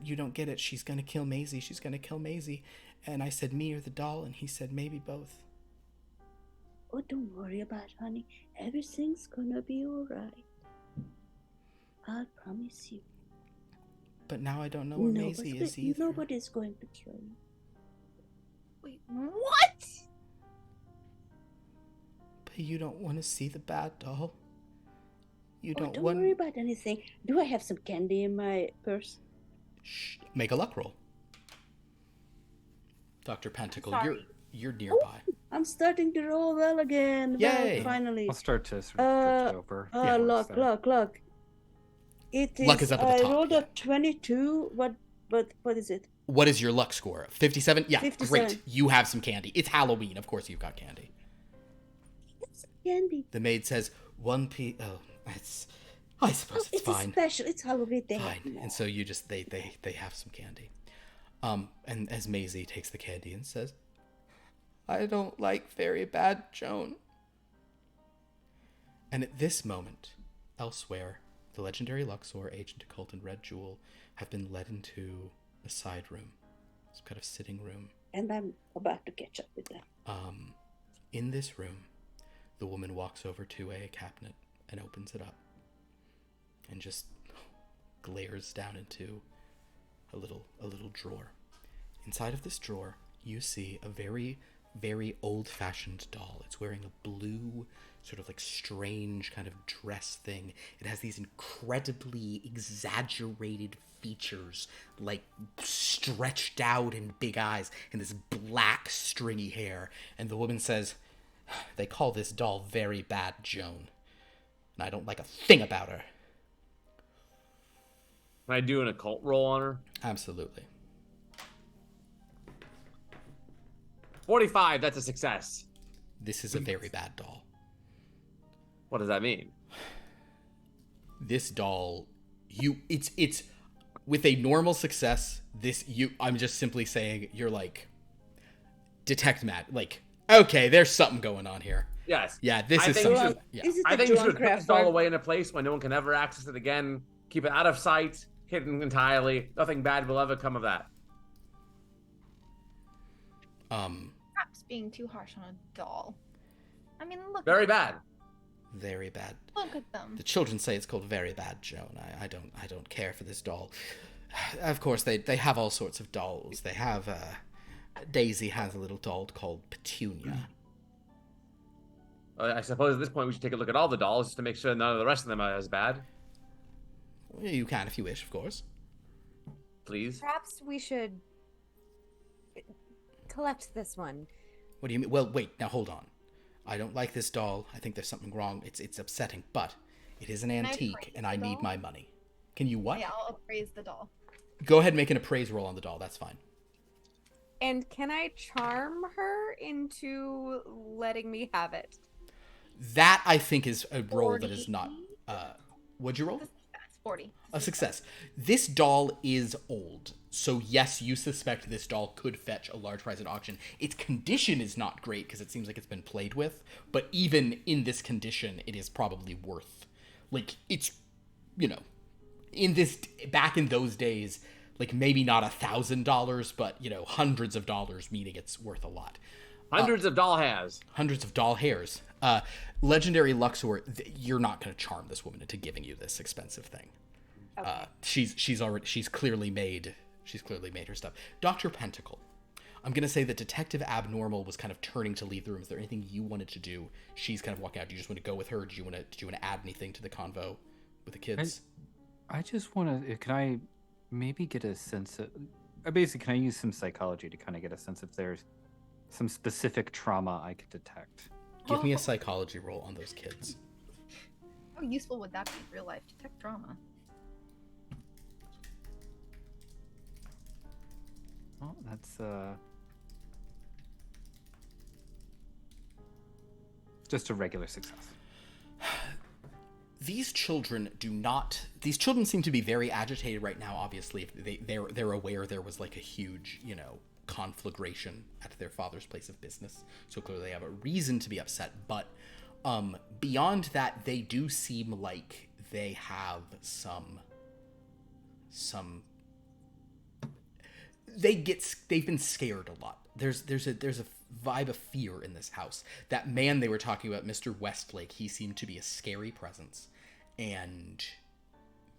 you don't get it. She's gonna kill Maisie. She's gonna kill Maisie. And I said me or the doll, and he said maybe both. Oh, don't worry about it, honey. Everything's gonna be alright. I'll promise you. But now I don't know where Maisie is either. Nobody's going to kill you. Wait, what? But you don't want to see the bad doll? don't worry about anything. Do I have some candy in my purse? Shh. Make a luck roll. Dr. Pentacle, you're nearby. Oh, I'm starting to roll well again. Yay! Well, finally. I'll start to sort of drift over. Luck. It is. Luck is up at the top. I rolled a 22. What is it? What is your luck score? 57? Yeah, 57. Great. You have some candy. It's Halloween. Of course you've got candy. Candy. The maid says, I suppose it's fine. It's special. It's Halloween. Fine. And so you just, they have some candy. And as Maisie takes the candy and says, I don't like very bad Joan. And at this moment, elsewhere, the legendary Luxor, Agent Occult, and Red Jewel have been led into a side room. Some kind of sitting room. And I'm about to catch up with them. In this room, the woman walks over to a cabinet and opens it up. And just glares down into a little drawer. Inside of this drawer, you see a very, very old-fashioned doll. It's wearing a blue, sort of like strange kind of dress thing. It has these incredibly exaggerated features, like stretched out and big eyes, and this black stringy hair. And the woman says, they call this doll Very Bad Joan. And I don't like a thing about her. Can I do an occult roll on her? Absolutely. 45, that's a success. This is a very bad doll. What does that mean? This doll, it's with a normal success, I'm just simply saying you're like, detect Matt, like, okay, there's something going on here. Yes. Yeah, I think you should put this doll away in a place where no one can ever access it again. Keep it out of sight, hidden entirely. Nothing bad will ever come of that. Perhaps being too harsh on a doll. I mean, look. Very bad. Very bad. Look at them. The children say it's called Very Bad Joan. I don't care for this doll. Of course, they have all sorts of dolls. They have Daisy has a little doll called Petunia. I suppose at this point we should take a look at all the dolls just to make sure none of the rest of them are as bad. You can if you wish, of course. Please. Perhaps we should collect this one. What do you mean? Well, wait, now hold on. I don't like this doll. I think there's something wrong. It's upsetting, but it is an antique, and I need my money. Can you what? Yeah, I'll appraise the doll. Go ahead and make an appraise roll on the doll. That's fine. And can I charm her into letting me have it? That, I think, is a roll that is not... what'd you roll? 40. A success. This doll is old. So yes, you suspect this doll could fetch a large price at auction. Its condition is not great because it seems like it's been played with. But even in this condition, it is probably worth... Like, it's, back in those days, like maybe not $1,000, but, hundreds of dollars, meaning it's worth a lot. Hundreds of doll hairs. Hundreds of doll hairs. Legendary Luxor, you're not going to charm this woman into giving you this expensive thing. Okay. She's clearly made her stuff. Dr. Pentacle, I'm going to say that Detective Abnormal was kind of turning to leave the room. Is there anything you wanted to do? She's kind of walking out. Do you just want to go with her? Did you want to add anything to the convo with the kids? I just want to. Can I maybe get a sense of? Basically, can I use some psychology to kind of get a sense if there's some specific trauma I could detect? Give me a psychology roll on those kids. How useful would that be in real life? Detect trauma. Oh, that's just a regular success. These children seem to be very agitated right now. Obviously, they're aware there was like a huge, conflagration at their father's place of business. So clearly they have a reason to be upset. But beyond that, they do seem like they have some they've been scared a lot. There's a vibe of fear in this house. That man they were talking about, Mr. Westlake, he seemed to be a scary presence. And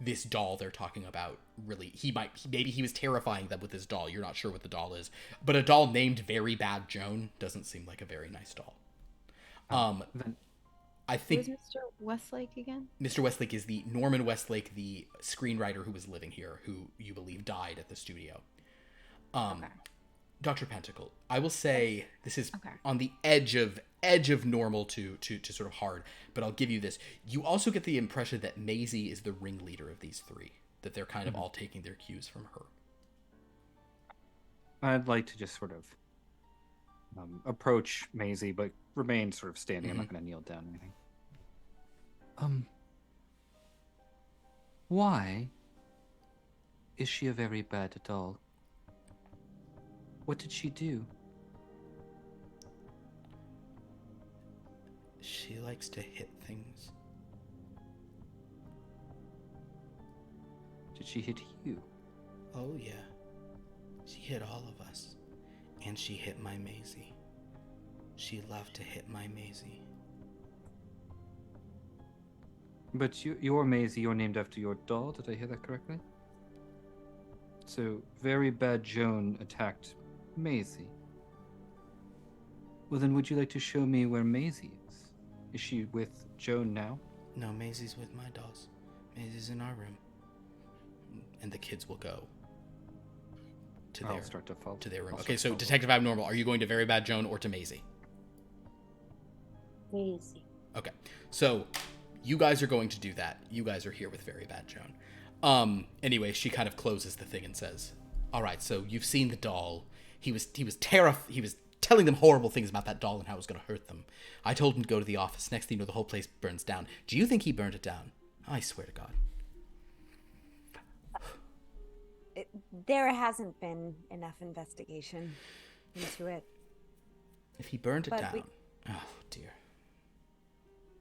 this doll they're talking about, really, maybe he was terrifying them with his doll. You're not sure what the doll is. But a doll named Very Bad Joan doesn't seem like a very nice doll. I think. Who's Mr. Westlake again? Mr. Westlake is the Norman Westlake, the screenwriter who was living here, who you believe died at the studio. Okay. Dr. Pentacle, I will say this is on the edge of normal to sort of hard, but I'll give you this. You also get the impression that Maisie is the ringleader of these three, that they're kind of all taking their cues from her. I'd like to just sort of approach Maisie, but remain sort of standing. I'm not going to kneel down or anything. Why is she a very bad doll? What did she do? She likes to hit things. Did she hit you? Oh, yeah. She hit all of us. And she hit my Maisie. She loved to hit my Maisie. But your Maisie, you're named after your doll, did I hear that correctly? So, Very Bad Joan attacked Maisie. Well, then would you like to show me where Maisie is? Is she with Joan now? No, Maisie's with my dolls. Maisie's in our room. And the kids will go to their room. Okay, so Detective Abnormal, are you going to Very Bad Joan or to Maisie? Maisie. Okay, so you guys are going to do that. You guys are here with Very Bad Joan. Anyway, she kind of closes the thing and says, "All right, so you've seen the doll. He was telling them horrible things about that doll and how it was going to hurt them. I told him to go to the office. Next thing you know, the whole place burns down. Do you think he burned it down? I swear to God." There hasn't been enough investigation into it. If he burned it down... Oh, dear.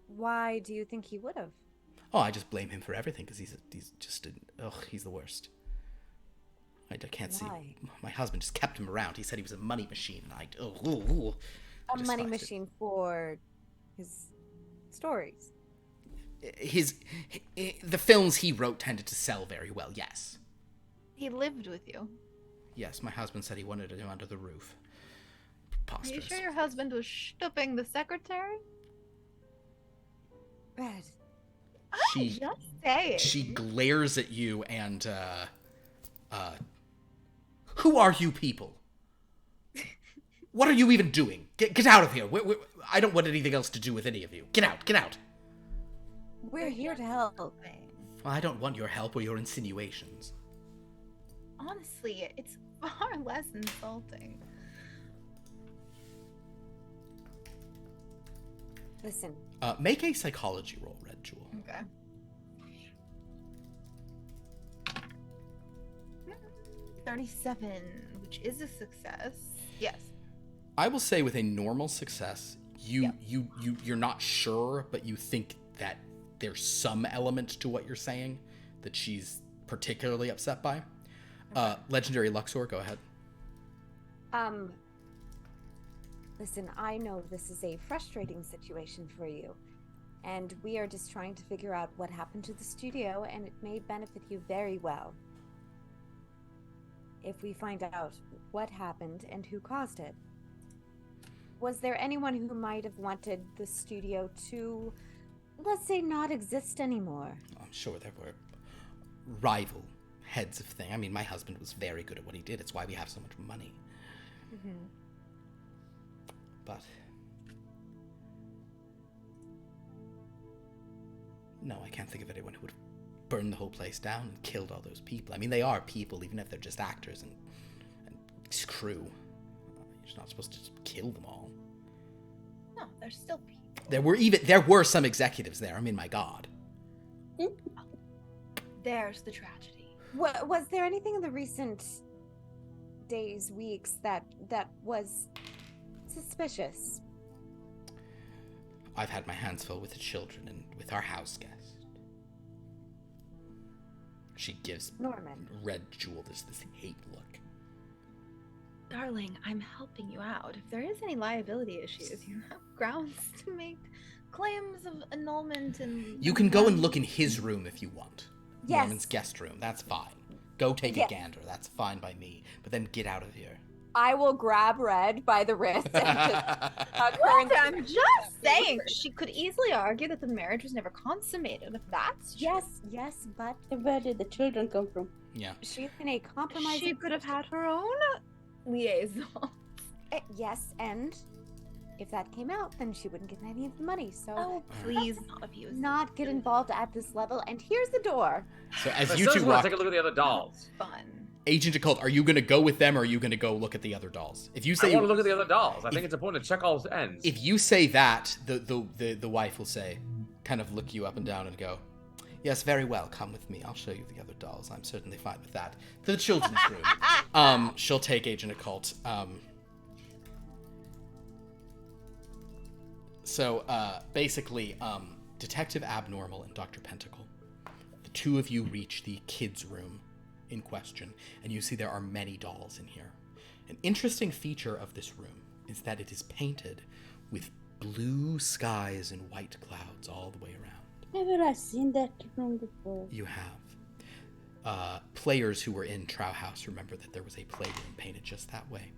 Why do you think he would have? Oh, I just blame him for everything because he's the worst. I can't see. My husband just kept him around. He said he was a money machine. A money machine for his stories. The films he wrote tended to sell very well, yes. He lived with you. Yes, my husband said he wanted him under the roof. Are you sure your husband was stooping the secretary? Red. Just saying. She glares at you and, who are you people? What are you even doing? Get out of here. I don't want anything else to do with any of you. Get out, get out. We're here to help. Well, I don't want your help or your insinuations. Honestly, it's far less insulting. Listen. Make a psychology roll, Red Jewel. Okay. 37, which is a success. Yes. I will say with a normal success, you're not sure, but you think that there's some element to what you're saying that she's particularly upset by. Legendary Luxor, go ahead. Listen, I know this is a frustrating situation for you, and we are just trying to figure out what happened to the studio, and it may benefit you very well if we find out what happened and who caused it. Was there anyone who might have wanted the studio to, let's say, not exist anymore? I'm sure there were rival heads of things. I mean, my husband was very good at what he did. It's why we have so much money. Mm-hmm. But no, I can't think of anyone who would have burned the whole place down and killed all those people. I mean, they are people, even if they're just actors and crew. You're just not supposed to just kill them all. No, they're still people. There were some executives there. I mean, my God. There's the tragedy. Was there anything in the recent days, weeks that was suspicious? I've had my hands full with the children and with our house guest. She gives Norman Red Jewel this hate look. Darling, I'm helping you out. If there is any liability issues, you have grounds to make claims of annulment and... You can go and look in his room if you want. Yes. Norman's guest room. That's fine. Go take a gander. That's fine by me. But then get out of here. I will grab Red by the wrist and just hug her. Well, I'm just saying, she could easily argue that the marriage was never consummated, if that's true. Yes, but Where did the children come from? Yeah. she's in a compromising. She could have had her own liaison. Yes, and if that came out, then she wouldn't get any of the money. So Oh, please not abuse. not get involved at this level. And here's the door. So as I you still two want walk, to take a look at the other dolls. Fun. Agent Occult, are you going to go with them or are you going to go look at the other dolls? If you say I want to look at the other dolls. I think it's important to check all ends. If you say that, the wife will say, kind of look you up and down and go, yes, very well, come with me. I'll show you the other dolls. I'm certainly fine with that. To the children's room. She'll take Agent Occult. So basically, Detective Abnormal and Dr. Pentacle, the two of you reach the kids' room in question, and you see there are many dolls in here. An interesting feature of this room is that it is painted with blue skies and white clouds all the way around. Never I seen that room before. You have. Players who were in Trow House remember that there was a playroom painted just that way.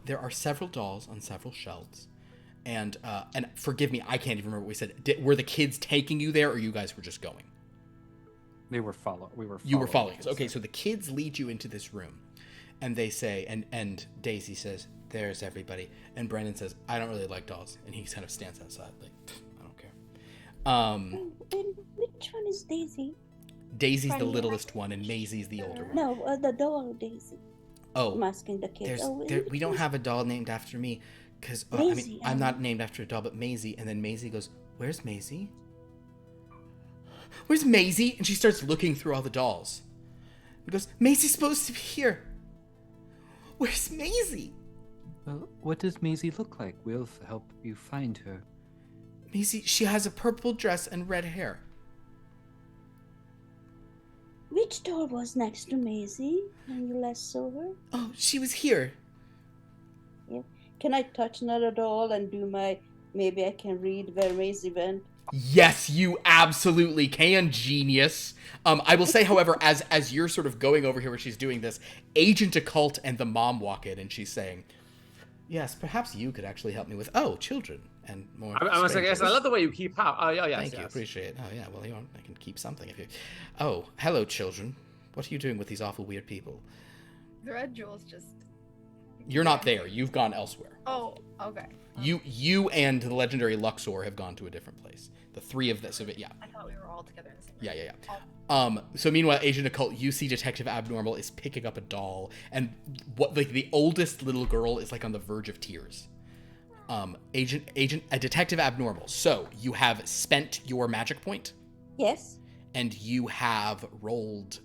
There are several dolls on several shelves. And forgive me, I can't even remember what we said. Were the kids taking you there, or you guys were just going? We were following. You were following us. Okay, so the kids lead you into this room, and they say, and Daisy says, "There's everybody," and Brandon says, "I don't really like dolls," and he kind of stands outside, like, I don't care. And which one is Daisy? Daisy's the littlest one, and Maisie's the older one. No, the doll Daisy. Oh, I'm asking the kids. we don't have a doll named after me, because I'm not named after a doll, but Maisie. And then Maisie goes, "Where's Maisie? Where's Maisie?" And she starts looking through all the dolls. And goes, "Maisie's supposed to be here. Where's Maisie?" Well, what does Maisie look like? We'll help you find her. Maisie, she has a purple dress and red hair. Which doll was next to Maisie when you last saw her? Oh, she was here. Yeah. Can I touch another doll and do maybe I can read where Maisie went? Yes, you absolutely can, genius. I will say, however, as you're sort of going over here where she's doing this, Agent Occult and the mom walk in, and she's saying, "Yes, perhaps you could actually help me with children and more." I was like, yes, I love the way you keep house. Oh, yeah, yes. Thank you, appreciate it. Oh, yeah, well, I can keep something if you. Oh, hello, children. What are you doing with these awful weird people? The red jewel's just. You're not there. You've gone elsewhere. Oh, okay. You and the legendary Luxor have gone to a different place. The three of this of it, yeah. I thought we were all together in the same room. Yeah. So meanwhile, Agent Occult, you see Detective Abnormal is picking up a doll, and what the oldest little girl is like on the verge of tears. Detective Abnormal. So you have spent your magic point. Yes. And you have rolled.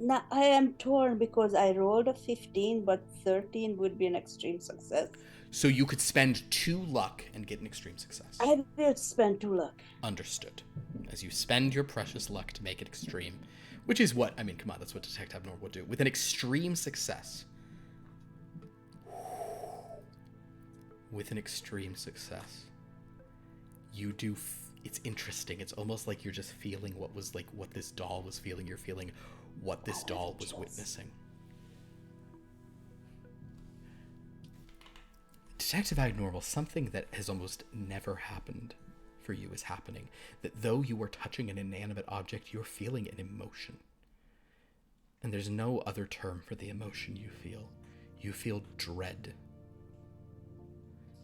Now I am torn because I rolled a 15, but 13 would be an extreme success. So you could spend 2 luck and get an extreme success. I will spend 2 luck. Understood. As you spend your precious luck to make it extreme, which is what, come on, that's what Detective Abnormal would do. With an extreme success. With an extreme success. You do, it's interesting. It's almost like you're just feeling what this doll was feeling. You're feeling what this doll was witnessing. Detective Abnormal, something that has almost never happened for you is happening. That though you are touching an inanimate object, you're feeling an emotion. And there's no other term for the emotion you feel. You feel dread.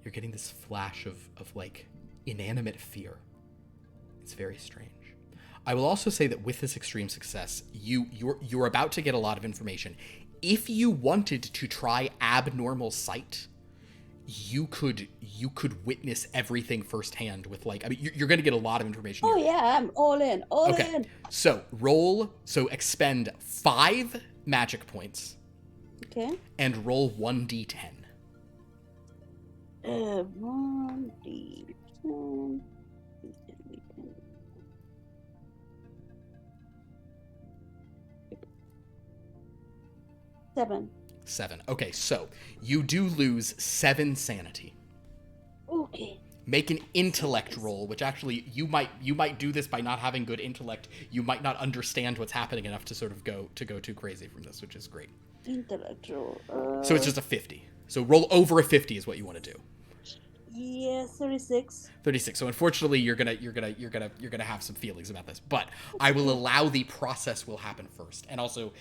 You're getting this flash of like inanimate fear. It's very strange. I will also say that with this extreme success, you're about to get a lot of information. If you wanted to try abnormal sight, you could witness everything firsthand with you're going to get a lot of information. Oh yeah, I'm all in. In. So expend 5 magic points. Okay. And roll 1d10. 1d10. 7. Okay, so you do lose 7 sanity. Okay. Make an intellect roll, which actually you might do this by not having good intellect. You might not understand what's happening enough to sort of go too crazy from this, which is great. Intellect roll. So it's just a 50. So roll over a 50 is what you want to do. Yeah, 36. 36. So unfortunately, you're gonna have some feelings about this, but I will allow the process will happen first. And also,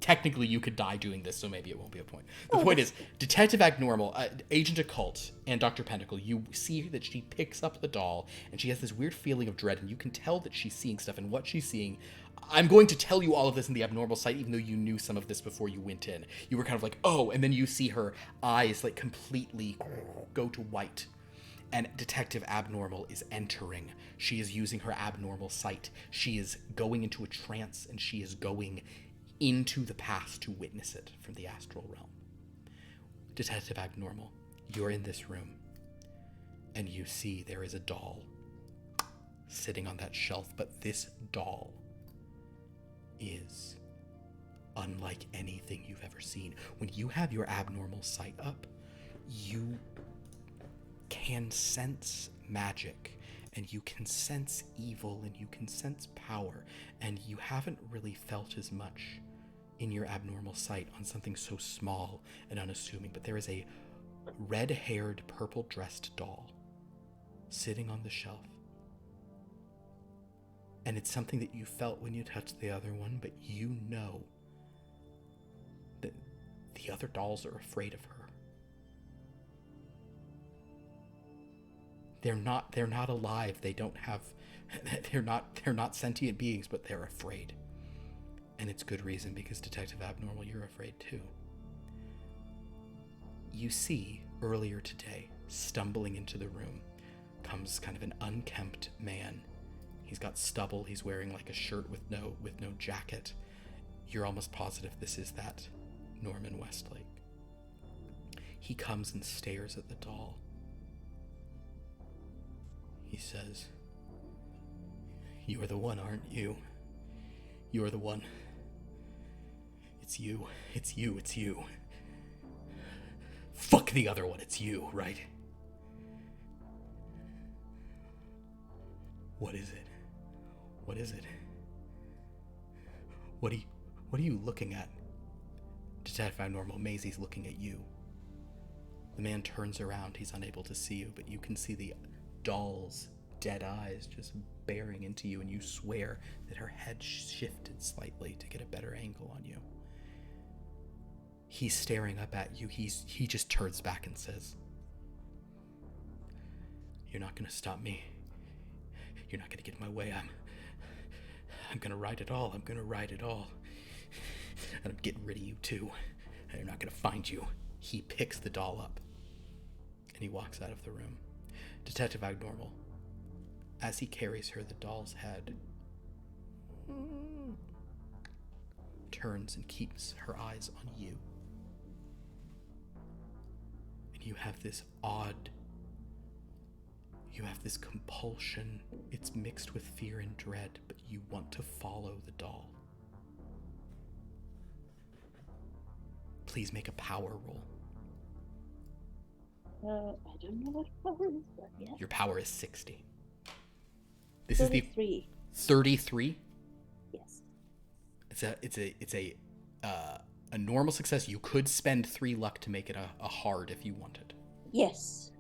technically, you could die doing this, so maybe it won't be a point. The point is, Detective Abnormal, Agent Occult, and Dr. Pentacle. You see that she picks up the doll, and she has this weird feeling of dread, and you can tell that she's seeing stuff. And what she's seeing, I'm going to tell you all of this in the abnormal site, even though you knew some of this before you went in. You were kind of like, oh, and then you see her eyes like completely go to white. And Detective Abnormal is entering. She is using her abnormal sight. She is going into a trance, and she is going into the past to witness it from the astral realm. Detective Abnormal, you're in this room, and you see there is a doll sitting on that shelf, but this doll is unlike anything you've ever seen. When you have your abnormal sight up, you can sense magic, and you can sense evil, and you can sense power, and you haven't really felt as much in your abnormal sight on something so small and unassuming. But there is a red-haired, purple-dressed doll sitting on the shelf, and it's something that you felt when you touched the other one, but you know that the other dolls are afraid of her. They're not alive. They don't have, they're not sentient beings, but they're afraid. And it's good reason, because Detective Abnormal, you're afraid too. You see, earlier today, stumbling into the room, comes kind of an unkempt man. He's got stubble. He's wearing like a shirt with no jacket. You're almost positive this is that Norman Westlake. He comes and stares at the doll. He says, "You're the one, aren't you? You're the one. It's you. It's you. It's you. Fuck the other one. It's you, right? What is it? What is it? What are you looking at?" Detective Abnormal, Maisie's looking at you. The man turns around. He's unable to see you, but you can see the doll's dead eyes just bearing into you, and you swear that her head shifted slightly to get a better angle on you. He's staring up at you. He just turns back and says, "You're not gonna stop me. You're not gonna get in my way. I'm gonna ride it all. I'm gonna ride it all. And I'm getting rid of you too. And they're not gonna find you." He picks the doll up, and he walks out of the room. Detective Abnormal, as he carries her, the doll's head turns and keeps her eyes on you. And you have this compulsion. It's mixed with fear and dread, but you want to follow the doll. Please make a power roll. I don't know what power is, but yeah. Your power is 60. This 33. is the 33. Yes. It's a normal success. You could spend 3 luck to make it a hard if you wanted. Yes.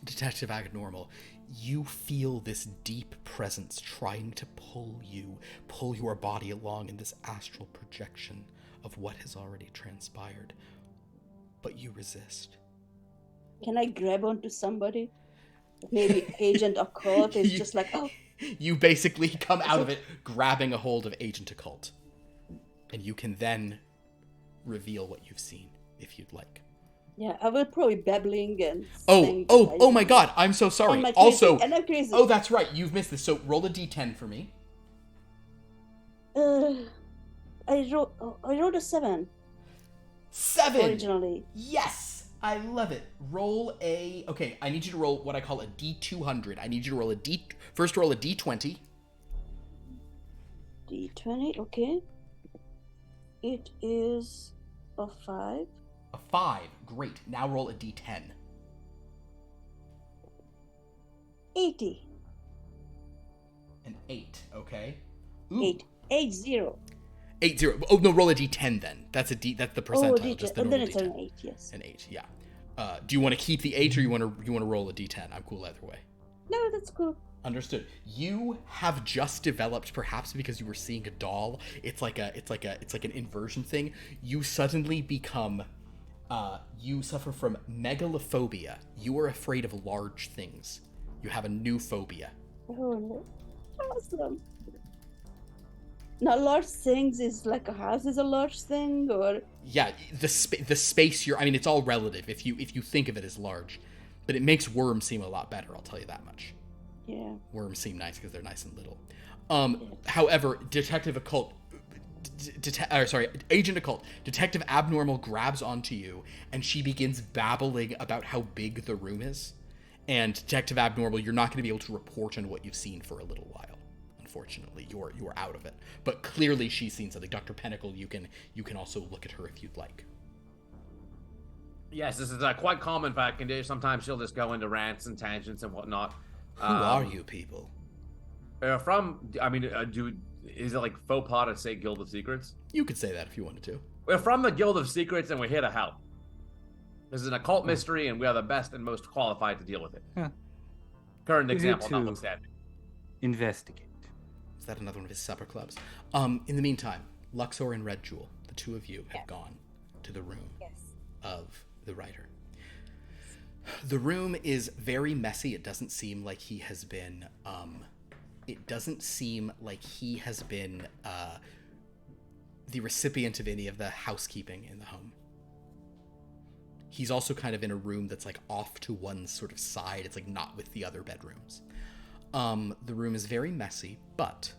Detective Abnormal, you feel this deep presence trying to pull your body along in this astral projection of what has already transpired, but you resist. Can I grab onto somebody? Maybe Agent Occult is just like, oh. You basically come out of it grabbing a hold of Agent Occult. And you can then reveal what you've seen, if you'd like. Yeah, I will probably babbling and Oh my god, I'm so sorry. And also, and I'm crazy. Oh, that's right, you've missed this. So roll a d10 for me. I wrote a 7. 7! Originally. Yes! I love it. Okay, I need you to roll what I call a D200. I need you to roll first roll a D20. D20, okay. It is a 5. A 5, great. Now roll a D10. 80. An 8, okay. 8. 80. 80. Oh, no, roll a d10 then. That's the percentile. D10. Just the And then normal it's d10. an 8, yes. An 8, yeah. Do you want to keep the 8 or you want to roll a d10? I'm cool either way. No, that's cool. Understood. You have just developed, perhaps because you were seeing a doll. It's like an inversion thing. You suddenly become, you suffer from megalophobia. You are afraid of large things. You have a new phobia. Oh, no. Awesome. Now, large things is like a house is a large thing, or yeah, the space you're. I mean, it's all relative if you think of it as large, but it makes worms seem a lot better. I'll tell you that much. Yeah. Worms seem nice because they're nice and little. However, Agent Occult, Detective Abnormal grabs onto you, and she begins babbling about how big the room is. And Detective Abnormal, you're not going to be able to report on what you've seen for a little while. Unfortunately, you're out of it. But clearly, she's seen something. Dr. Pentacle, you can also look at her if you'd like. Yes, this is a quite common fact. And sometimes she'll just go into rants and tangents and whatnot. Who are you people? Is it like faux pas to say Guild of Secrets? You could say that if you wanted to. We're from the Guild of Secrets and we're here to help. This is an occult mystery and we are the best and most qualified to deal with it. Yeah. Current We're example here to notwithstanding. Investigate. Is that another one of his supper clubs? In the meantime, Luxor and Red Jewel, the two of you have gone to the room of the writer. The room is very messy. It doesn't seem like he has been, the recipient of any of the housekeeping in the home. He's also kind of in a room that's like off to one sort of side. It's like not with the other bedrooms. The room is very messy, but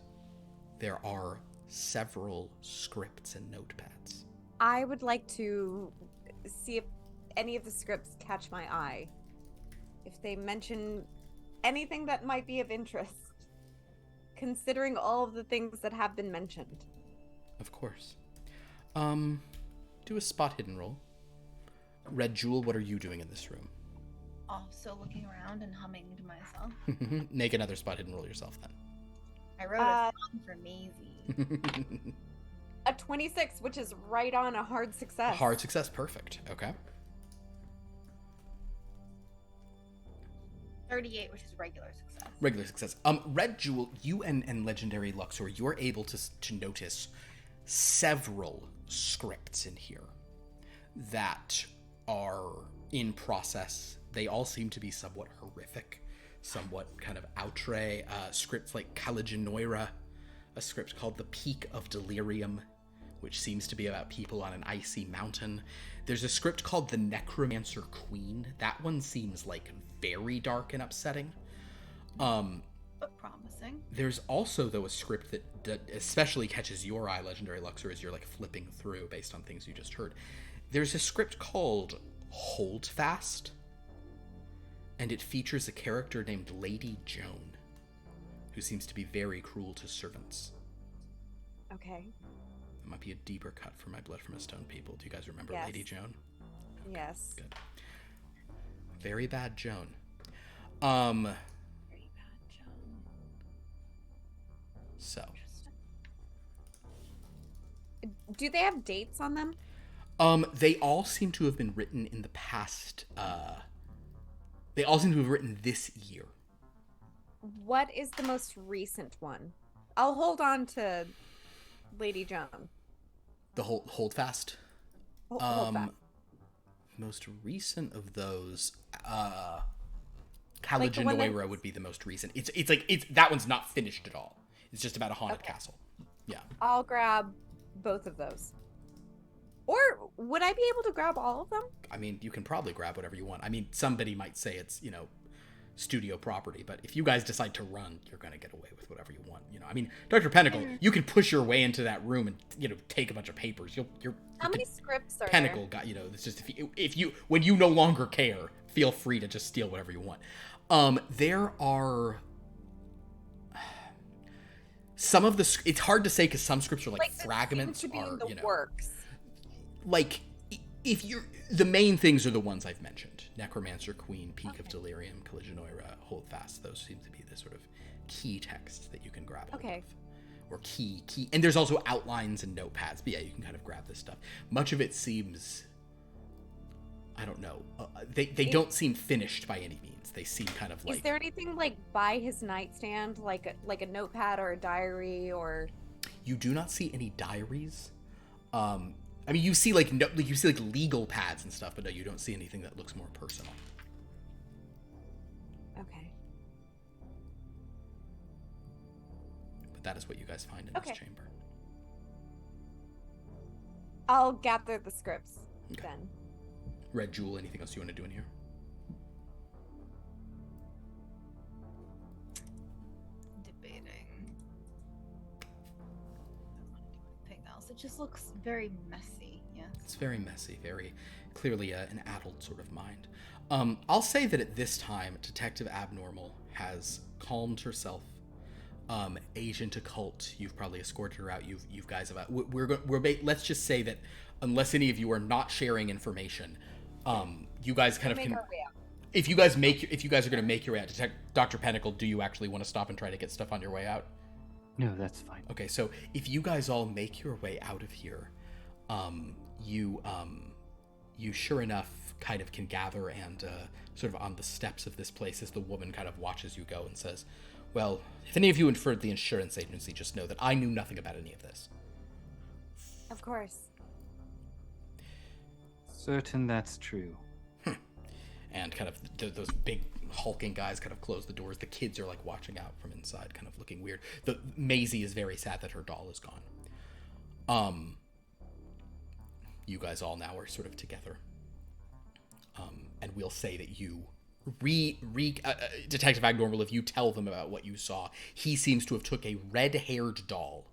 there are several scripts and notepads. I would like to see if any of the scripts catch my eye. If they mention anything that might be of interest, considering all of the things that have been mentioned. Of course. Do a spot hidden roll. Red Jewel, what are you doing in this room? Also looking around and humming to myself. Make another spot hidden roll yourself then. I wrote a song for Maisie. A 26, which is right on a hard success. A hard success, perfect. Okay. 38, which is regular success. Regular success. Red Jewel, you and Legendary Luxor, you're able to notice several scripts in here that are in process. They all seem to be somewhat horrific, somewhat kind of outre. Scripts like Caliginoira, a script called The Peak of Delirium, which seems to be about people on an icy mountain. There's a script called The Necromancer Queen. That one seems like very dark and upsetting. But promising. There's also, though, a script that especially catches your eye, Legendary Luxor, as you're like flipping through based on things you just heard. There's a script called Holdfast, and it features a character named Lady Joan, who seems to be very cruel to servants. Okay. That might be a deeper cut for my Blood from a Stone people. Do you guys remember Lady Joan? Okay, yes. Good. Very bad Joan. Very bad Joan. So. Do they have dates on them? They all seem to have been written in the past. They all seem to have written this year. What is the most recent one? I'll hold on to Lady Joan. The Holdfast? Holdfast. Most recent of those, Caliginoira would be the most recent. It's that one's not finished at all. It's just about a haunted castle. Yeah. I'll grab both of those. Or would I be able to grab all of them? I mean, you can probably grab whatever you want. I mean, somebody might say it's, studio property, but if you guys decide to run, you're going to get away with whatever you want. I mean, Dr. Pentacle, you can push your way into that room and, take a bunch of papers. How many scripts are Pentacle there? got, it's just if you when you no longer care, feel free to just steal whatever you want. There are some of the, it's hard to say because some scripts are like fragments seem to be are, in the works. Like the main things are the ones I've mentioned: Necromancer Queen, Peak of Delirium, Colliginoira, Holdfast. Those seem to be the sort of key texts that you can grab hold of. Or key, and there's also outlines and notepads. But yeah, you can kind of grab this stuff. Much of it seems, I don't know, they don't seem finished by any means. They seem kind of like. Is there anything like by his nightstand, like a notepad or a diary or? You do not see any diaries. I mean, you see like legal pads and stuff, but no, you don't see anything that looks more personal. Okay. But that is what you guys find in this chamber. I'll gather the scripts then. Red Jewel, anything else you want to do in here? Debating. Anything else? It just looks very messy. Yes. It's very messy, very clearly an addled sort of mind. I'll say that at this time, Detective Abnormal has calmed herself. Agent Occult, you've probably escorted her out. You guys have. Let's just say that unless any of you are not sharing information, you guys kind of can. If you guys are going to make your way out, Dr. Pentacle, do you actually want to stop and try to get stuff on your way out? No, that's fine. Okay, so if you guys all make your way out of here, you sure enough kind of can gather and sort of on the steps of this place as the woman kind of watches you go and says, well, if any of you inferred the insurance agency, just know that I knew nothing about any of this. Of course. Certain that's true. And kind of those big hulking guys kind of close the doors. The kids are like watching out from inside, kind of looking weird. Maisie is very sad that her doll is gone. You guys all now are sort of together. And we'll say that you Detective Abnormal, if you tell them about what you saw, he seems to have took a red-haired doll.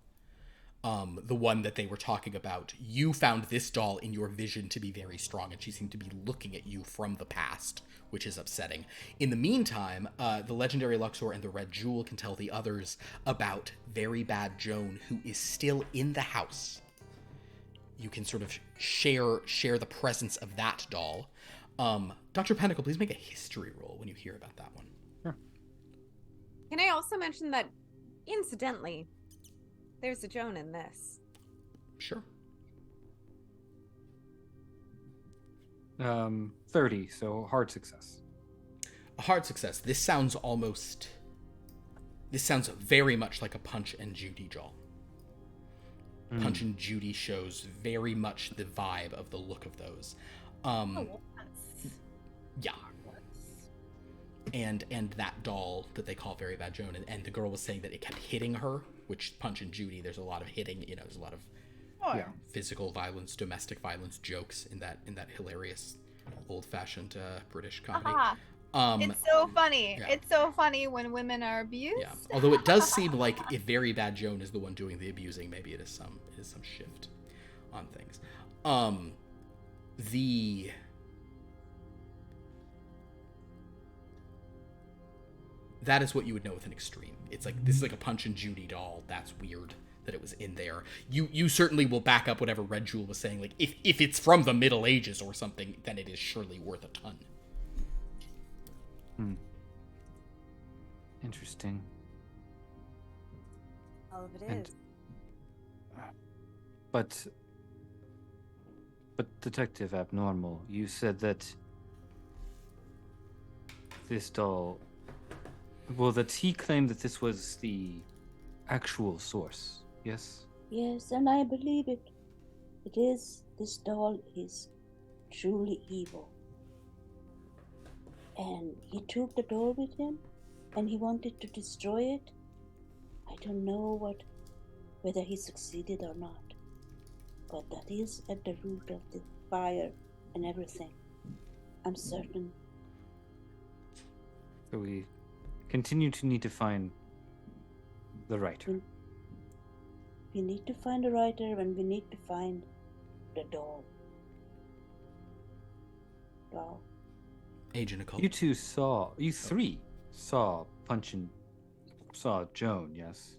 The one that they were talking about. You found this doll in your vision to be very strong, and she seemed to be looking at you from the past, which is upsetting. In the meantime, the legendary Luxor and the Red Jewel can tell the others about Very Bad Joan, who is still in the house. You can sort of share the presence of that doll. Dr. Pentacle, please make a history roll when you hear about that one. Sure. Can I also mention that, incidentally, there's a Joan in this? Sure. 30, so hard success. A hard success. This sounds very much like a Punch and Judy doll. Punch and Judy shows very much the vibe of the look of those. Yeah. And that doll that they call Very Bad Joan, and the girl was saying that it kept hitting her, which Punch and Judy, there's a lot of hitting, there's a lot of physical violence, domestic violence jokes in that hilarious old-fashioned British comedy. It's so funny. Yeah. It's so funny when women are abused. Yeah. Although it does seem like if Very Bad Joan is the one doing the abusing, maybe it is some shift on things. That is what you would know with an extreme. It's like, this is like a Punch and Judy doll. That's weird that it was in there. You certainly will back up whatever Red Jewel was saying. Like, if it's from the Middle Ages or something, then it is surely worth a ton. Interesting. All of it is. But Detective Abnormal, you said that this doll... Well, that he claimed that this was the actual source, yes? Yes, and I believe it. It is. This doll is truly evil. And he took the doll with him, and he wanted to destroy it. I don't know whether he succeeded or not. But that is at the root of the fire and everything. I'm certain. So we continue to need to find the writer. We need to find a writer, and we need to find the doll. Doll. Agent Occult. You three saw Punch and saw Joan, yes?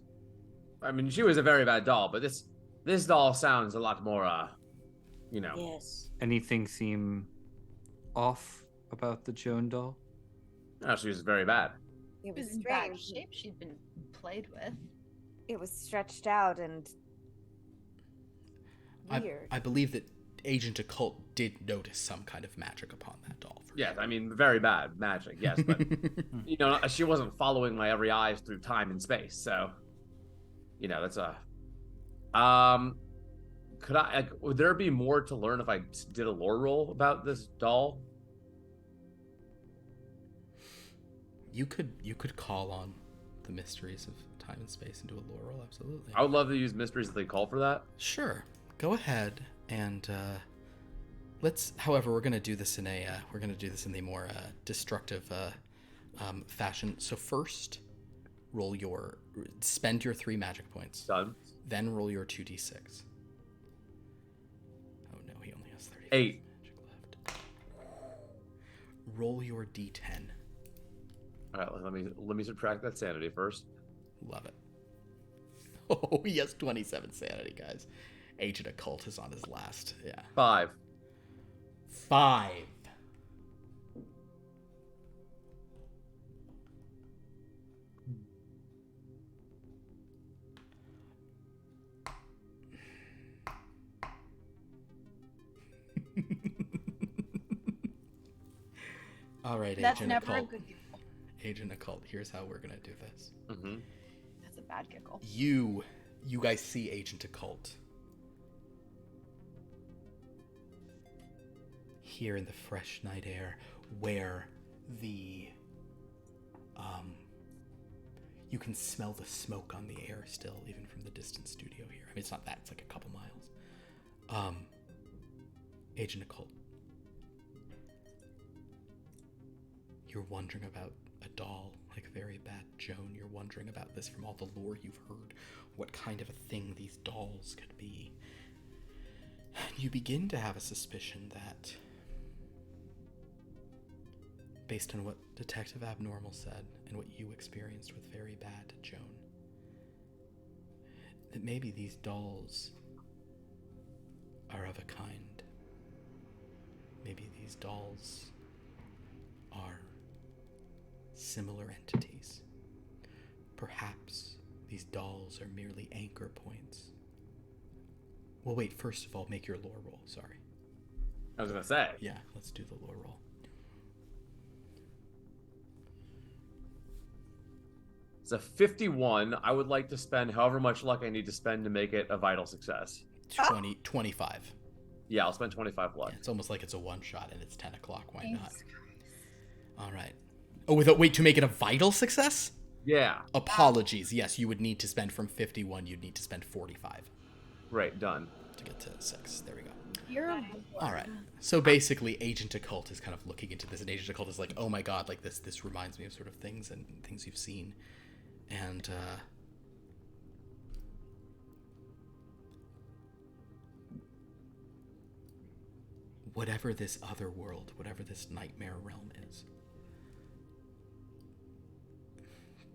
I mean, she was a very bad doll, but this doll sounds a lot more you know. Yes. Anything seem off about the Joan doll? No, she was very bad. It was in bad strange. shape. She'd been played with. It was stretched out and weird. I believe that Agent Occult did notice some kind of magic upon that doll. Yes, I mean, very bad magic, yes, but, you know, she wasn't following my every eyes through time and space, so, you know, that's a... Could I, like, would there be more to learn if I did a lore roll about this doll? You could call on the mysteries of time and space and do a lore roll, absolutely. I would love to use mysteries if they call for that. Sure. Go ahead and let's. However, we're gonna do this in a more destructive fashion. So first, spend your 3 magic points. Done. Then roll your 2d6. Oh no, he only has 30. 8. Magic left. Roll your d10. All right, let me subtract that sanity first. Love it. Oh, he has 27 sanity, guys. Agent Occult is on his last. Yeah. 5. 5. All right, That's Agent never Occult. a good giggle. Agent Occult, here's how we're gonna do this. Mm-hmm. That's a bad giggle. You guys see Agent Occult here in the fresh night air, where the you can smell the smoke on the air still, even from the distant studio here. I mean, it's not that; it's like a couple miles. Agent Occult, you're wondering about a doll like Very Bad Joan. You're wondering about this from all the lore you've heard, what kind of a thing these dolls could be. And you begin to have a suspicion that, based on what Detective Abnormal said and what you experienced with Very Bad Joan, that maybe these dolls are of a kind. Maybe these dolls are similar entities. Perhaps these dolls are merely anchor points. Well, wait, first of all, make your lore roll, sorry. I was gonna say. Yeah, let's do the lore roll. It's a 51. I would like to spend however much luck I need to spend to make it a vital success. 25. Yeah, I'll spend 25 luck. Yeah, it's almost like it's a one-shot and it's 10 o'clock, why not? All right. Oh, wait, to make it a vital success? Yeah. Apologies. Yes, you would need to spend from 51, you'd need to spend 45. Right, done. To get to 6. There we go. You're All right. So basically, Agent Occult is kind of looking into this, and Agent Occult is like, oh my god, like this reminds me of sort of things and things you've seen. And, whatever this other world, whatever this nightmare realm is,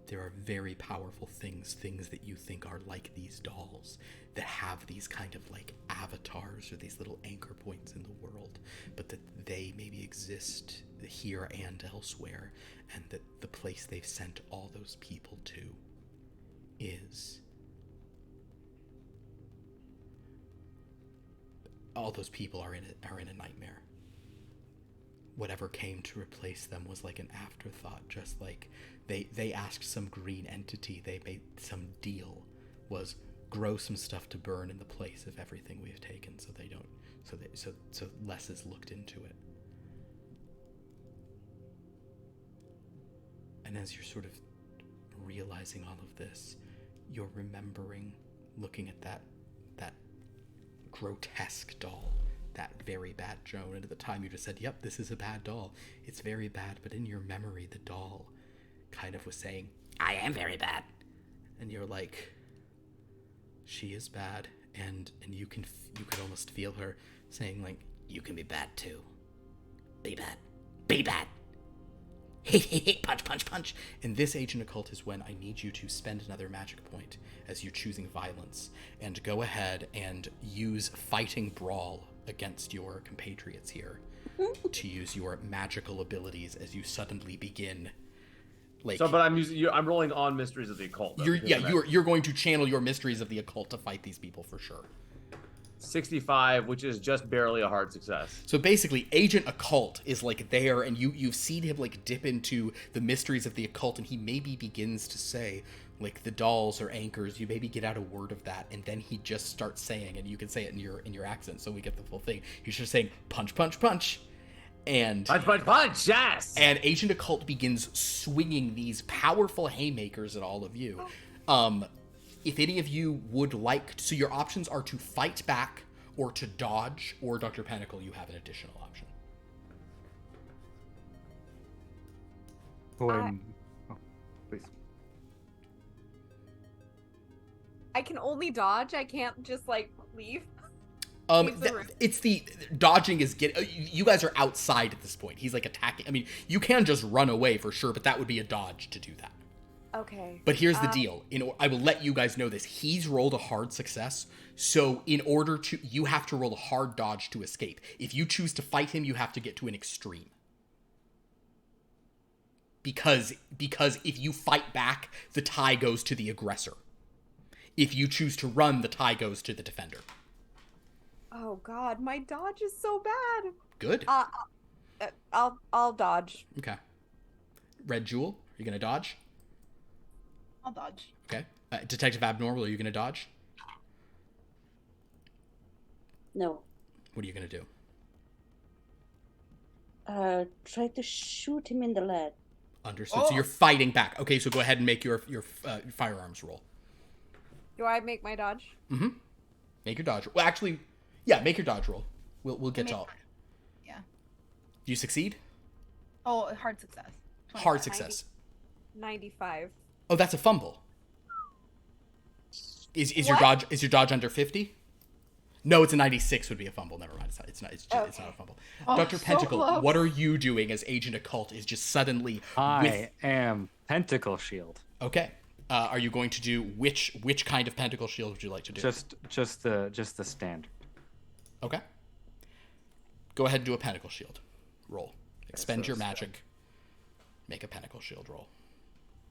there are very powerful things that you think are like these dolls, that have these kind of like avatars or these little anchor points in the world, but that they maybe exist here and elsewhere, and that the place they've sent all those people to is... all those people are in a nightmare. Whatever came to replace them was like an afterthought, just like they asked some green entity, they made some deal, was grow some stuff to burn in the place of everything we've taken, so less is looked into it. And as you're sort of realizing all of this, you're remembering looking at that grotesque doll, that Very Bad Joan, and at the time you just said, yep, this is a bad doll. It's very bad, but in your memory, the doll kind of was saying, I am very bad. And you're like, she is bad, and you could almost feel her saying, like, you can be bad too. Be bad. Be bad. Punch, punch, punch. And this, Agent Occult, is when I need you to spend another magic point as you're choosing violence, and go ahead and use Fighting Brawl against your compatriots here to use your magical abilities as you suddenly begin. Like, but I'm rolling on Mysteries of the Occult. Though, you're going to channel your Mysteries of the Occult to fight these people for sure. 65, which is just barely a hard success. So basically, Agent Occult is like there, and you've seen him like dip into the Mysteries of the Occult, and he maybe begins to say, like, the dolls are anchors. You maybe get out a word of that, and then he just starts saying, and you can say it in your accent, so we get the full thing. He's just saying punch, punch, punch, and punch, punch, punch. Yes. And Agent Occult begins swinging these powerful haymakers at all of you. If any of you would like, so your options are to fight back or to dodge, or Dr. Pentacle, you have an additional option. Please. I can only dodge. I can't just like leave. It's the dodging is you guys are outside at this point. He's like attacking. I mean, you can just run away for sure, but that would be a dodge to do that. Okay. But here's the deal. I will let you guys know this. He's rolled a hard success, so in order to, you have to roll a hard dodge to escape. If you choose to fight him, you have to get to an extreme. Because if you fight back, the tie goes to the aggressor. If you choose to run, the tie goes to the defender. Oh God, my dodge is so bad. Good. I'll dodge. Okay. Red Jewel, are you gonna dodge? I'll dodge. Okay. Detective Abnormal, are you going to dodge? No. What are you going to do? Try to shoot him in the leg. Understood. So you're fighting back. Okay, so go ahead and make your firearms roll. Do I make my dodge? Mm-hmm. Make your dodge. Well, actually, yeah, make your dodge roll. We'll get to all. Yeah. Do you succeed? Oh, hard success. 25. Hard success. 95. Oh, that's a fumble. Is your dodge under 50? No, it's a 96 would be a fumble. Never mind. It's not a fumble. Oh, Dr. Pentacle, so what are you doing as Agent Occult is just suddenly I am Pentacle Shield. Okay. Are you going to do which kind of Pentacle Shield would you like to do? Just the standard. Okay. Go ahead and do a Pentacle Shield. Roll. Expend your magic. Make a Pentacle Shield roll.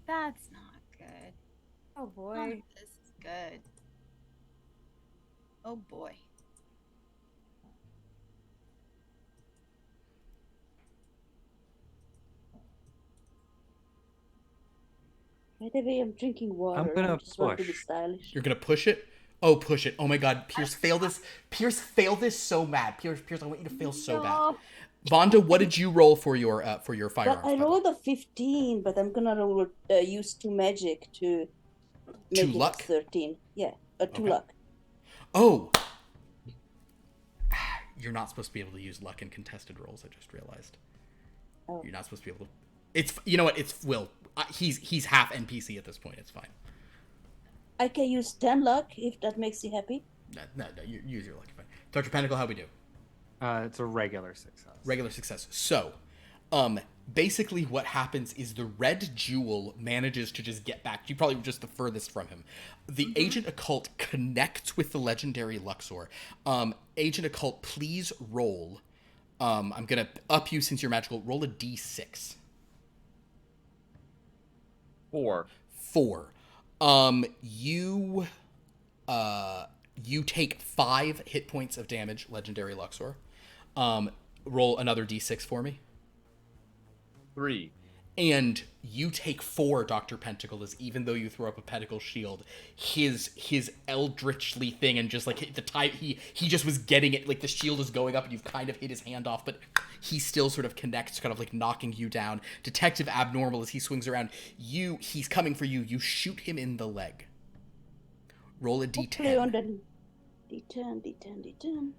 That's not good. Oh boy. None of this is good. Oh boy. By the way, I'm drinking water. I'm gonna just want to be stylish. You're gonna push it? Oh, push it. Oh my god, Pierce failed this. Pierce failed this so bad. Pierce, I want you to fail so bad. Vanda, what did you roll for your firearms? I rolled a 15, but I'm gonna roll use 2 magic to make it 13. Yeah, 2 luck. Oh, you're not supposed to be able to use luck in contested rolls. I just realized. Oh. You're not supposed to be able to. It's you know what? It's Will. He's half NPC at this point. It's fine. I can use 10 luck if that makes you happy. No. You use your luck. Fine. Dr. Pentacle, how we do? It's a regular success. Regular success. So, basically what happens is the Red Jewel manages to just get back. You probably were just the furthest from him. The Agent Occult connects with the legendary Luxor. Agent Occult, please roll. I'm going to up you since you're magical. Roll a d6. 4. You take 5 hit points of damage, legendary Luxor. Roll another d6 for me. 3. And you take 4, Dr. Pentacle, as even though you throw up a Pentacle Shield, his eldritchly thing and just like the time he just was getting it, like the shield is going up and you've kind of hit his hand off, but he still sort of connects, kind of like knocking you down. Detective Abnormal, as he swings around, he's coming for you. You shoot him in the leg. Roll a d10. D10.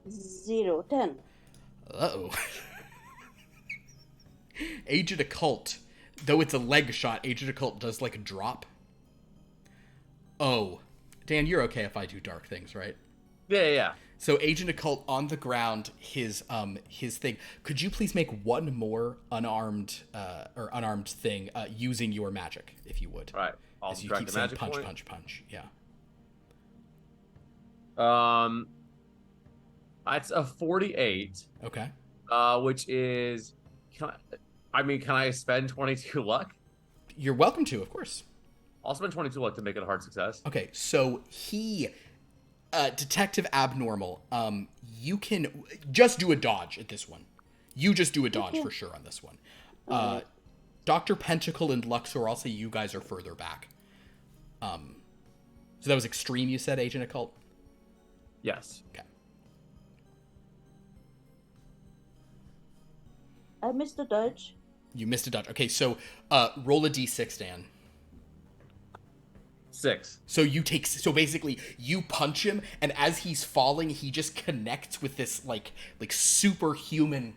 0, 10. Uh-oh. Agent Occult, though it's a leg shot, Agent Occult does like a drop. Oh. Dan, you're okay if I do dark things, right? Yeah. So Agent Occult on the ground, his thing. Could you please make one more unarmed thing using your magic, if you would? All right. I'll as you keep saying magic punch, point. punch, punch. Yeah. It's a 48. Okay. Which is, can I spend 22 luck? You're welcome to, of course. I'll spend 22 luck to make it a hard success. Okay, so Detective Abnormal, you can just do a dodge at this one. You just do a dodge for sure on this one. Dr. Pentacle and Luxor, I'll say you guys are further back. So that was extreme, you said, Agent Occult? Yes. Okay. I missed a dodge. You missed a dodge. Okay, so roll a d6, Dan. 6. So basically you punch him, and as he's falling, he just connects with this like superhuman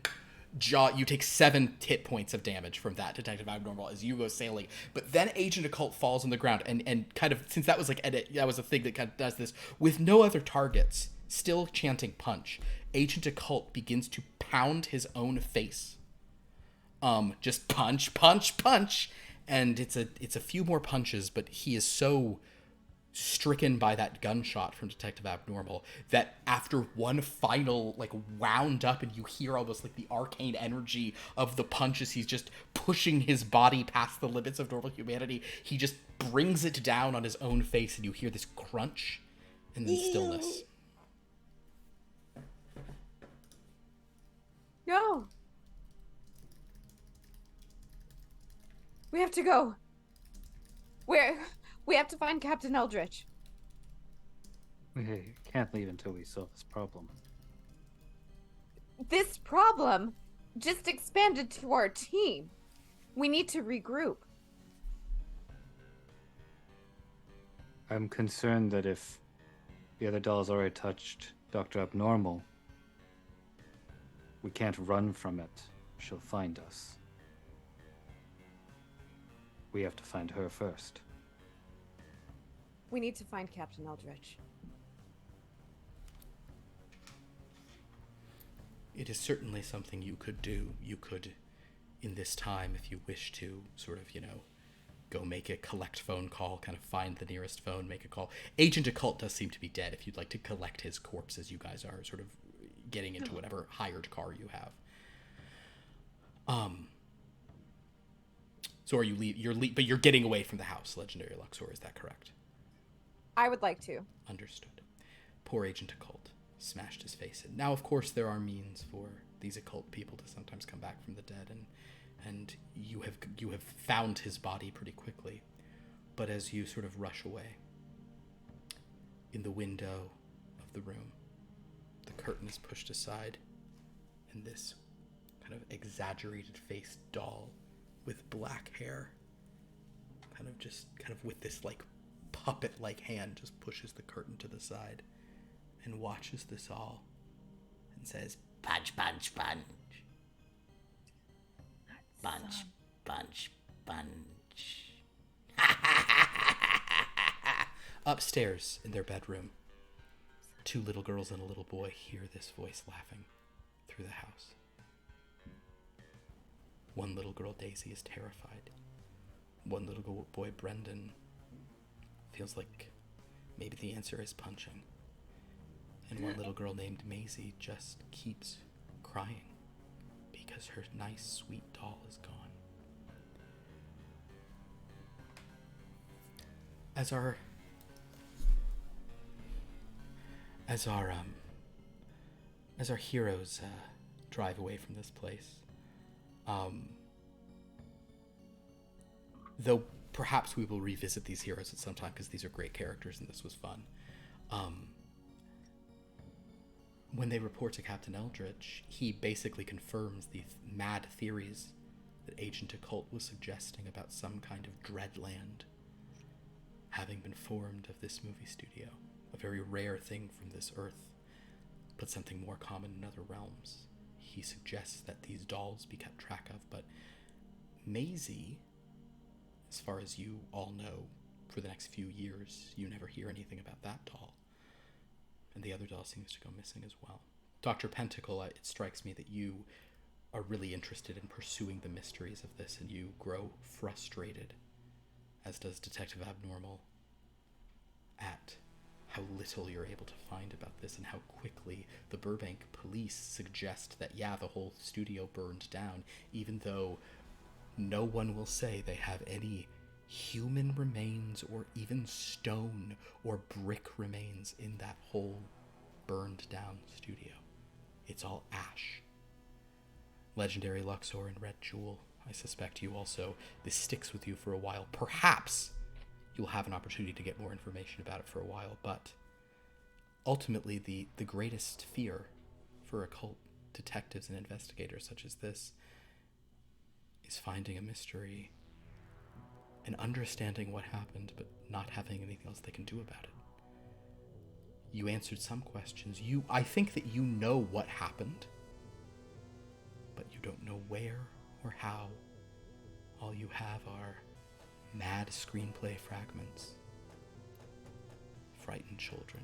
jaw. You take 7 hit points of damage from that, Detective Abnormal, as you go sailing. But then Agent Occult falls on the ground, and kind of, since that was that was a thing that kind of does this with no other targets, still chanting punch, Agent Occult begins to pound his own face. Just punch, punch, punch. And it's a few more punches, but he is so stricken by that gunshot from Detective Abnormal that after one final wound up, and you hear almost like the arcane energy of the punches, he's just pushing his body past the limits of normal humanity. He just brings it down on his own face, and you hear this crunch and then stillness. No. We have to go. We have to find Captain Eldritch. We can't leave until we solve this problem. This problem just expanded to our team. We need to regroup. I'm concerned that if the other doll's already touched Dr. Abnormal, we can't run from it. She'll find us. We have to find her first. We need to find Captain Eldritch. It is certainly something you could do. You could, in this time, if you wish to, sort of, go make a collect phone call, kind of find the nearest phone, make a call. Agent Occult does seem to be dead. If you'd like to collect his corpse as you guys are sort of getting into whatever hired car you have. So are you but you're getting away from the house, Legendary Luxor, is that correct? I would like to. Understood. Poor Agent Occult smashed his face in. Now, of course, there are means for these occult people to sometimes come back from the dead, and you have found his body pretty quickly. But as you sort of rush away, in the window of the room, the curtain is pushed aside, and this kind of exaggerated faced doll with black hair, kind of with this puppet-like hand, just pushes the curtain to the side and watches this all and says, "Punch, punch, punch. Punch, punch, punch." Upstairs in their bedroom, 2 little girls and a little boy hear this voice laughing through the house. One little girl, Daisy, is terrified. One little boy, Brendan, feels like maybe the answer is punching. And one little girl named Maisie just keeps crying because her nice, sweet doll is gone. As our heroes drive away from this place, though perhaps we will revisit these heroes at some time because these are great characters and this was fun. When they report to Captain Eldritch, he basically confirms the mad theories that Agent Occult was suggesting about some kind of dreadland having been formed of this movie studio. A very rare thing from this earth, but something more common in other realms. He suggests that these dolls be kept track of, but Maisie, as far as you all know, for the next few years, you never hear anything about that doll. And the other doll seems to go missing as well. Dr. Pentacle, it strikes me that you are really interested in pursuing the mysteries of this, and you grow frustrated, as does Detective Abnormal, at how little you're able to find about this and how quickly the Burbank police suggest that, yeah, the whole studio burned down, even though no one will say they have any human remains or even stone or brick remains in that whole burned down studio. It's all ash. Legendary Luxor and Red Jewel, I suspect you also, this sticks with you for a while. Perhaps you'll have an opportunity to get more information about it for a while, but ultimately the greatest fear for occult detectives and investigators such as this is finding a mystery and understanding what happened, but not having anything else they can do about it. You answered some questions. I think that you know what happened, but you don't know where or how. All you have are mad screenplay fragments, frightened children,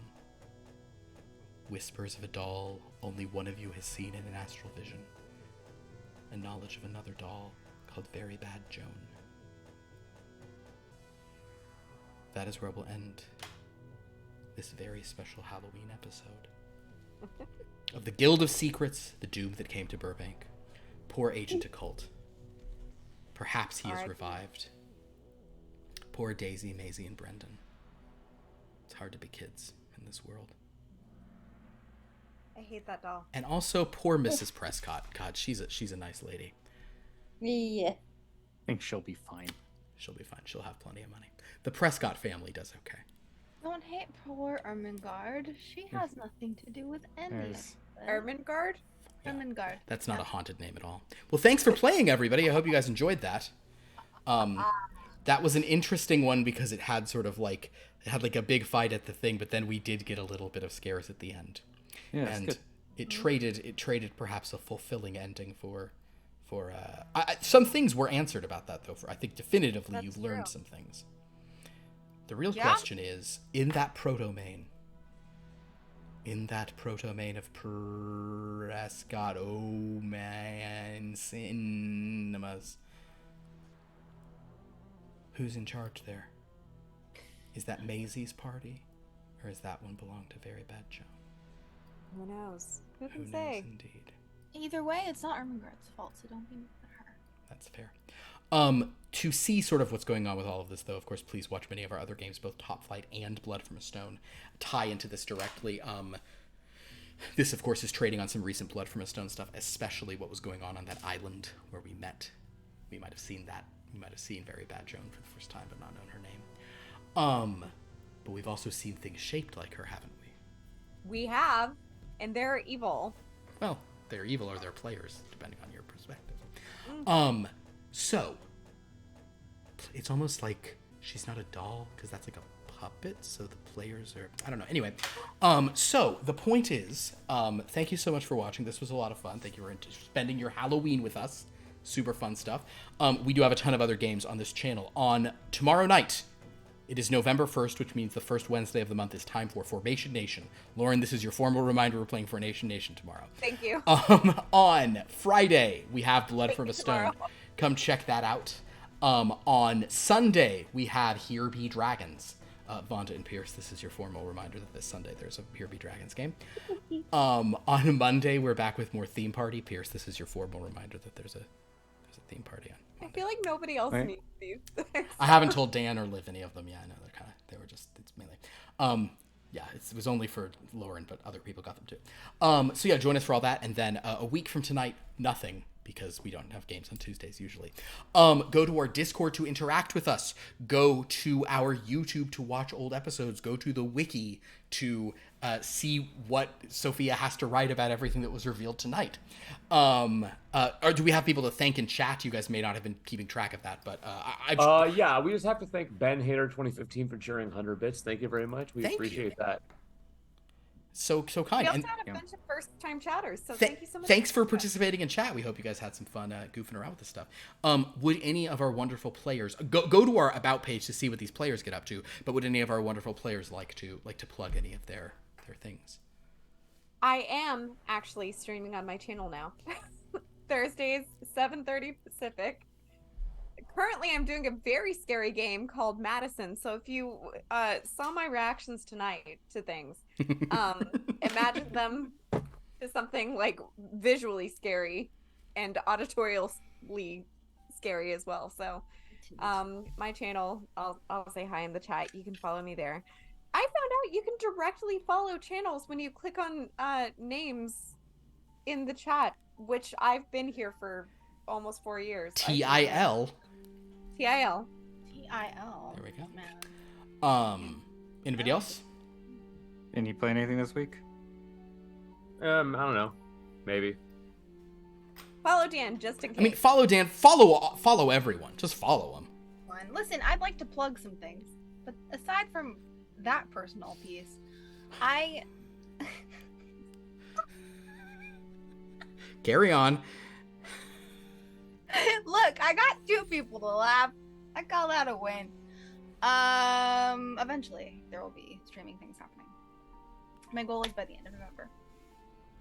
whispers of a doll only one of you has seen in an astral vision, and knowledge of another doll called Very Bad Joan. That is where we'll end this very special Halloween episode of the Guild of Secrets, the doom that came to Burbank. Poor Agent Occult. Perhaps he is revived. Poor Daisy, Maisie, and Brendan. It's hard to be kids in this world. I hate that doll. And also poor Mrs. Prescott. God, she's a nice lady. Yeah. I think she'll be fine. She'll be fine. She'll have plenty of money. The Prescott family does okay. Don't hate poor Ermengarde. She has nothing to do with any of this. Ermengarde? Yeah. Ermengarde. That's not a haunted name at all. Well, thanks for playing, everybody. I hope you guys enjoyed that. That was an interesting one because it had a big fight at the thing, but then we did get a little bit of scares at the end. Yeah, and good. it traded perhaps a fulfilling ending for some things were answered about that though. I think definitively you've learned some things. The real question is, in that proto-main of Prescott-Lohmann-Cinema, who's in charge there? Is that Maisie's party, or does that one belong to Very Bad Joan? Who knows? Who can Who say? knows indeed. Either way, it's not Ermengarde's fault, so don't be mad at her. That's fair. To see sort of what's going on with all of this, though, of course, please watch many of our other games, both Topflight and Blood From a Stone, tie into this directly. This, of course, is trading on some recent Blood From a Stone stuff, especially what was going on that island where we met. We might have seen that. We might have seen Very Bad Joan for the first time, but not known her name. But we've also seen things shaped like her, haven't we? We have, and they're evil. Well, they're evil or they're players, depending on your perspective. So, it's almost like she's not a doll, because that's like a puppet, so the players are... I don't know. Anyway, so the point is, thank you so much for watching. This was a lot of fun. Thank you for spending your Halloween with us. Super fun stuff. We do have a ton of other games on this channel. On tomorrow night, it is November 1st, which means the first Wednesday of the month is time for Formation Nation. Lauren, this is your formal reminder we're playing Formation Nation tomorrow. Thank you. On Friday, we have Blood From a Stone. Come check that out. On Sunday, we have Here Be Dragons. Vanda and Pierce, this is your formal reminder that this Sunday there's a Here Be Dragons game. On Monday, we're back with more Theme Party. Pierce, this is your formal reminder that there's a theme party on Monday. I feel like nobody else needs these. I haven't told Dan or Liv any of them. Yeah, I know they were just, it's melee. Yeah, it was only for Lauren, but other people got them too. So yeah, join us for all that. And then a week from tonight, nothing, because we don't have games on Tuesdays usually. Go to our Discord to interact with us. Go to our YouTube to watch old episodes. Go to the wiki to see what Sophia has to write about everything that was revealed tonight. Or do we have people to thank in chat? You guys may not have been keeping track of that, but yeah, we just have to thank Ben Hader 2015 for cheering 100 bits. Thank you very much. We appreciate that. So kind. We also had a bunch of first-time chatters, so thank you so much. Thanks for participating in chat. We hope you guys had some fun goofing around with this stuff. Would any of our wonderful players go to our About page to see what these players get up to? But would any of our wonderful players like to plug any of their things? I am actually streaming on my channel now. Thursdays, 7:30 Pacific. Currently, I'm doing a very scary game called Madison. So if you saw my reactions tonight to things, imagine them to something like visually scary and auditorially scary as well. So my channel, I'll say hi in the chat. You can follow me there. I found out you can directly follow channels when you click on names in the chat, which I've been here for almost 4 years. TIL. TIL. TIL. There we go. Anybody else? And you play anything this week? I don't know. Maybe. Follow Dan just in case. I mean, follow Dan. Follow everyone. Just follow him. Listen, I'd like to plug some things, but aside from that personal piece, I Carry on. look, I got 2 people to laugh. I call that a win. Eventually there will be streaming things happening. My goal is by the end of November.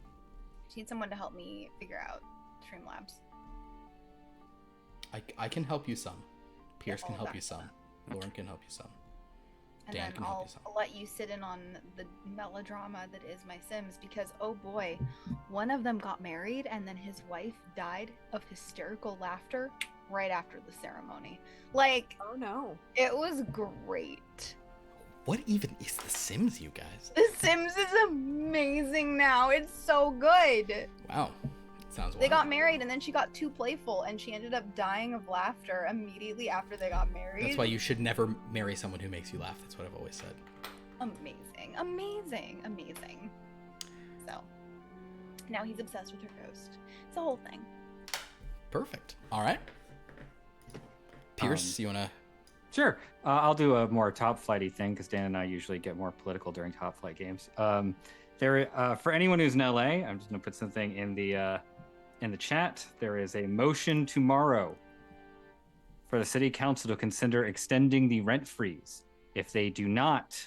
I need someone to help me figure out Streamlabs. I can help you some. Pierce can help you some. Lauren can help you some. And Dan then can help you some. I'll let you sit in on the melodrama that is my Sims, because oh boy, one of them got married and then his wife died of hysterical laughter right after the ceremony. Like, oh no. It was great. What even is The Sims, you guys? The Sims is amazing now. It's so good. Wow. Sounds They got married and then she got too playful and she ended up dying of laughter immediately after they got married. That's why you should never marry someone who makes you laugh. That's what I've always said. Amazing. Amazing. Amazing. So, now he's obsessed with her ghost. It's a whole thing. Perfect. All right. Pierce, you want to... Sure. I'll do a more top flighty thing because Dan and I usually get more political during top flight games. For anyone who's in LA, I'm just going to put something in the chat. There is a motion tomorrow for the city council to consider extending the rent freeze. If they do not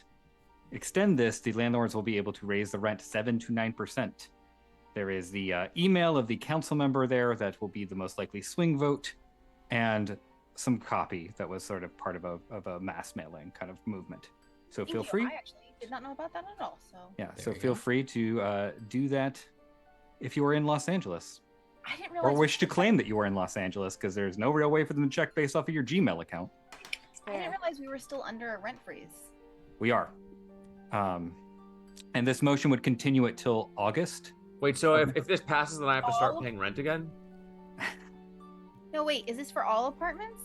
extend this, the landlords will be able to raise the rent 7 to 9%. There is the email of the council member there that will be the most likely swing vote, and some copy that was sort of part of a mass mailing kind of movement. So feel free. I actually did not know about that at all. So yeah, so feel free to do that if you are in Los Angeles. I didn't realize. Or wish to claim that you are in Los Angeles, because there's no real way for them to check based off of your Gmail account. I didn't realize we were still under a rent freeze. We are. And this motion would continue it till August. Wait, so if this passes, then I have to start paying rent again? No, wait, is this for all apartments?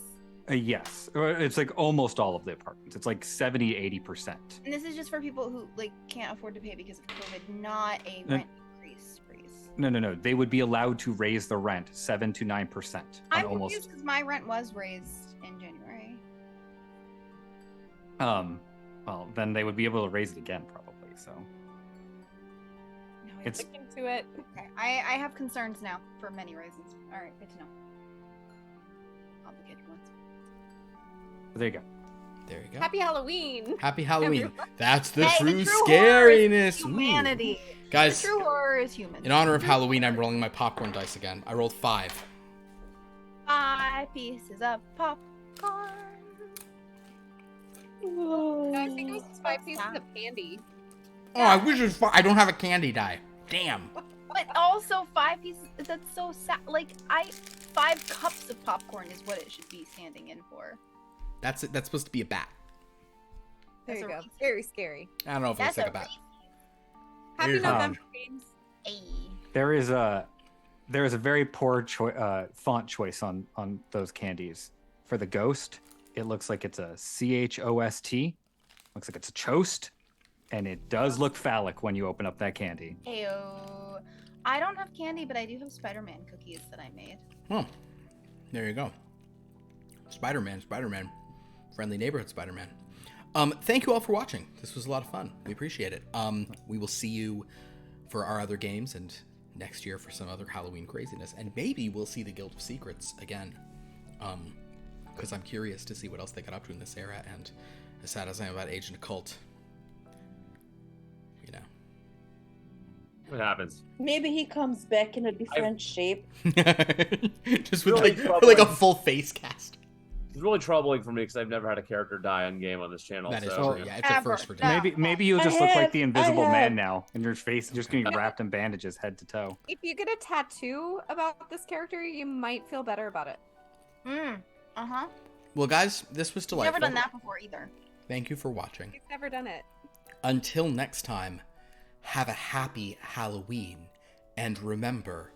Yes, it's like almost all of the apartments. It's like 70-80%. And this is just for people who like can't afford to pay because of COVID, not a rent increase freeze. No. They would be allowed to raise the rent 7 to 9%. I'm confused because my rent was raised in January. Well, then they would be able to raise it again, probably. So. No, It's Look into it. okay. I have concerns now for many reasons. All right, good to know. Complicated ones. There you go. There you go. Happy Halloween. Happy Halloween. Everyone. That's the Hey, true the true horror is scariness. humanity. Ooh. Guys, The true horror is human. in honor of Halloween, I'm rolling my popcorn dice again. I rolled 5. 5 pieces of popcorn. I think it was 5 pieces of candy. Oh, I wish it was 5. I don't have a candy die. Damn. But also 5 pieces. That's so sad. Like 5 cups of popcorn is what it should be standing in for. That's supposed to be a bat. There That's you a go. reason. Very scary. I don't know if it's like a bat. Happy Here's- November, games. Hey. There is a very poor font choice on those candies. For the ghost, it looks like it's a CHOST. Looks like it's a chost, and it does look phallic when you open up that candy. Heyo. I don't have candy, but I do have Spider-Man cookies that I made. Oh, there you go. Spider-Man. Friendly neighborhood Spider-Man. Thank you all for watching. This was a lot of fun. We appreciate it. We will see you for our other games and next year for some other Halloween craziness. And maybe we'll see the Guild of Secrets again. Because I'm curious to see what else they got up to in this era. And as sad as I am about Agent Occult, you know. What happens? Maybe he comes back in a different shape. Just with like a full face cast. It's really troubling for me because I've never had a character die on game on this channel. That is so. true. Yeah, it's a first for Dan. Maybe you'll just look like the Invisible Man now, and your face is just gonna be wrapped in bandages head to toe. If you get a tattoo about this character, you might feel better about it. Well, guys, this was delightful. Never done that before either. Thank you for watching. You've never done it. Until next time, have a happy Halloween, and remember,